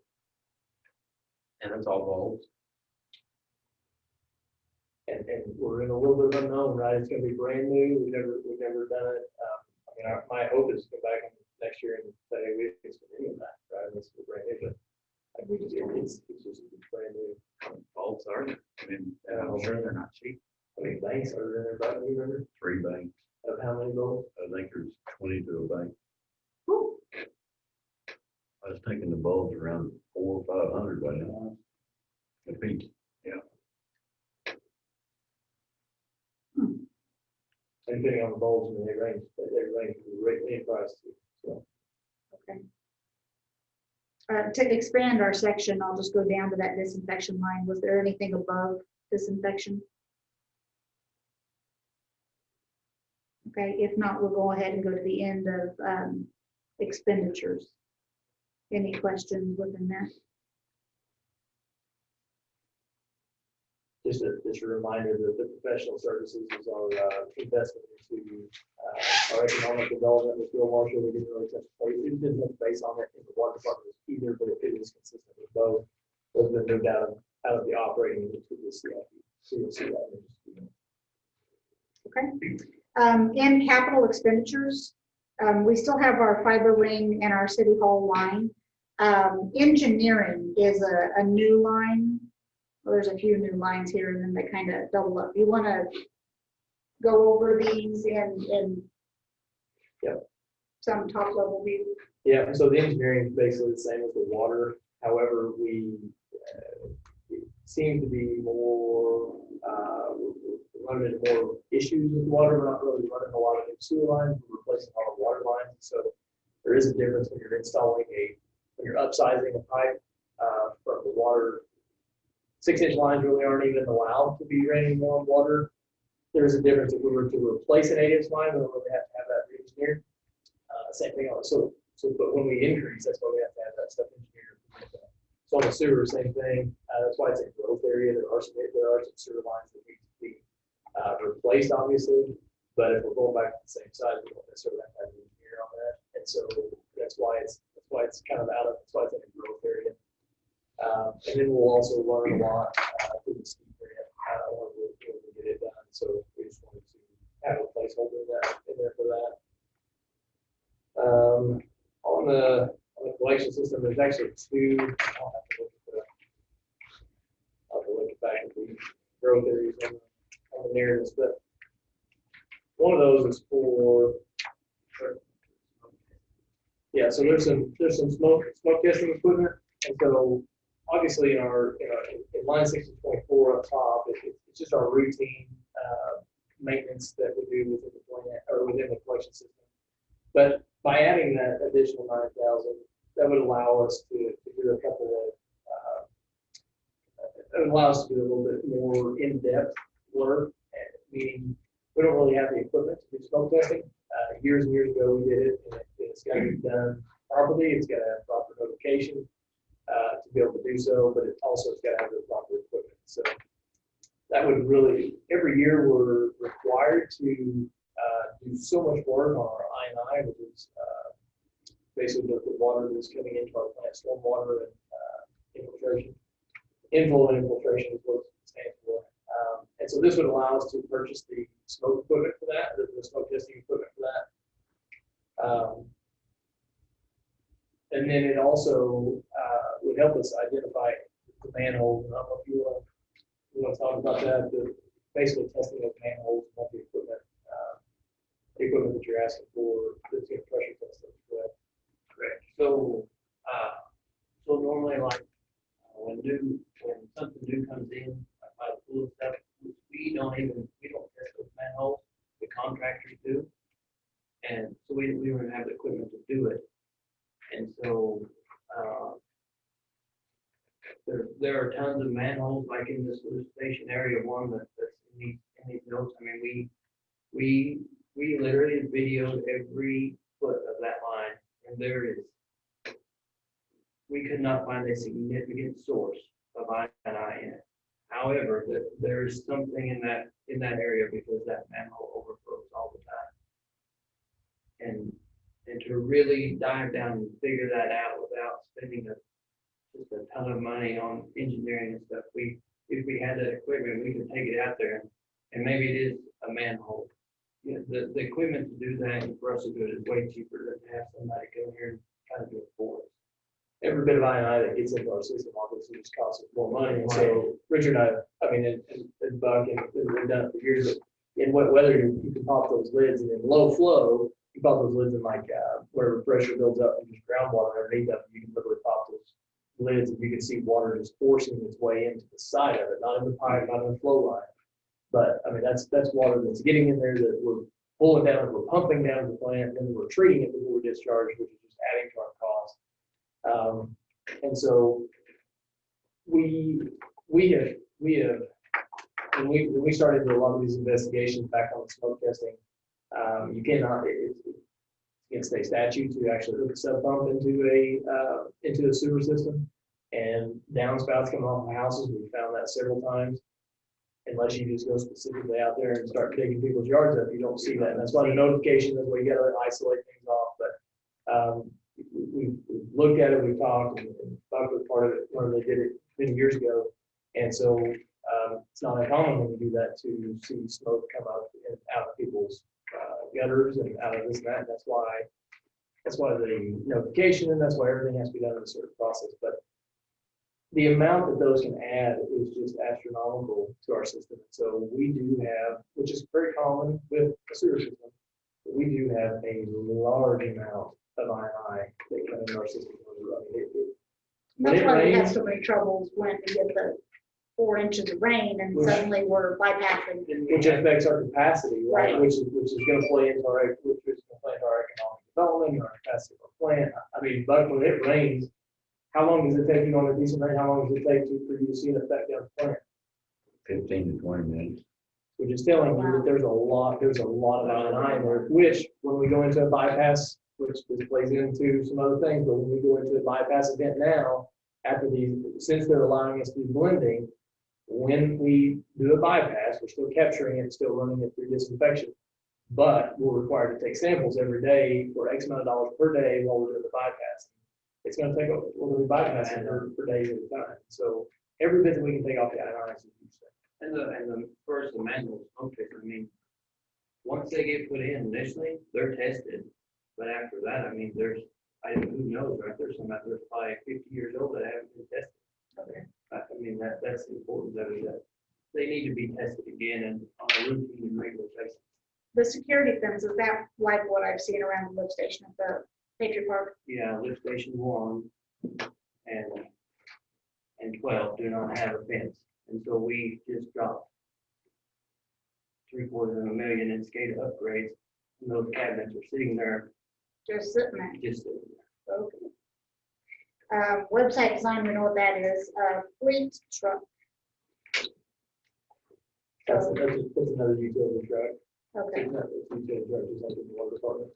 And that's all bulbs. And we're in a little bit of unknown, right? It's going to be brand new. We've never done it. My hope is to go back next year and say, hey, we didn't spend any of that, right? It's brand new, but it's just brand new. Bulbs are, I mean, I'm sure they're not cheap. I mean, banks are in there, but you remember 3 banks. of how many bulbs? I think there's 20 to a bank. Whew. I was thinking the bulbs around 400 or 500 by now. A piece. Yeah. And depending on the bulbs, I mean, they range greatly in price too. So Okay. To expand our section, I'll just go down to that disinfection line. Was there anything above disinfection? Okay, if not, we'll go ahead and go to the end of expenditures. Any questions within that? just a reminder that the professional services is our investment into our economic development with Bill Marshall. We didn't really touch base. It didn't touch base on it in the water department either, but it is consistent with both. Those have been moved out of the operating into the CIP. So you'll see that in just a few minutes. Okay. In capital expenditures, we still have our fiber ring and our city hall line. Engineering is a new line. Well, there's a few new lines here and then they kind of double up. You want to go over these in Yep. some top level view? Yeah, so the engineering is basically the same as the water. However, we it seems to be more, we're running into more issues with water. We're not really running a lot of new sewer lines. We're replacing a lot of water lines. So there is a difference when you're installing when you're upsizing a pipe from the water. 6-inch lines really aren't even allowed to be running more water. There is a difference if we were to replace an 8-inch line, we don't really have to have that re-engineered. Same thing on but when we increase, that's why we have to have that stuff engineered. So on the sewer, same thing. That's why it's a growth area. There are some sewer lines that need to be replaced, obviously. But if we're going back to the same size, we don't necessarily have to have an engineer on that. And so that's why it's kind of that's why it's in a growth area. And then we'll also run a lot through the ski area when we get On the collection system, there's actually two. I'll have to look back at the growth areas on the narratives, but one of those is for, yeah, so there's some smoke testing equipment, and so obviously in line 16.4 up top, it's just our routine maintenance that we do within the plant or within the collection system. But by adding that additional 9,000, that would allow us to do a couple of, it would allow us to do a little bit more in-depth work, meaning we don't really have the equipment to do smoke testing. Years and years ago, we did it, and it's got to be done properly. It's got to have proper notification to be able to do so, but it also has got to have the proper equipment. So that would really, every year we're required to do so much work on our I&I, which is basically the water that's coming into our plant, stormwater and infiltration. Inflow and infiltration is what it stands for. And so this would allow us to purchase the smoke equipment for that, the smoke testing equipment for that. And then it also would help us identify the manholes. I don't know if you want to talk about that, basically testing of manholes and all the equipment that you're asking for, the pressure test. Correct. So, so normally like when something new comes in, like by the pool stuff, we don't test those manholes. The contractors do, and so we don't even have the equipment to do it. And so there are tons of manholes, like in this solicitation area one that's in these notes. I mean, we literally videoed every foot of that line, and we could not find a significant source of I&I in it. However, there is something in that area because that manhole overflows all the time. And to really dive down and figure that out without spending just a ton of money on engineering and stuff, if we had that equipment, we could take it out there and maybe it is a manhole. You know, the equipment to do that and for us to do it is way cheaper than to have somebody go here and try to do it for us. Every bit of I&I that gets into our system obviously just costs us more money. And so Richard and I mean, and Buck, and we've done it for years, but in wet weather, you can pop those lids, and in low flow, you pop those lids in like wherever pressure builds up and just groundwater underneath them, you can literally pop those lids and you can see water just forcing its way into the side of it, not in the pipe, not in the flow line. But I mean, that's water that's getting in there that we're pulling down, we're pumping down to the plant, and then we're treating it before we discharge, which is just adding to our cost. And so we have when we started to do a lot of these investigations back on the smoke testing, you cannot, it's against state statute to actually hook a sub pump into a sewer system, and downspouts come off the houses. We found that several times. Unless you just go specifically out there and start digging people's yards up, you don't see that. And that's why the notification, that's why you got to isolate things off. But we've looked at it, we've talked, and Buck was part of it when they did it many years ago. And so it's not uncommon when you do that to see smoke come up and out of people's gutters and out of this and that. And that's why the notification, and that's why everything has to be done in a certain process. But the amount that those can add is just astronomical to our system. So we do have, which is very common with a sewer system, but we do have a large amount of I&I that come in our system. That's why we have so many troubles when we get the 4 inches of rain and suddenly we're bypassing. Which affects our capacity, right? Right. Which is going to play into our economic development, our capacity of our plant. I mean, but when it rains, how long does it take you on a decent rain? How long does it take for you to see an effect down the plant? 15 to 20 minutes. Which is telling you that there's a lot of I&I in there, which when we go into a bypass, which this plays into some other things, but when we go into a bypass event now, since they're allowing us to do blending, when we do a bypass, we're still capturing it, still running it through disinfection, but we're required to take samples every day for X amount of dollars per day while we're doing the bypass. It's going to take we're going to be bypassing for days at a time. So every bit that we can take off the I&I is a huge thing. First the manual smoke test, I mean, once they get put in initially, they're tested But after that, I mean, who knows, right? There's some out there probably 50 years old that haven't been tested. Okay. I mean, that's the importance of it, that they need to be tested again and on a routine and regular basis. The security fence, is that like what I've seen around the lift station at the Patriot Park? Yeah, lift station 1 and 12 do not have a fence. And so we just dropped $750,000 in SCADA upgrades. And those cabinets are sitting there, Just sitting there. just sitting there. Okay. Website design, we know what that is. Fleet truck. That's another utility truck. Okay. It's not a utility truck, just like in the water department.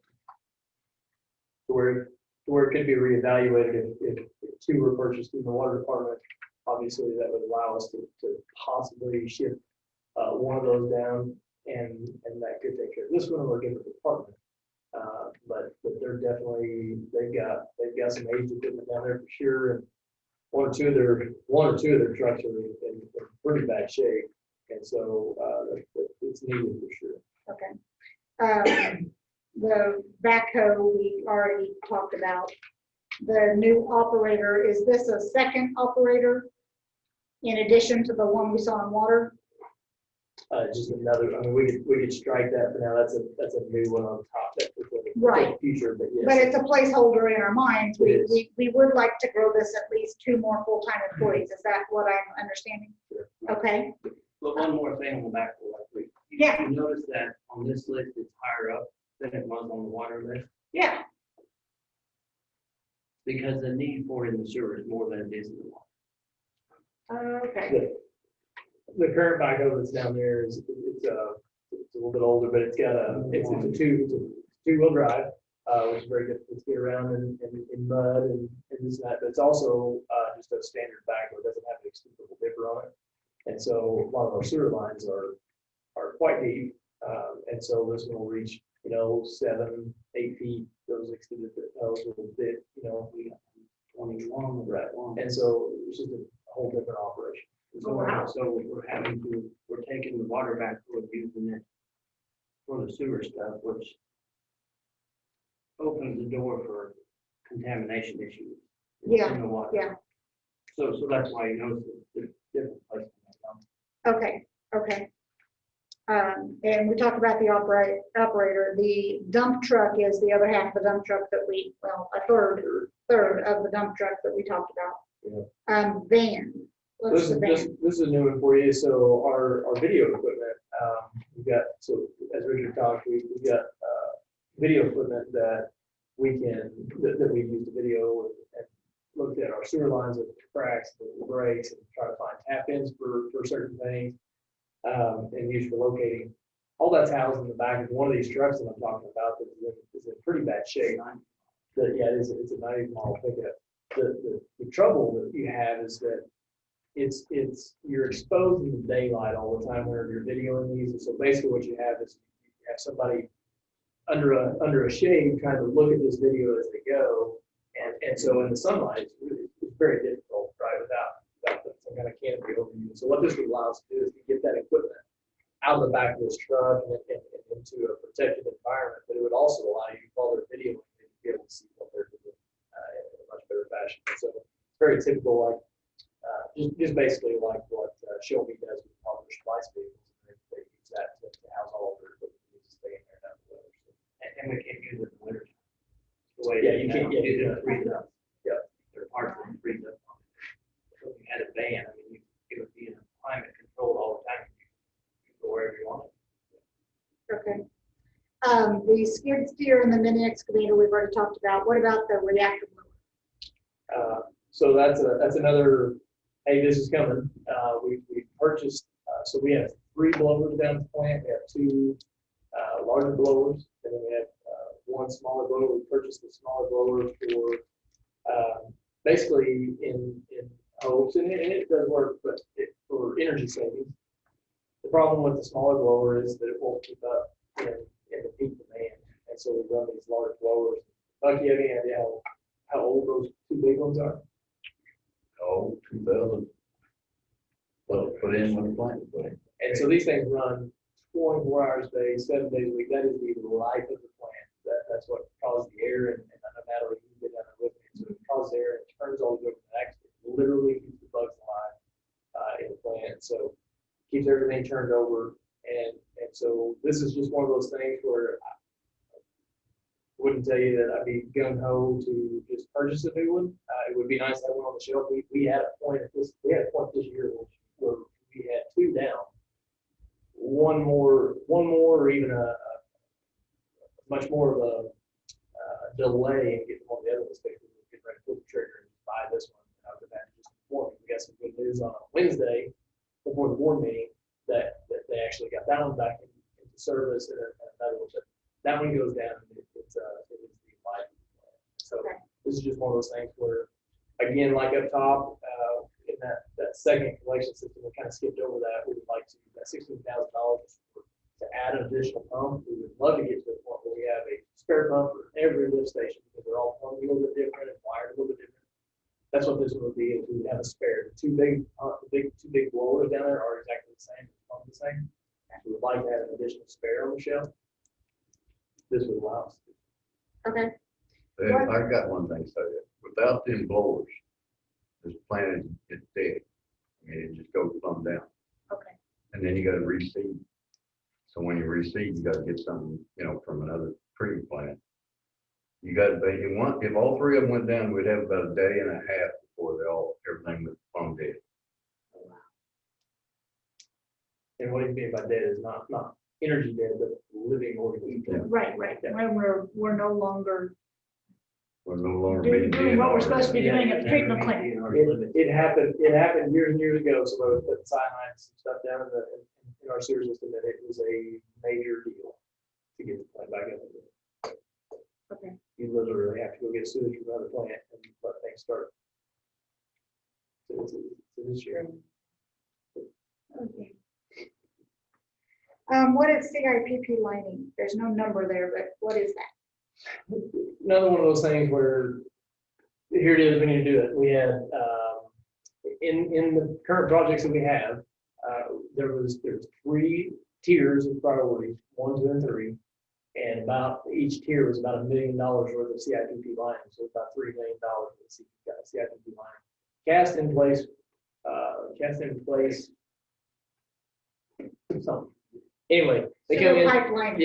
Where it could be reevaluated if 2 were purchased in the water department, obviously that would allow us to possibly ship one of those down, and that could take care of this one or a different department. But they're definitely, they've got some aged equipment down there for sure, and one or two of their trucks are in pretty bad shape, and so it's needed for sure. Okay. The backhoe we already talked about. The new operator, is this a second operator in addition to the one we saw in water? Just another, I mean, we could strike that for now. That's a new one on top. That's for the Right. future, but yes. But it's a placeholder in our minds. It is. We would like to grow this at least 2 more full-time employees. Is that what I'm understanding? Sure. Okay. But one more thing on the back, like, Yeah. you notice that on this list, it's higher up than it was on the water list, Yeah. because the need for it in the sewer is more than it is in the water. Okay. The current backhoe that's down there it's a little bit older, but it's a two-wheel drive, which is very difficult to get around in mud and this and that. But it's also just a standard backhoe. It doesn't have an extendable dipper on it, and so a lot of our sewer lines are quite deep, and so this one will reach 7, 8 feet. Those extended hose will fit we got 21 right one, and so it's just a whole different operation. So we're taking the water back, we're using it for the sewer stuff, which opens the door for contamination issues. Yeah, In the water. yeah. So that's why you notice the different places. Okay. And we talked about the operator. The dump truck is the other half of the dump truck that a third of the dump truck that we talked about. Yeah. Van. What's the van? This is a new one for you. So our video equipment, we've got, so as Richard talked, we've got video equipment that we use to video and look at our sewer lines with the cracks, the breaks, and try to find tap-ins for certain things, and use for locating. All that's housed in the back of one of these trucks that I'm talking about that is in pretty bad shape. It's a 90 model pickup. The trouble that you have is that you're exposed in the daylight all the time whenever you're videoing these. And so basically what you have is you have somebody under a shade trying to look at this video as they go. And so in the sunlight, it's very difficult, right, without some kind of canopy over you. So what this would allow us to do is to get that equipment out of the back of this truck and into a protected environment. But it would also allow you, while they're videoing, to be able to see what they're doing in a much better fashion. So it's very typical, like just basically like what Show Me does with power splice vehicles. They use that to house all of their equipment to stay in there down the weather. So, And we can't use it in the winter. you can't get Use it. it freeze up. Yeah. There are parts that freeze up. So if you had a van, I mean, it would be in a climate controlled all the time. You can go wherever you want. Okay. The skid steer and the mini excavator we've already talked about. What about the reactor blower? So that's another, hey, this is coming. We purchased, so we have 3 blowers down at the plant. We have 2 larger blowers, and then we have 1 smaller blower. We purchased the smaller blower for basically in hopes, and it does work, but for energy savings. The problem with the smaller blower is that it won't keep up in the peak demand, and so we run these large blowers. Bucky, you have any idea how old those 2 big ones are? Oh, 2000. Well, put in when the plant was put in. And so these things run 24 hours a day, 7 days a week. That is the life of the plant. that's what caused the error, and I know Natalie, you did that with me, so it caused the error, and it turns all the way back, it literally keeps the bugs alive, in the plant, so keeps everything turned over, and so this is just one of those things where I wouldn't tell you that I'd be gung ho to just purchase a new one. It would be nice to have one on the shelf. We had a point this year where we had two down. One more, or even a much more of a delay in getting one of the other ones fixed. We get ready to pull the trigger and buy this one. I would imagine just before we got some good news on a Wednesday before the board meeting that they actually got that one back into service, and another one. That one goes down, and it is the light. So this is just one of those things where, again, like up top, in that second collection system, we kind of skipped over that. We would like to, that $16,000 to add an additional pump. We would love to get to the point where we have a spare pump for every lift station, because they're all plumbed a little bit different and wired a little bit different. That's what this would be, is we would have a spare. The two big blowers down there are exactly the same, plumbed the same. We would like to have an additional spare on the shelf. This would allow us to. Okay. Hey, I got one thing to say. Without them blowers, this plant is dead. I mean, it just goes plumb down. Okay. And then you got to reseed. So when you reseed, you got to get something, from another treatment plant. You got to if all three of them went down, we'd have about a day and a half before everything was plumb dead. And what you mean by dead is not energy dead, but living organism. Yeah. Right. When we're no longer We're no longer doing what we're supposed to be doing at the treatment plant. It happened years and years ago. So they put cyanide and some stuff down in our sewer system, and it was a major deal to get the plant back up. Okay. You literally have to go get sewage from another plant and let things start. So it's this year. Okay. What is CIPP lighting? There's no number there, but what is that? Another one of those things where here it is, we need to do it. We had in the current projects that we have, there's 3 tiers of priorities, 1, 2, and 3, and about each tier was about $1 million worth of CIPP lining, so about $3 million of CIPP lining cast in place. Something. Anyway, they come in. Pipeline.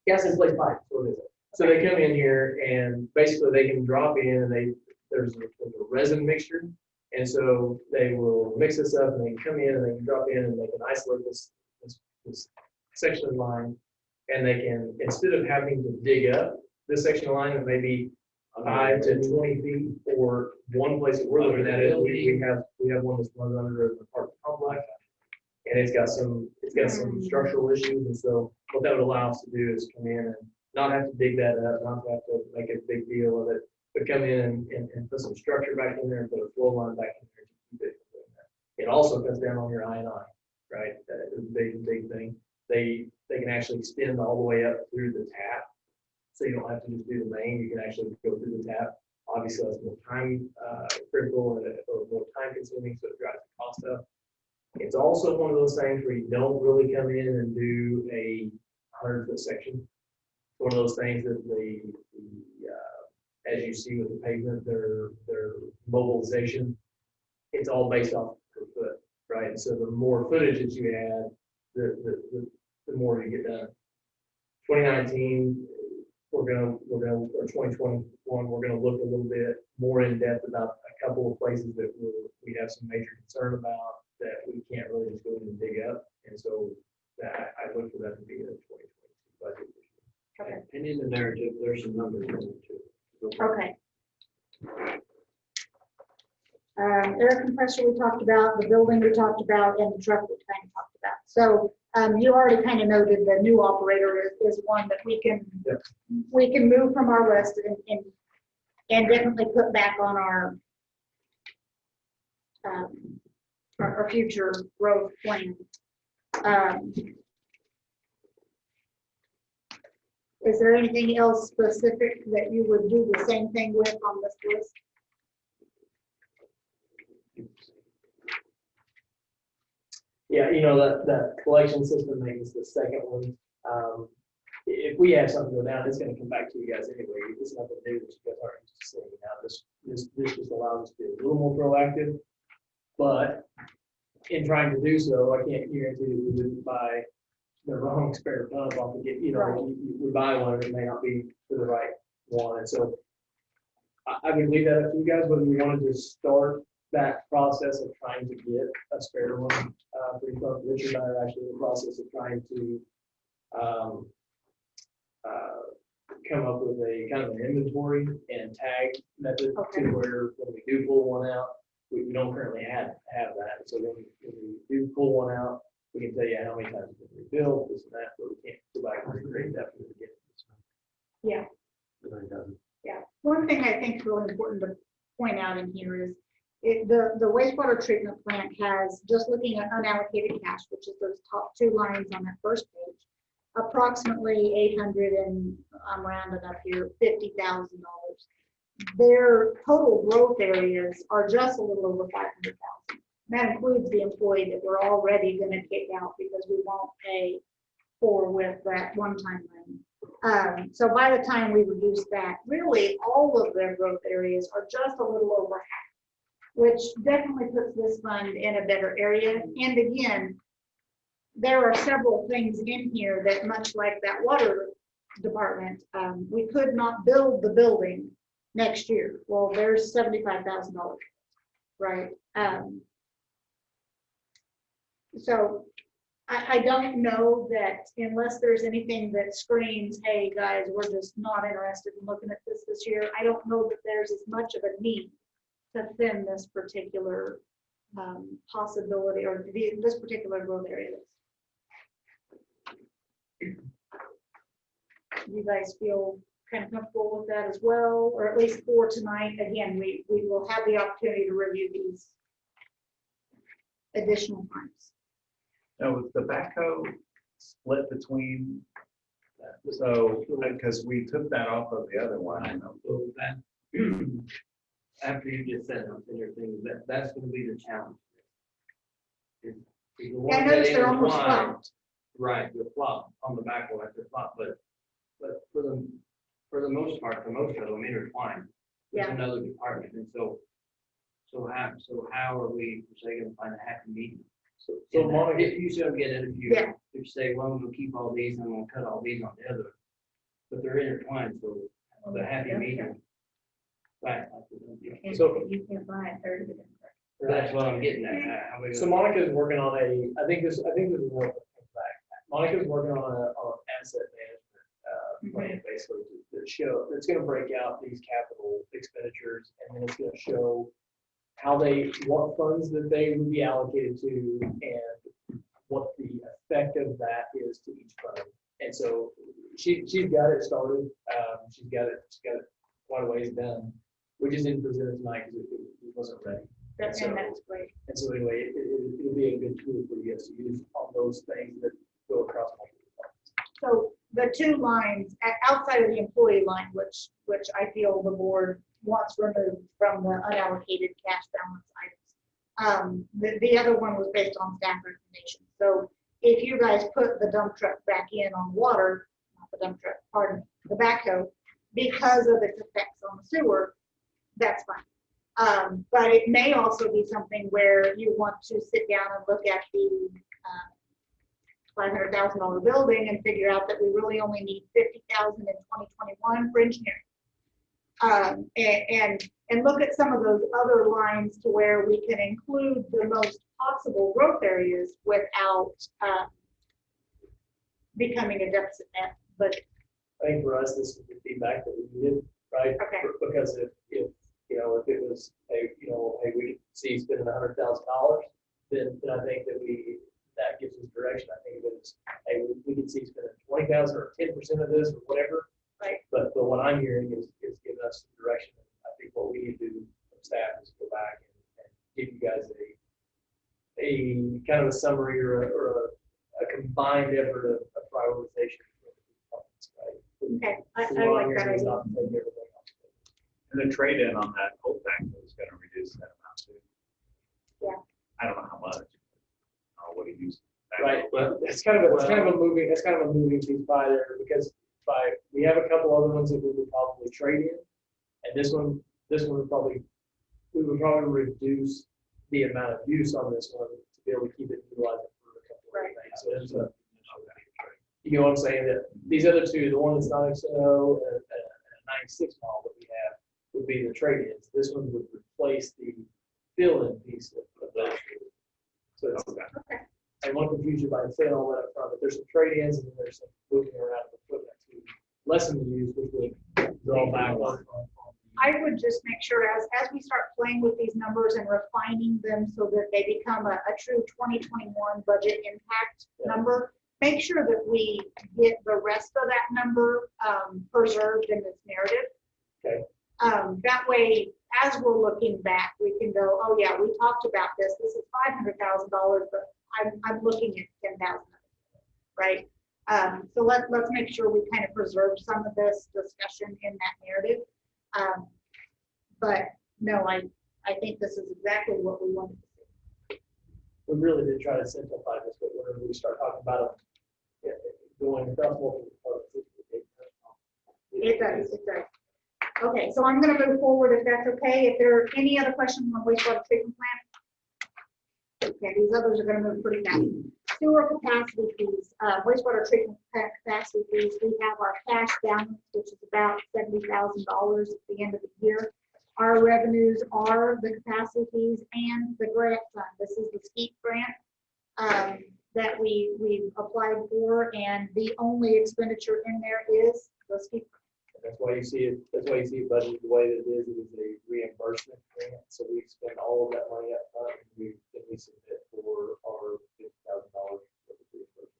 Gas in place pipe. What is it? So they come in here and basically they can drop in, and there's a resin mixture, and so they will mix this up, and they can come in and they can drop in and they can isolate this section of line, and they can, instead of having to dig up this section of line that may be 5 to 20 feet, or one place that we're looking at is we have one that's run under an apartment complex. And it's got some structural issues, and so what that would allow us to do is come in and not have to dig that up, not have to make a big deal of it, but come in and put some structure back in there and put a flow line back in there to keep it from doing that. It also cuts down on your I&I, right? That is a big thing. They can actually extend all the way up through the tap, so you don't have to just do the main. You can actually go through the tap. Obviously, that's more time critical and more time consuming, so it drives the cost up. It's also one of those things where you don't really come in and do a 100-foot section. It's one of those things that as you see with the pavement, their mobilization, it's all based off per foot, right? And so the more footage that you add, the more you get done. 2019, or 2021, we're gonna look a little bit more in depth about a couple of places that we have some major concern about, that we can't really just go in and dig up. And so I look for that to be a 2022 budget. Okay. And in the narrative, there's some numbers in there too. Okay. Air compressor we talked about, the building we talked about, and the truck we kind of talked about. So you already kind of noted the new operator is one that we can move from our list and definitely put back on our future growth plan. Is there anything else specific that you would do the same thing with on this list? Yeah, that collection system is the second one. if we have something go down, it's gonna come back to you guys anyway. It's nothing new that you guys aren't used to seeing. Now, this just allows us to be a little more proactive. But in trying to do so, I can't guarantee that we wouldn't buy the wrong spare pump off the get, we buy one, and it may not be for the right one. And so I would leave that up to you guys, whether you wanted to start that process of trying to get a spare one. Pretty close. Richard and I are actually in the process of trying to come up with a kind of an inventory and tag method to where when we do pull one out, we don't currently have that. So when we do pull one out, we can tell you how many times it's been rebuilt, this and that, but we can't go back and recreate that for the get. Yeah. Yeah. One thing I think is really important to point out in here is the wastewater treatment plant has, just looking at unallocated cash, which is those top two lines on that first page, approximately 800 and I'm rounding up here, $50,000. Their total growth areas are just a little over 500,000. That includes the employee that we're already going to kick out because we won't pay for with that one-time money. So by the time we reduce that, really all of their growth areas are just a little over half, which definitely puts this fund in a better area. And again, there are several things in here that, much like that water department, we could not build the building next year. Well, there's $75,000, right? So I don't know that unless there's anything that screams, hey guys, we're just not interested in looking at this year, I don't know that there's as much of a need to thin this particular possibility or this particular growth area. You guys feel kind of comfortable with that as well, or at least for tonight? Again, we will have the opportunity to review these additional times. Now, with the backhoe split between, so, because we took that off of the other one. So that, after you just said something, you're thinking that's gonna be the challenge. Yeah, I noticed they're almost flat. Right, they're flop on the back one, they're flop, but for the most part, for most of them intertwined with Yeah. another department, and so how are we, say, gonna find a happy medium? So Monica, If you still get it, if you say, well, I'm gonna keep all these, I'm gonna cut all these on the other, but they're intertwined, so the happy medium. Right. So You can't buy a third of it. That's what I'm getting at. How we So gonna- Monica is working on I think this is what comes back. Monica is working on an asset management plan, basically, to show, it's gonna break out these capital expenditures, and then it's gonna show what funds that they would be allocated to, and what the effect of that is to each fund. And so she's got it started, she's got it quite a ways done. We just didn't present it tonight because it wasn't ready. That's So- great. And so anyway, it'll be a good tool for you guys to use on those things that go across multiple departments. So the two lines outside of the employee line, which I feel the board wants removed from the unallocated cash balance items. The other one was based on staff recommendations. So if you guys put the dump truck back in on water, not the dump truck, pardon, the backhoe, because of its effects on the sewer, that's fine. But it may also be something where you want to sit down and look at the $500,000 building and figure out that we really only need $50,000 in 2021 for engineering. And look at some of those other lines to where we can include the most possible growth areas without becoming a deficit net. But I think for us, this is the feedback that we needed, right? Okay. Because if it was, hey, we could see spending $100,000, then I think that gives us direction. I think if it's, hey, we could see spending 20,000 or 10% of this or whatever. Right. But what I'm hearing is giving us some direction. I think what we need to do from staff is go back and give you guys a kind of a summary or a combined effort of prioritization. okay, I So what I'm like that hearing is idea. not to take everything else. And the trade-in on that old backhoe is gonna reduce that amount too. Yeah. I don't know how much. What do you use right? But it's kind of a moving piece by there because we have a couple other ones that we would probably trade in. And this one would probably, we would probably reduce the amount of use on this one to be able to keep it utilized for a couple of things. So it's you know what I'm saying? That these other two, the one that's 960 and 96 model that we have would be the trade-ins. This one would replace the fill-in piece of those. So it's, I won't confuse you by saying all that up front, but there's some trade-ins and then there's some moving around of equipment to lessen the use, which would draw back on. I would just make sure as we start playing with these numbers and refining them so that they become a true 2021 budget impact number, make sure that we get the rest of that number preserved in this narrative. Okay. That way, as we're looking back, we can go, oh yeah, we talked about this. This is $500,000, but I'm looking at 10,000, right? So let's make sure we kind of preserve some of this discussion in that narrative. But no, I think this is exactly what we wanted to see. We really did try to simplify this, but whenever we start talking about going across multiple departments, It does. Okay, so I'm going to move forward if that's okay. If there are any other questions on wastewater treatment plant, okay, these others are going to move pretty fast. Sewer capacity fees, wastewater treatment capacity fees. We have our cash balance, which is about $70,000 at the end of the year. Our revenues are the capacity fees and the grant fund. This is the SKEEP grant that we applied for, and the only expenditure in there is the SKEEP grant. that's why you see it. That's why you see it budgeted the way that it is. It is a reimbursement grant, so we spend all of that money up front, and we submit for our $50,000 reimbursement.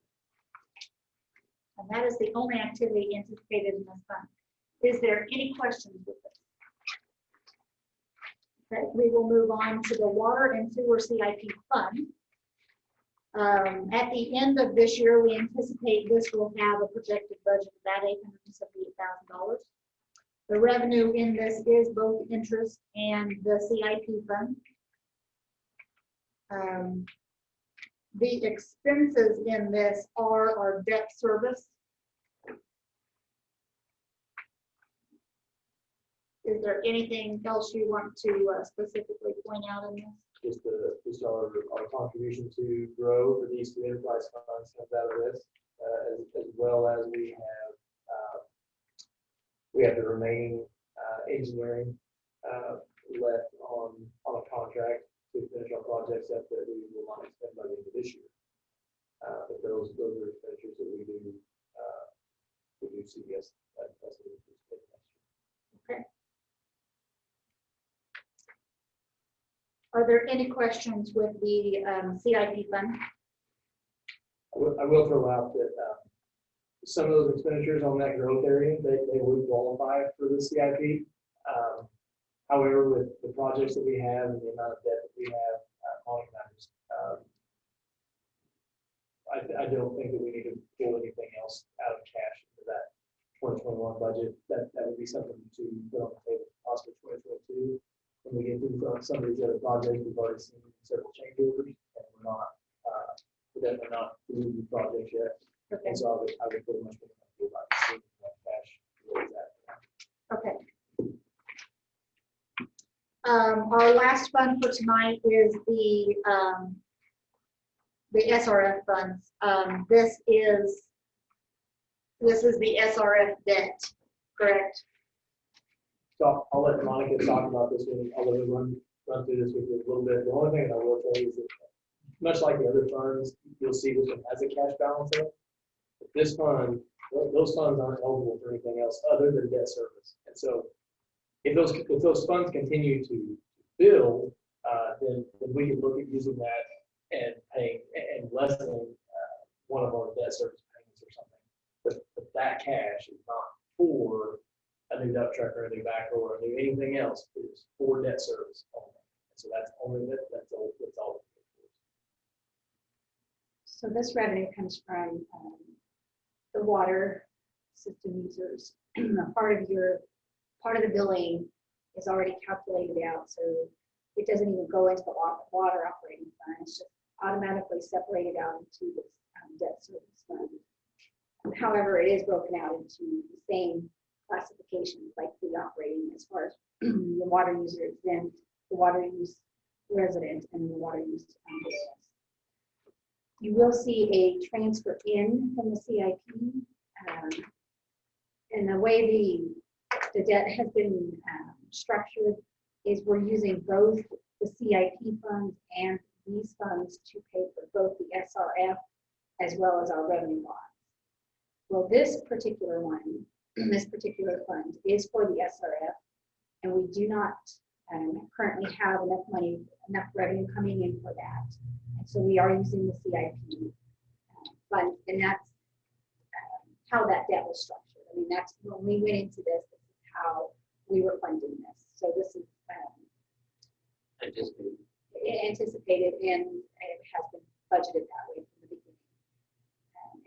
And that is the only activity anticipated in this fund. Is there any questions with this? Okay, we will move on to the water and sewer CIP fund. At the end of this year, we anticipate this will have a projected budget of about $878,000. The revenue in this is both interest and the CIP fund. The expenses in this are our debt service. Is there anything else you want to specifically point out in this? Just our contribution to grow for these two enterprise funds comes out of this, as well as we have the remaining engineering left on a contract to finish our projects that we will not expend by the end of this year. But those are expenditures that we do see as Okay. Are there any questions with the CIP fund? I will throw out that some of those expenditures on that growth area, they would qualify for the CIP. However, with the projects that we have and the amount of debt that we have on matters, I don't think that we need to pull anything else out of cash for that 2021 budget. That would be something to put on the table, possibly 2022. When we get through some of these other projects, we've already seen several change orders, and we're definitely not through the project yet. Okay. And so I would pretty much be about seeing what cash is at. Okay. Our last fund for tonight is the SRF funds. This is the SRF debt, correct? So I'll let Monica talk about this one. I'll let her run through this with you a little bit. The only thing that I will tell you is that much like the other funds, you'll see this one has a cash balance in it. But this fund, those funds aren't eligible for anything else other than debt service. And so if those funds continue to build, then we can look at using that and paying and lessening one of our debt service payments or something. But that cash is not for a new dump truck or a new backhoe or a new anything else. It is for debt service only. And so that's only that's all. So this revenue comes from the water system users. Part of the billing is already calculated out, so it doesn't even go into the water operating fund. It's just automatically separated out into this debt service fund. However, it is broken out into the same classifications like the operating as far as the water user exempt, the water use resident, and the water use business. You will see a transfer in from the CIP. And the way the debt has been structured is we're using both the CIP funds and these funds to pay for both the SRF as well as our revenue bonds. Well, this particular one, this particular fund is for the SRF, and we do not currently have enough revenue coming in for that. And so we are using the CIP fund, and that's how that debt was structured. I mean, that's when we went into this is how we were funding this. So this is anticipated, and it has been budgeted that way from the beginning.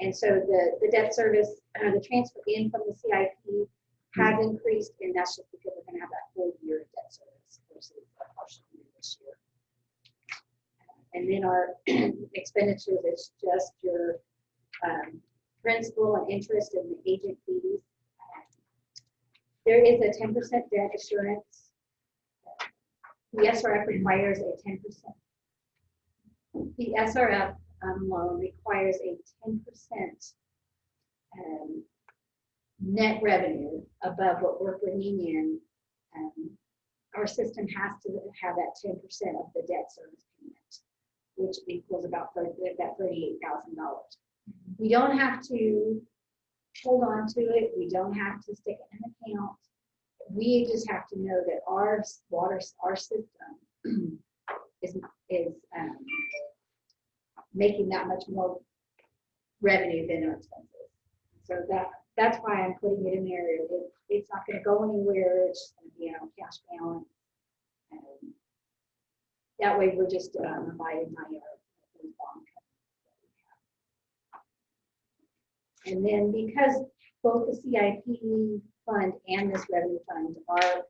And so the debt service, the transfer in from the CIP has increased, and that's just because we're going to have that full year of debt service versus a partial year this year. And then our expenditures is just your principal and interest and the agent fees. There is a 10% debt assurance. The SRF requires a 10%. The SRF loan requires a 10% net revenue above what we're bringing in. Our system has to have that 10% of the debt service payment, which equals about $38,000. We don't have to hold on to it. We don't have to stick it in an account. We just have to know that our system is making that much more revenue than our expenses. So that's why I'm putting it in there. It's not going to go anywhere. It's just going to be on cash balance. That way, we're just abiding by our bond covenants. And then because both the CIP fund and this revenue fund are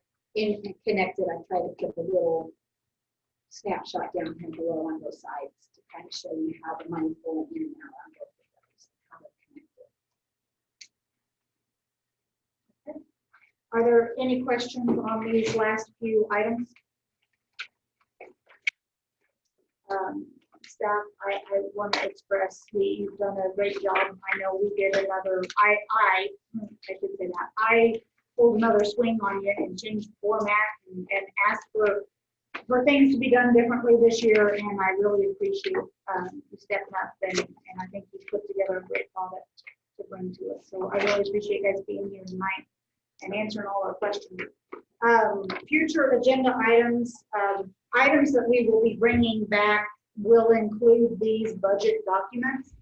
connected, I tried to put a little snapshot down here below on both sides to kind of show you how the money's flowing in and out on both of those, how they're connected. Okay. Are there any questions on these last few items? Staff, I want to express you've done a great job. I know we did another, I should say that. I pulled another swing on you and changed the format and asked for things to be done differently this year, and I really appreciate you stepping up, and I think you've put together a great product to bring to us. So I really appreciate you guys being here tonight and answering all our questions. Future agenda items, items that we will be bringing back will include these budget documents.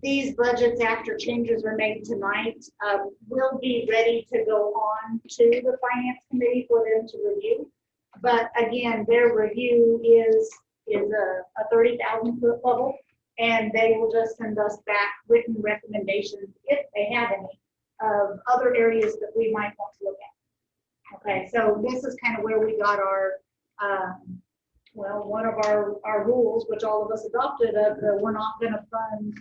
These budgets, after changes are made tonight, will be ready to go on to the Finance Committee for them to review. But again, their review is a 30,000 foot level, and they will just send us back written recommendations, if they have any, of other areas that we might want to look at. Okay, so this is kind of where we got our, one of our rules, which all of us adopted, of we're not going to fund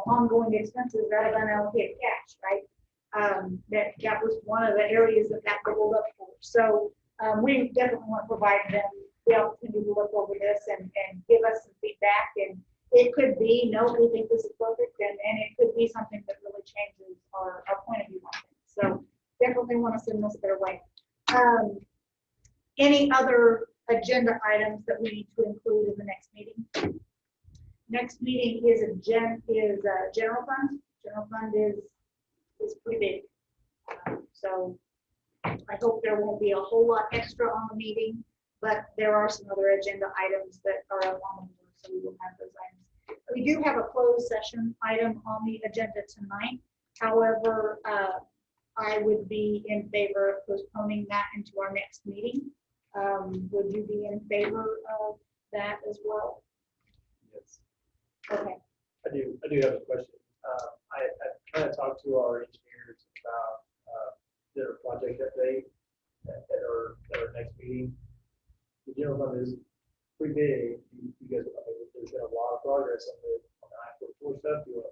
ongoing expenses out of unallocated cash, right? That was one of the areas that rolled up for. So we definitely want to provide them the opportunity to look over this and give us some feedback. And it could be, no, we think this is perfect, and it could be something that really changes our point of view on things. So definitely want to send this their way. Any other agenda items that we need to include in the next meeting? Next meeting is general fund. General fund is pretty big. So I hope there won't be a whole lot extra on the meeting, but there are some other agenda items that are up on the board, so we will have those items. We do have a closed session item on the agenda tonight. However, I would be in favor of postponing that into our next meeting. Would you be in favor of that as well? Yes. Okay. I do have a question. I kind of talked to our engineers about their project update at our next meeting. The general fund is pretty big. You guys, there's there's been a lot of progress on the I-44 stuff. You want to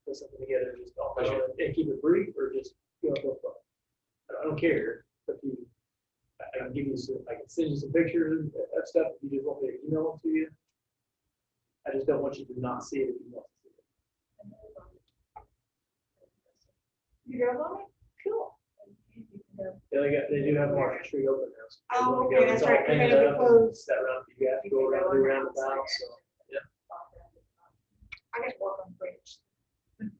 put something together just off my own and keep it brief, or just, you know, I don't care, but I can give you some, I can send you some pictures of stuff if you just want me to email them to you. I just don't want you to not see it if you want to see it. You drove on it? Cool. Yeah, they do have Marshall Street open now. So if you Oh, wanna okay, go, that's it's all right, 'cause painted they up and closed. That round, you have to go around, do roundabout, so, yeah. I got to walk on the bridge.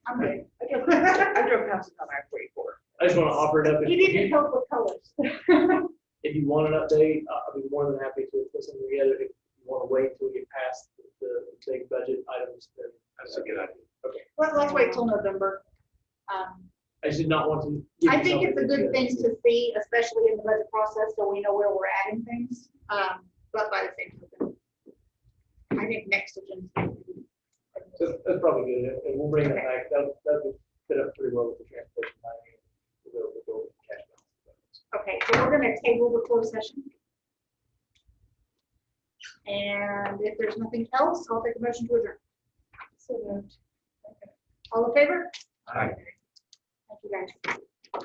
I'm good. I drove past it on I-44. I just want to offer it up. He didn't help with colors. If you want an update, I'll be more than happy to put something together. If you want to wait till we get past the big budget items, then That's a good idea. okay. Let's wait till November. I did not want to. give I you think it's a something good thing to see, especially in the budget process, so we know where we're adding things. But by the same token, I think next agenda. That's probably good, and we'll bring that back. That'll fit up pretty well with the transportation planning. We'll go with cash balance. Okay, so we're gonna table the closed session. And if there's nothing else, I'll take a motion to adjourn. So moved. All in favor? Aye. Thank you, guys.